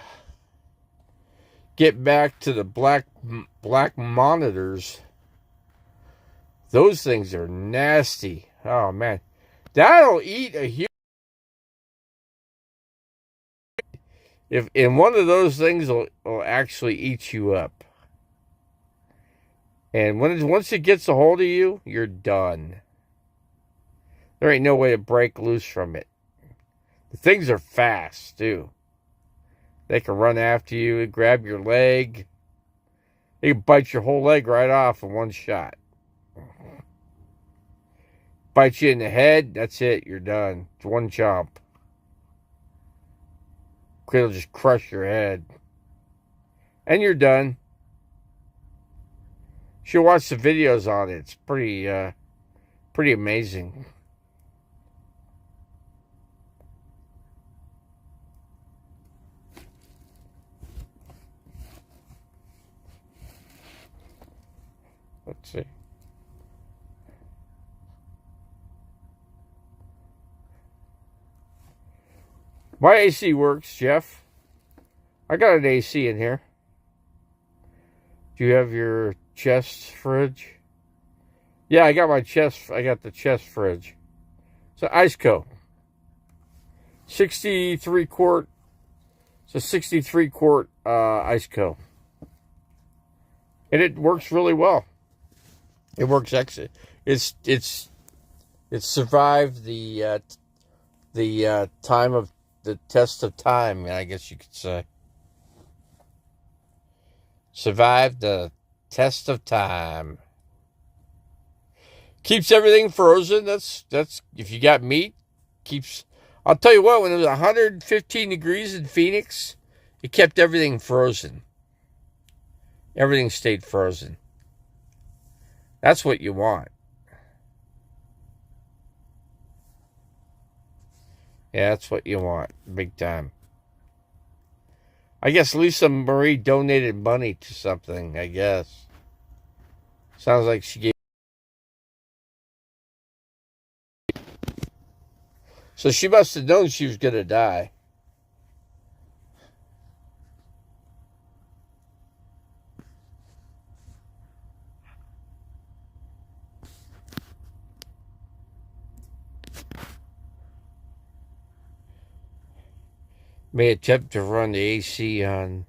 get back to the black monitors. Those things are nasty. Oh, man. That'll eat a human. And one of those things will actually eat you up. And once it gets a hold of you, you're done. There ain't no way to break loose from it. The things are fast, too. They can run after you and grab your leg. They can bite your whole leg right off in one shot. Bite you in the head, that's it, you're done. It's one chomp. it'll just crush your head. And you're done. She'll watch the videos on it. It's pretty amazing. Let's see. My AC works, Jeff. I got an AC in here. Do you have your chest fridge? Yeah, I got the chest fridge. It's an Iceco. 63 quart. It's a 63 quart Iceco. And it works really well. It works excellent. It's survived the time of the test of time, I guess you could say. Survived the test of time. Keeps everything frozen. That's if you got meat, keeps. I'll tell you what, when it was 115 degrees in Phoenix, it kept everything frozen. Everything stayed frozen. That's what you want. Yeah, that's what you want. Big time. I guess Lisa Marie donated money to something, I guess. Sounds like she gave. So she must have known she was going to die. May attempt to run the AC on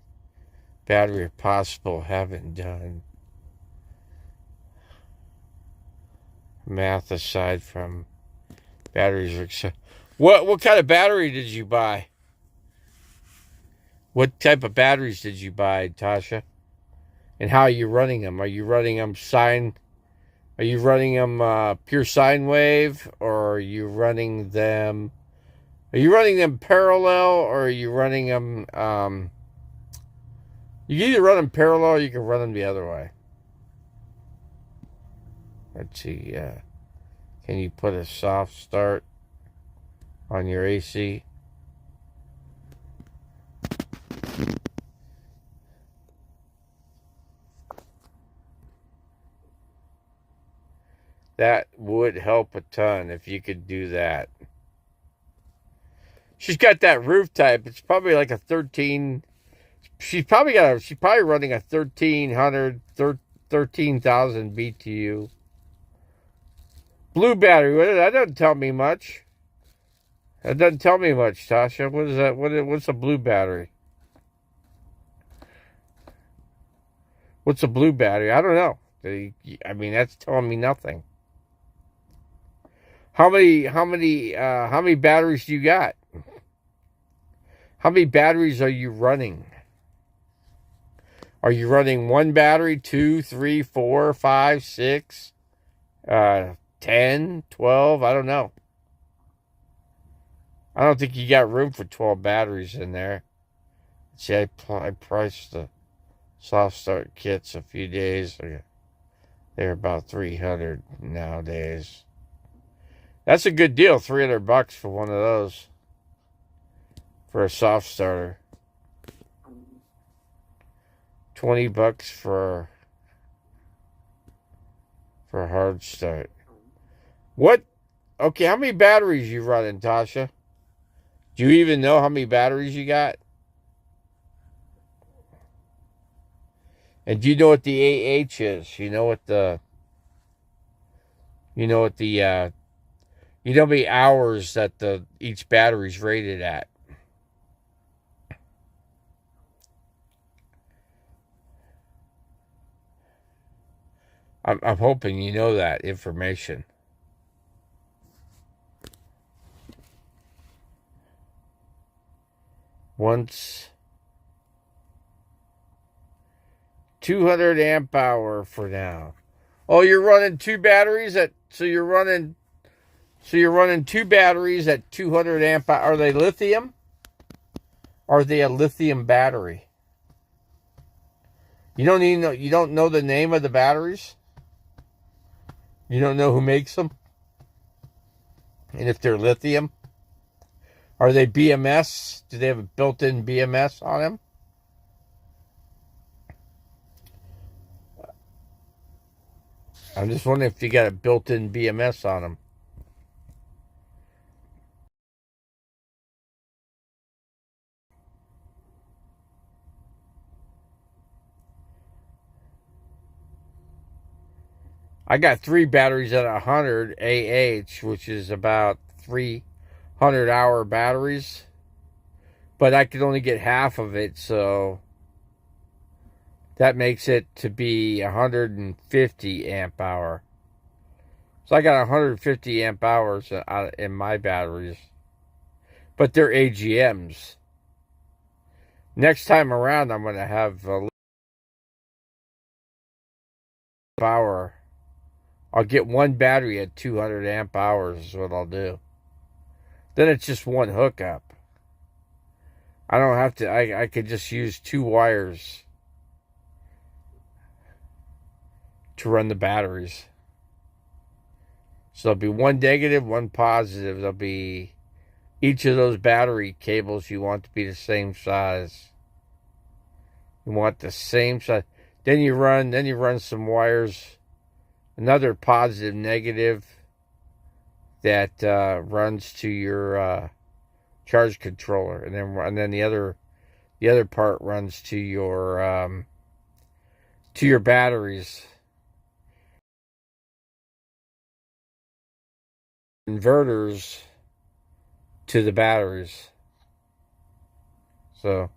battery if possible. Haven't done. Math aside from batteries. What kind of battery did you buy? What type of batteries did you buy, Tasha? And how are you running them? Are you running them pure sine wave, or are you running them? Are you running them parallel, or are you running them? You can either run them parallel, or you can run them the other way. Let's see. Can you put a soft start on your AC? That would help a ton if you could do that. She's got that roof type. It's probably like a 13. She's probably running a 13,000 BTU. Blue battery. That doesn't tell me much. That doesn't tell me much, Tasha. What is that? What's a blue battery? What's a blue battery? I don't know. I mean, that's telling me nothing. How many batteries do you got? How many batteries are you running? Are you running one battery, 2, 3, 4, 5, 6, 10, 12? I don't know. I don't think you got room for 12 batteries in there. See, I priced the soft start kits a few days ago. They're about $300 nowadays. That's a good deal, $300 for one of those. For a soft starter. $20 for a hard start. What? Okay, how many batteries you running, Tasha? Do you even know how many batteries you got? And do you know what the AH is? You know how many hours that each battery's rated at? I'm hoping you know that information. Once 200 amp hour for now. Oh, you're running two batteries so you're running two batteries at 200 amp hour. Are they lithium? Are they a lithium battery? You don't even know. You don't know the name of the batteries. You don't know who makes them, and if they're lithium. Are they BMS? Do they have a built-in BMS on them? I'm just wondering if you got a built-in BMS on them. I got 3 batteries at 100 AH, which is about 300-hour batteries. But I could only get half of it, so that makes it to be 150 amp hour. So I got 150 amp hours in my batteries. But they're AGMs. Next time around, I'm going to have a power. I'll get one battery at 200 amp hours is what I'll do. Then it's just one hookup. I don't have to, I could just use 2 wires to run the batteries. So there'll be one negative, one positive. There'll be each of those battery cables you want to be the same size. You want the same size. Then you run some wires, another positive, negative that runs to your charge controller, and then the other part runs to your batteries. Inverters to the batteries. So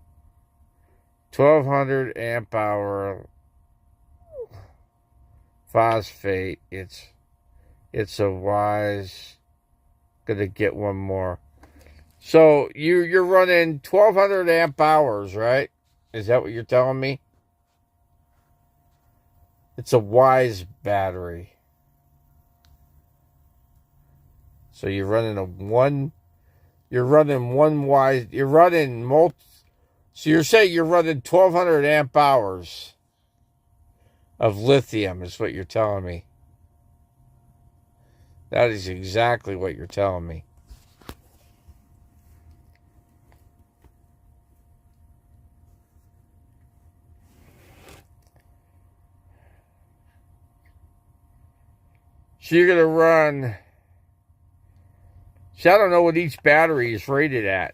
1200 amp hour phosphate. It's a wise. Gonna get one more. So you're running 1200 amp hours, right? Is that what you're telling me? It's a wise battery. So you're running one wise. You're running So you're saying you're running 1200 amp hours of lithium is what you're telling me. That is exactly what you're telling me. So you're going to run. See, I don't know what each battery is rated at.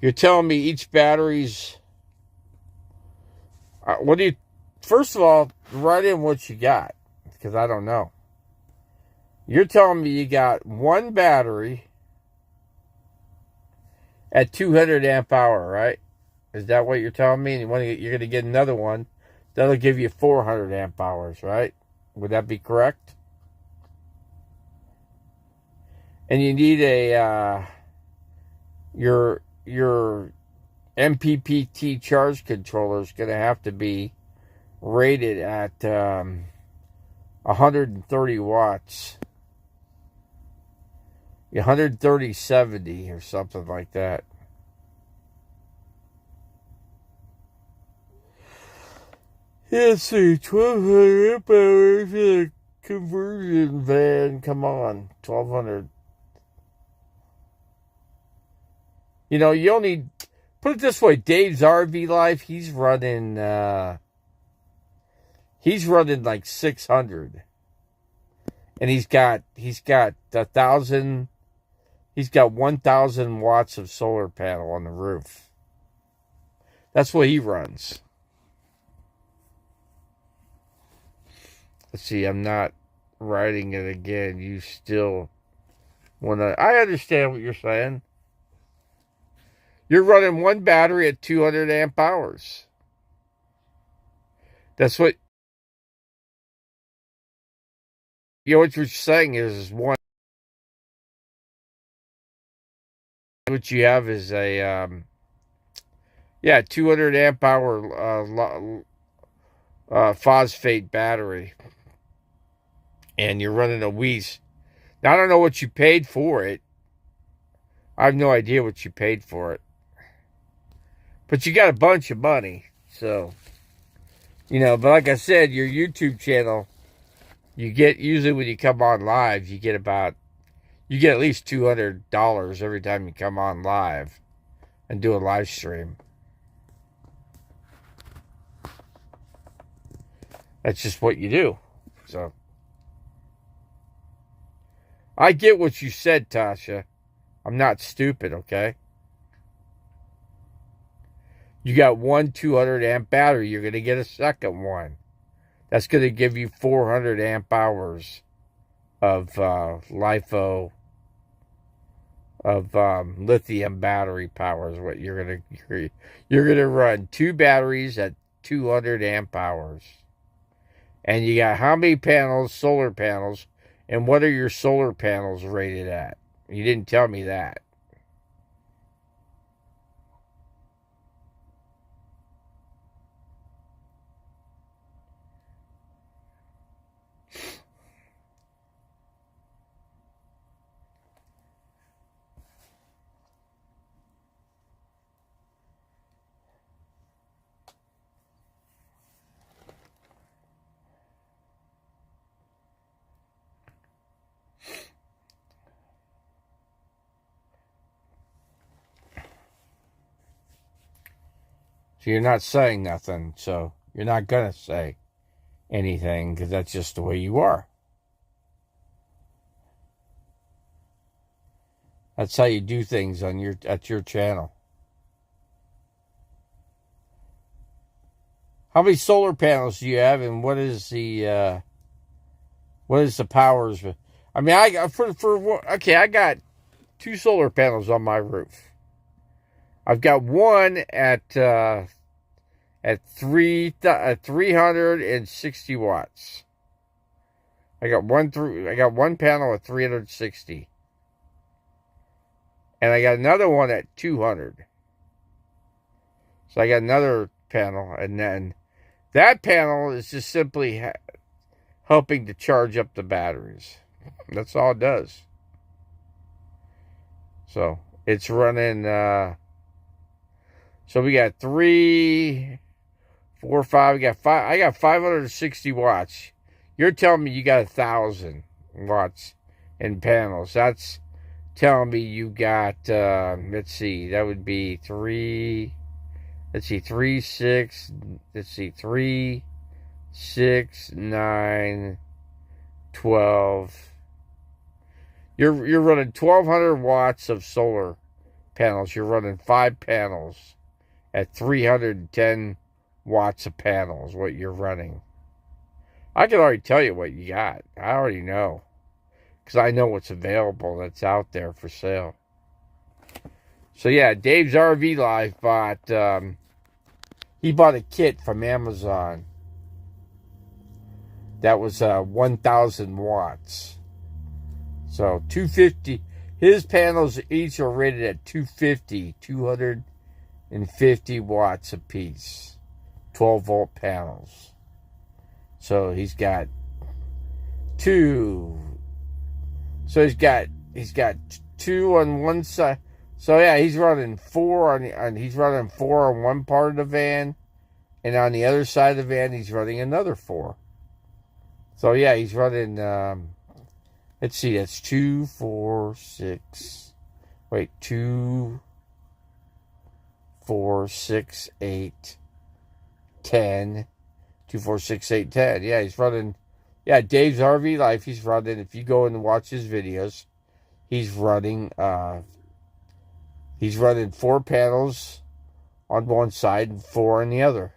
You're telling me each battery's. What do you. First of all, write in what you got, because I don't know. You're telling me you got one battery at 200 amp hour, right? Is that what you're telling me? And you're going to get another one that'll give you 400 amp hours, right? Would that be correct? And you need your MPPT charge controller is going to have to be rated at 130 watts. 130/70 or something like that. Let's see, 1200 amp hours in a conversion van. Come on, 1200. You know, you only, put it this way, Dave's RV Life, he's running like 600. And he's got 1,000 watts of solar panel on the roof. That's what he runs. Let's see, I'm not writing it again. You still want to... I understand what you're saying. You're running one battery at 200 amp hours. That's what... You know what you're saying is one... What you have is a... 200 amp hour phosphate battery. And you're running a Weiss. Now, I don't know what you paid for it. I have no idea what you paid for it. But you got a bunch of money. So, but like I said, your YouTube channel, you get, usually when you come on live, you get at least $200 every time you come on live and do a live stream. That's just what you do. So, I get what you said, Tasha. I'm not stupid, okay? You got one 200 amp battery. You're going to get a second one. That's going to give you 400 amp hours of LiFo, of lithium battery power is what you're going to run 2 batteries at 200 amp hours. And you got how many panels? Solar panels. And what are your solar panels rated at? You didn't tell me that. So you're not saying nothing. So you're not going to say anything because that's just the way you are. That's how you do things at your channel. How many solar panels do you have, and what is the powers? I mean, I got 2 solar panels on my roof. I've got one at 360 watts. I got one panel at 360. And I got another one at 200. So I got another panel, and then that panel is just simply helping to charge up the batteries. That's all it does. So it's running. So we got 3, 4, 5. We got 5. I got 560 watts. You're telling me you got 1,000 watts in panels. That's telling me you got. Let's see. That would be 3. Let's see. 3, 6. Let's see. 3, 6, 9, 12. You're running 1,200 watts of solar panels. You're running 5 panels at 310 watts a panel is what you're running. I can already tell you what you got. I already know. Because I know what's available that's out there for sale. So yeah, Dave's RV Life he bought a kit from Amazon. That was 1,000 watts. So 250. His panels each are rated at 250 watts apiece. 12 volt panels. So he's got 2. So he's got 2 on one side. So yeah, he's running 4 he's running 4 on one part of the van, and on the other side of the van he's running another 4. So yeah, he's running let's see, that's 2, 4, 6. Wait, 2, 4, 6, 8, 10. 2, 4, 6, 8, 10. Yeah, he's running. Yeah, Dave's RV Life. He's running. If you go and watch his videos, he's running. He's running 4 panels on one side and 4 on the other.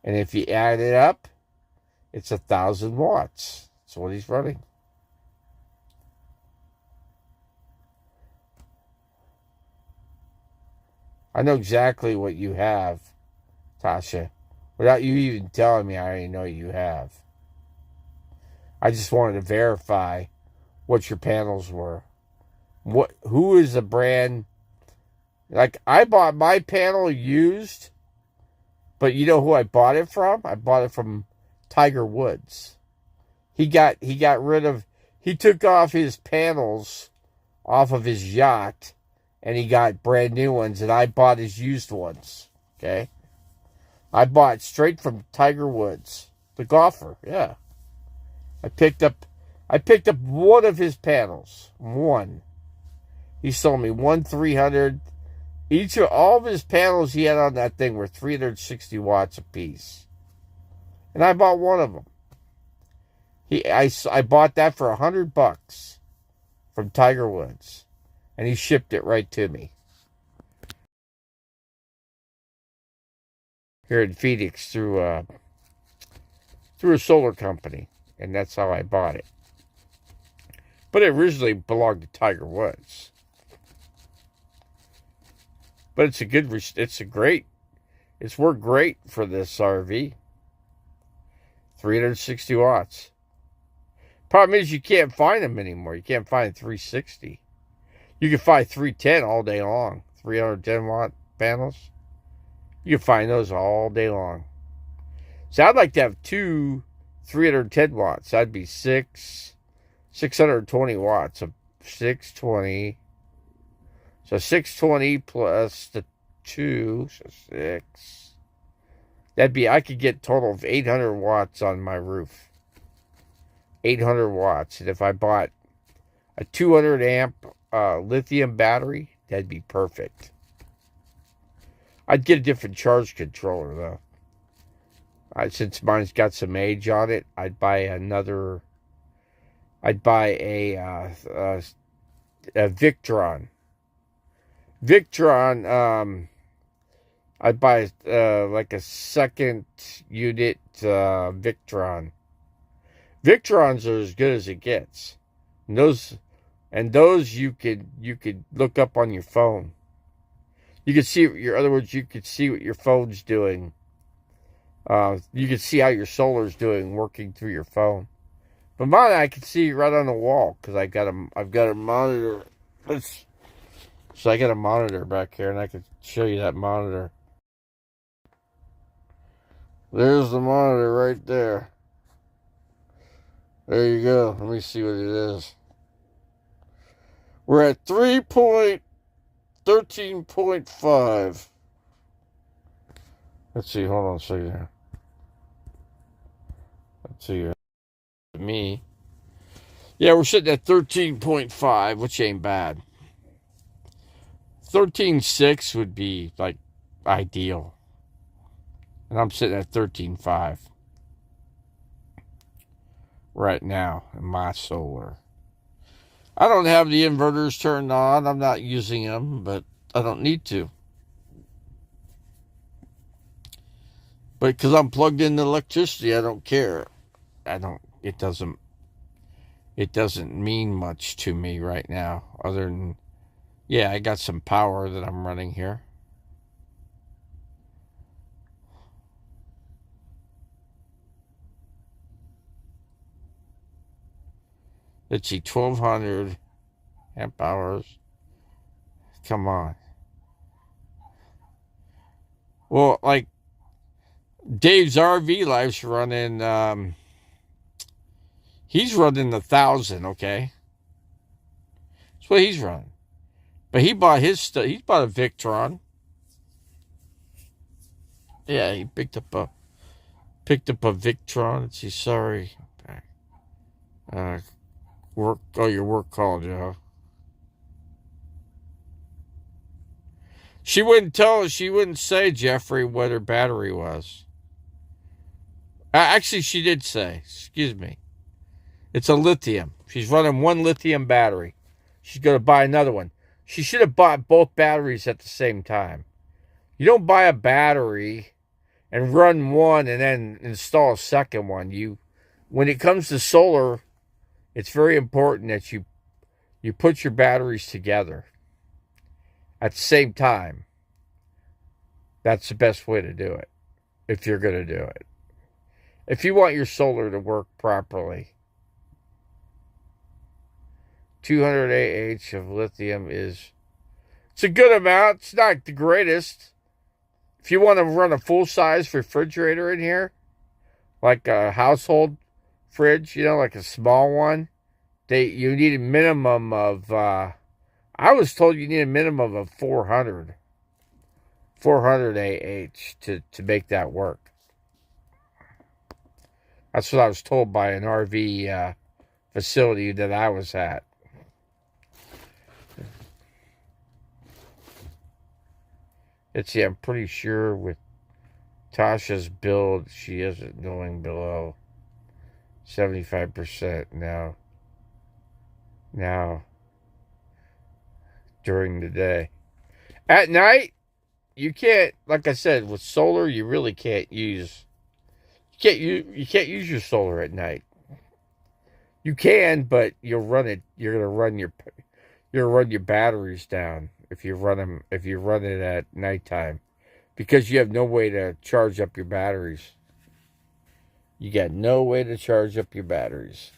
And if you add it up, it's 1,000 watts. That's what he's running. I know exactly what you have, Tasha. Without you even telling me, I already know you have. I just wanted to verify what your panels were. Who is the brand? Like, I bought my panel used, but you know who I bought it from? I bought it from Tiger Woods. He took off his panels off of his yacht and he got brand new ones, and I bought his used ones. Okay, I bought straight from Tiger Woods, the golfer. Yeah, I picked up one of his panels. One. He sold me one 300. All of his panels he had on that thing were 360 watts a piece, and I bought one of them. I bought that for $100 from Tiger Woods, and he shipped it right to me here in Phoenix through a solar company, and that's how I bought it. But it originally belonged to Tiger Woods. But it's worked great for this RV. 360 watts. Problem is you can't find them anymore. You can't find 360. You can find 310 all day long. 310 watt panels. You can find those all day long. So I'd like to have two 310 watts. That'd be 620 watts of 620. So 620 plus the 2, so 6. I could get a total of 800 watts on my roof. 800 watts. And if I bought a 200 amp lithium battery, that'd be perfect. I'd get a different charge controller, though. Since mine's got some age on it, I'd buy a Victron. I'd buy like a second unit Victron. Victrons are as good as it gets. And those you could look up on your phone. You could see you could see what your phone's doing. You could see how your solar's doing working through your phone. But mine I can see right on the wall because I've got a monitor. So I got a monitor back here, and I can show you that monitor. There's the monitor right there. There you go. Let me see what it is. We're at 3.13.5. Let's see. Hold on a second here. Let's see. Me. Yeah, we're sitting at 13.5, which ain't bad. 13.6 would be like ideal. And I'm sitting at 13.5 right now in my solar. I don't have the inverters turned on. I'm not using them, but I don't need to. But because I'm plugged into electricity, I don't care. It doesn't mean much to me right now, other than, yeah, I got some power that I'm running here. Let's see, 1,200 amp hours. Come on. Well, like, Dave's RV Life's running, he's running 1,000, okay? That's what he's running. But he bought his stuff. He bought a Victron. Yeah, he picked up a Victron. Let's see, sorry. Your work called you, huh? She wouldn't say, Jeffrey, what her battery was. Actually, she did say, excuse me. It's a lithium. She's running one lithium battery. She's going to buy another one. She should have bought both batteries at the same time. You don't buy a battery and run one and then install a second one. When it comes to solar, it's very important that you put your batteries together at the same time. That's the best way to do it, if you're going to do it. If you want your solar to work properly. 200 AH of lithium it's a good amount. It's not the greatest. If you want to run a full-size refrigerator in here, like a household fridge, like a small one, you need a minimum of, I I was told you need a minimum of 400 AH to make that work. That's what I was told by an RV facility that I was at. I'm pretty sure with Tasha's build, she isn't going below 75% now. Now, during the day. At night, you can't, like I said, with solar, you really can't use, you can't use your solar at night. You can, but you're gonna run your batteries down if you run it at nighttime, because you have no way to charge up your batteries. You got no way to charge up your batteries.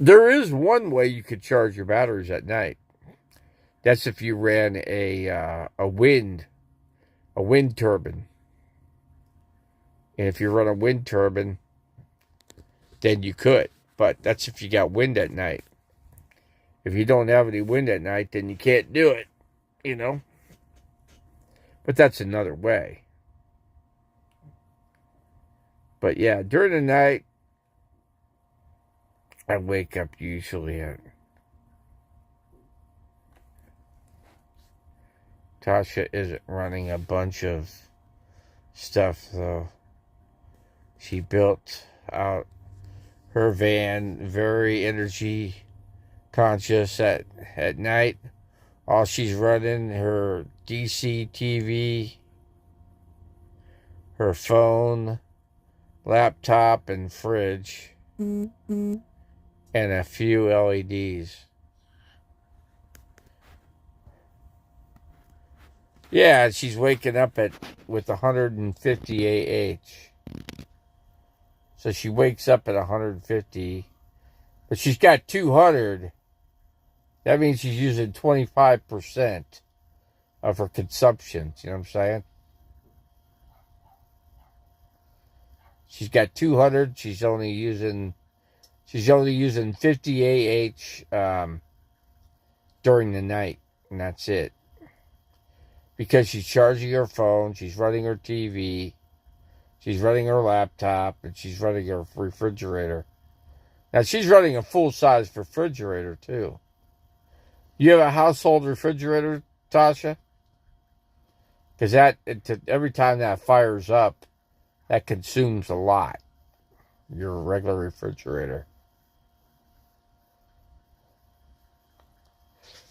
There is one way you could charge your batteries at night. That's if you ran a wind turbine. And if you run a wind turbine, then you could. But that's if you got wind at night. If you don't have any wind at night, then you can't do it, you know. But that's another way. But yeah, during the night, I wake up usually at... Tasha isn't running a bunch of stuff, though. She built out her van very energy conscious at night. All she's running, her DC TV, her phone, laptop, and fridge, and a few LEDs. Yeah, she's waking up with 150 AH. So she wakes up at 150, but she's got 200. That means she's using 25% of her consumption. You know what I'm saying? She's got 200. She's only using 50 AH during the night, and that's it. Because she's charging her phone, she's running her TV, she's running her laptop, and she's running her refrigerator. Now, she's running a full-size refrigerator, too. You have a household refrigerator, Tasha? Because every time that fires up, that consumes a lot. Your regular refrigerator.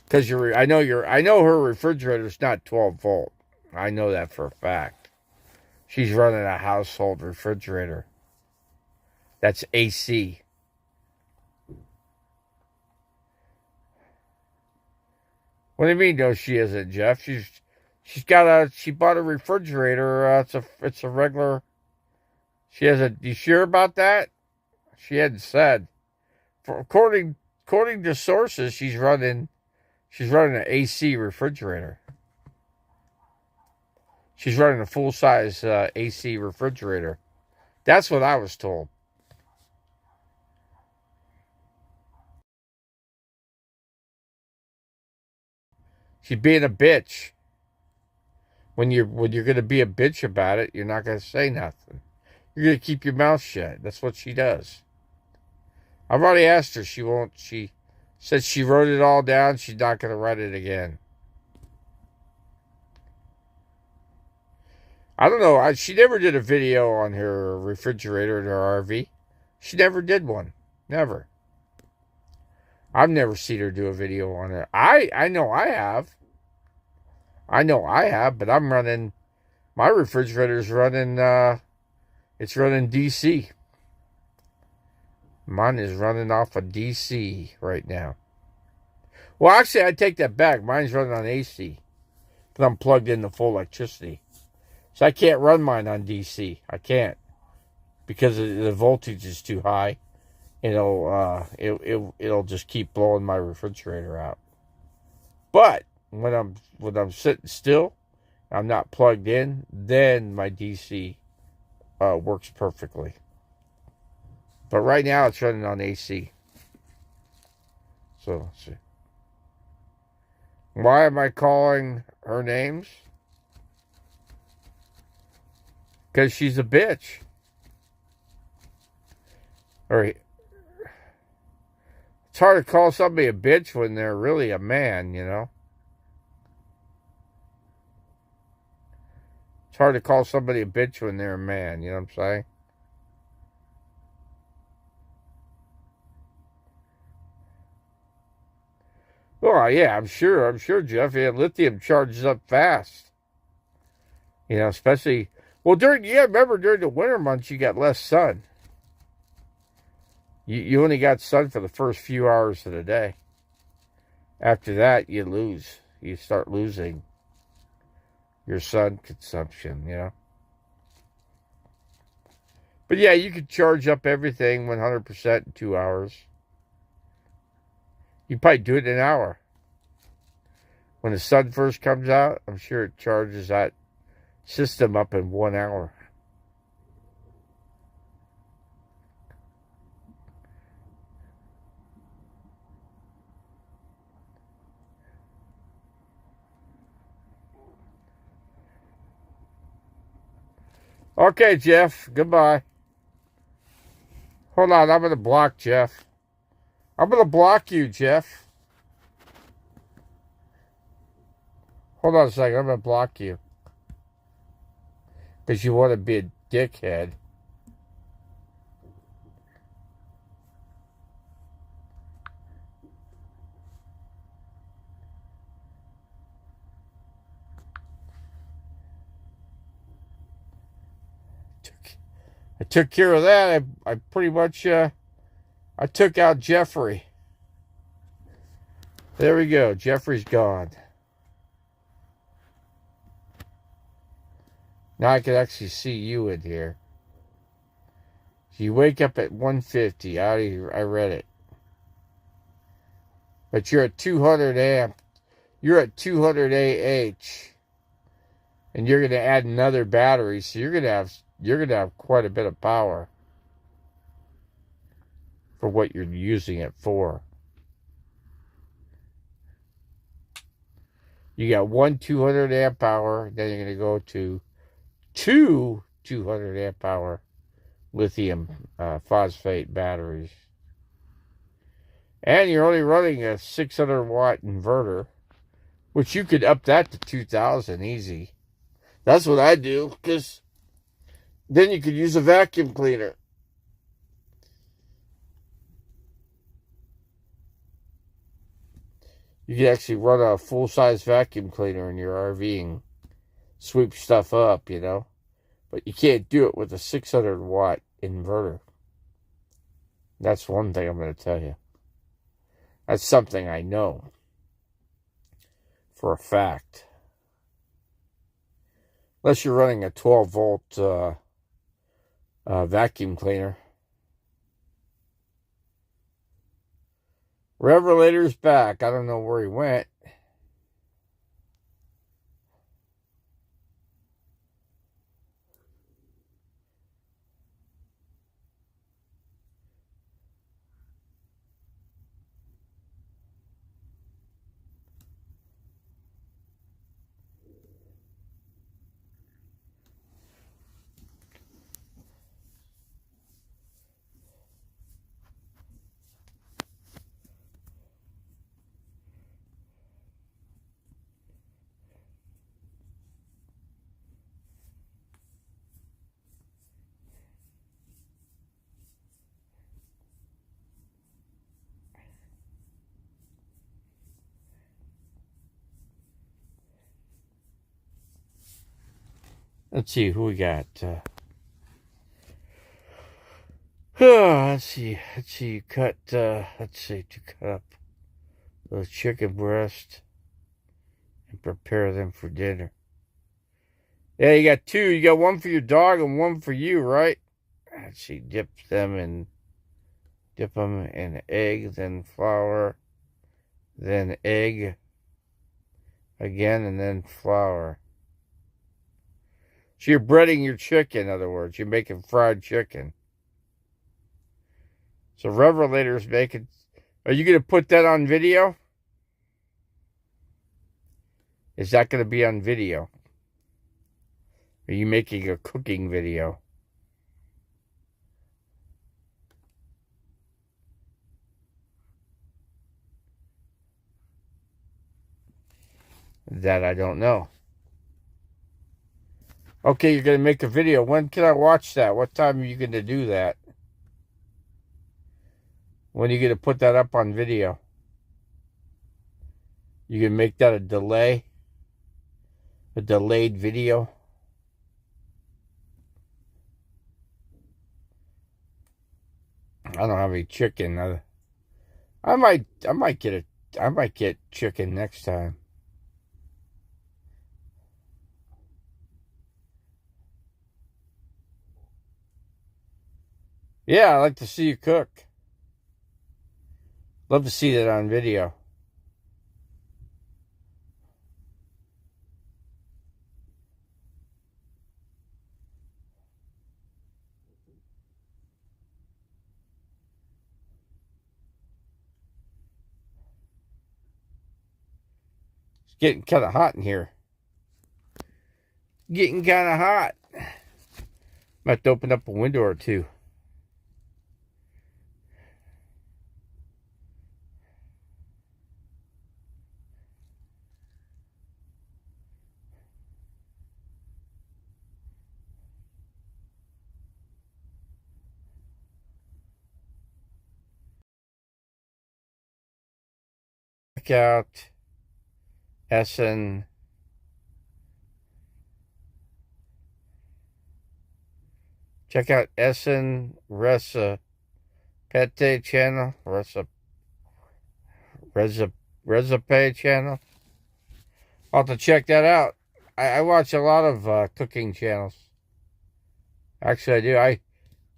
Because I know her refrigerator's not 12 volt. I know that for a fact. She's running a household refrigerator. That's AC. What do you mean? No, she isn't, Jeff. She bought a refrigerator. It's a regular. You sure about that? She hadn't said. According to sources, she's running an AC refrigerator. She's running a full-size AC refrigerator. That's what I was told. She's being a bitch. When you're going to be a bitch about it, you're not going to say nothing. You're going to keep your mouth shut. That's what she does. I've already asked her. She won't. She said she wrote it all down. She's not going to write it again. I don't know. She never did a video on her refrigerator in her RV. She never did one. Never. I've never seen her do a video on it. I know I have. But I'm running... My refrigerator's running... it's running DC. Mine is running off of DC right now. Well, actually, I take that back. Mine's running on AC. But I'm plugged into full electricity. So I can't run mine on DC. I can't. Because the voltage is too high. It'll just keep blowing my refrigerator out. But when I'm sitting still, I'm not plugged in, then my DC works perfectly. But right now it's running on AC. So let's see. Why am I calling her names? Because she's a bitch. Or it's hard to call somebody a bitch when they're really a man, you know? It's hard to call somebody a bitch when they're a man, you know what I'm saying? Well, yeah, I'm sure, Jeff. Yeah, lithium charges up fast. You know, especially, well, remember during the winter months, you got less sun. You only got sun for the first few hours of the day. After that, you lose. You start losing your sun consumption, you know. But yeah, you could charge up everything 100% in 2 hours. You probably do it in an hour. When the sun first comes out, I'm sure it charges that system up in 1 hour. Okay, Jeff. Goodbye. Hold on. I'm going to block Jeff. I'm going to block you, Jeff. Hold on a second. I'm going to block you. Because you want to be a dickhead. I took care of that. I pretty much, I took out Jeffrey. There we go. Jeffrey's gone. Now I can actually see you in here. So you wake up at 150. I read it. But you're at 200 amp. You're at 200 AH. And you're going to add another battery. So you're going to have quite a bit of power for what you're using it for. You got one 200 amp hour, then you're going to go to two 200 amp hour lithium phosphate batteries. And you're only running a 600 watt inverter, which you could up that to 2,000 easy. That's what I do, because then you could use a vacuum cleaner. You could actually run a full-size vacuum cleaner in your RV and sweep stuff up, you know. But you can't do it with a 600 watt inverter. That's one thing I'm going to tell you. That's something I know for a fact. Unless you're running a 12 volt vacuum cleaner. Revelator's back. I don't know where he went. Let's see who we got. Let's see. You cut. Let's see to cut up those chicken breasts and prepare them for dinner. Yeah, you got two. You got one for your dog and one for you, right? Let's see. Dip them in egg, then flour, then egg again, and then flour. So you're breading your chicken, in other words. You're making fried chicken. So Revelator's making... Are you going to put that on video? Is that going to be on video? Are you making a cooking video? That I don't know. Okay, you're going to make a video. When can I watch that? What time are you going to do that? When are you going to put that up on video? You can make that a delay? A delayed video? I don't have any chicken. I might get chicken next time. Yeah, I'd like to see you cook. Love to see that on video. It's getting kind of hot in here. Getting kind of hot. Might have to open up a window or two. Check out Essen. Check out Essen Recipe channel. Recipe channel. I'll have to check that out. I watch a lot of cooking channels. Actually, I do.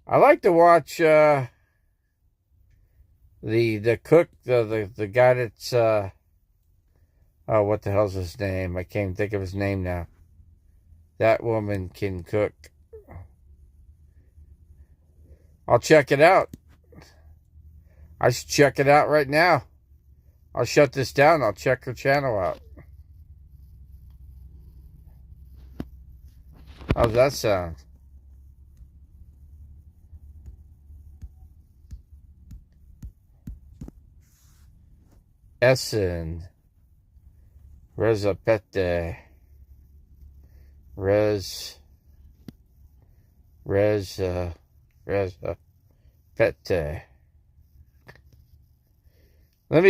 I like to watch the cook, the guy that's oh, what the hell's his name? I can't think of his name now. That woman can cook. I'll check it out. I should check it out right now. I'll shut this down. I'll check her channel out. How's that sound? Essen Recipe. Recipe. Let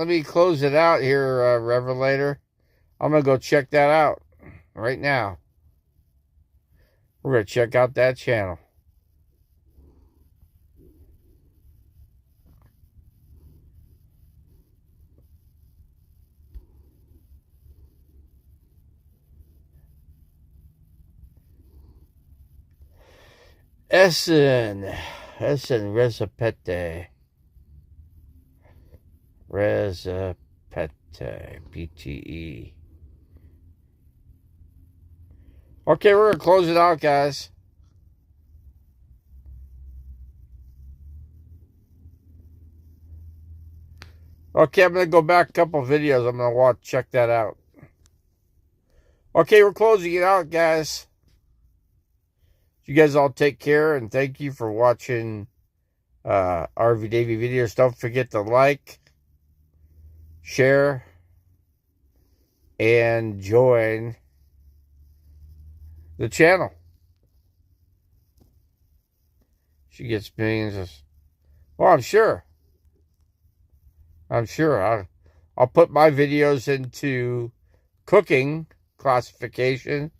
me close it out here, Revelator. I'm gonna go check that out right now. We're gonna check out that channel. Essen Recipe. PTE. Okay, we're gonna close it out, guys. Okay, I'm gonna go back a couple videos. I'm gonna check that out. Okay, we're closing it out, guys. You guys all take care, and thank you for watching RV Davey videos. Don't forget to like, share, and join the channel. She gets millions of... Well, I'm sure. I'll put my videos into cooking classification.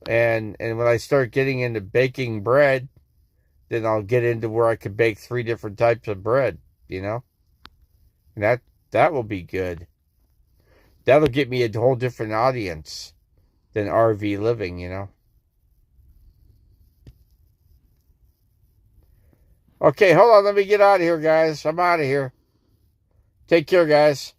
And when I start getting into baking bread, then I'll get into where I can bake 3 different types of bread, you know? And that will be good. That'll get me a whole different audience than RV living, you know? Okay, hold on. Let me get out of here, guys. I'm out of here. Take care, guys.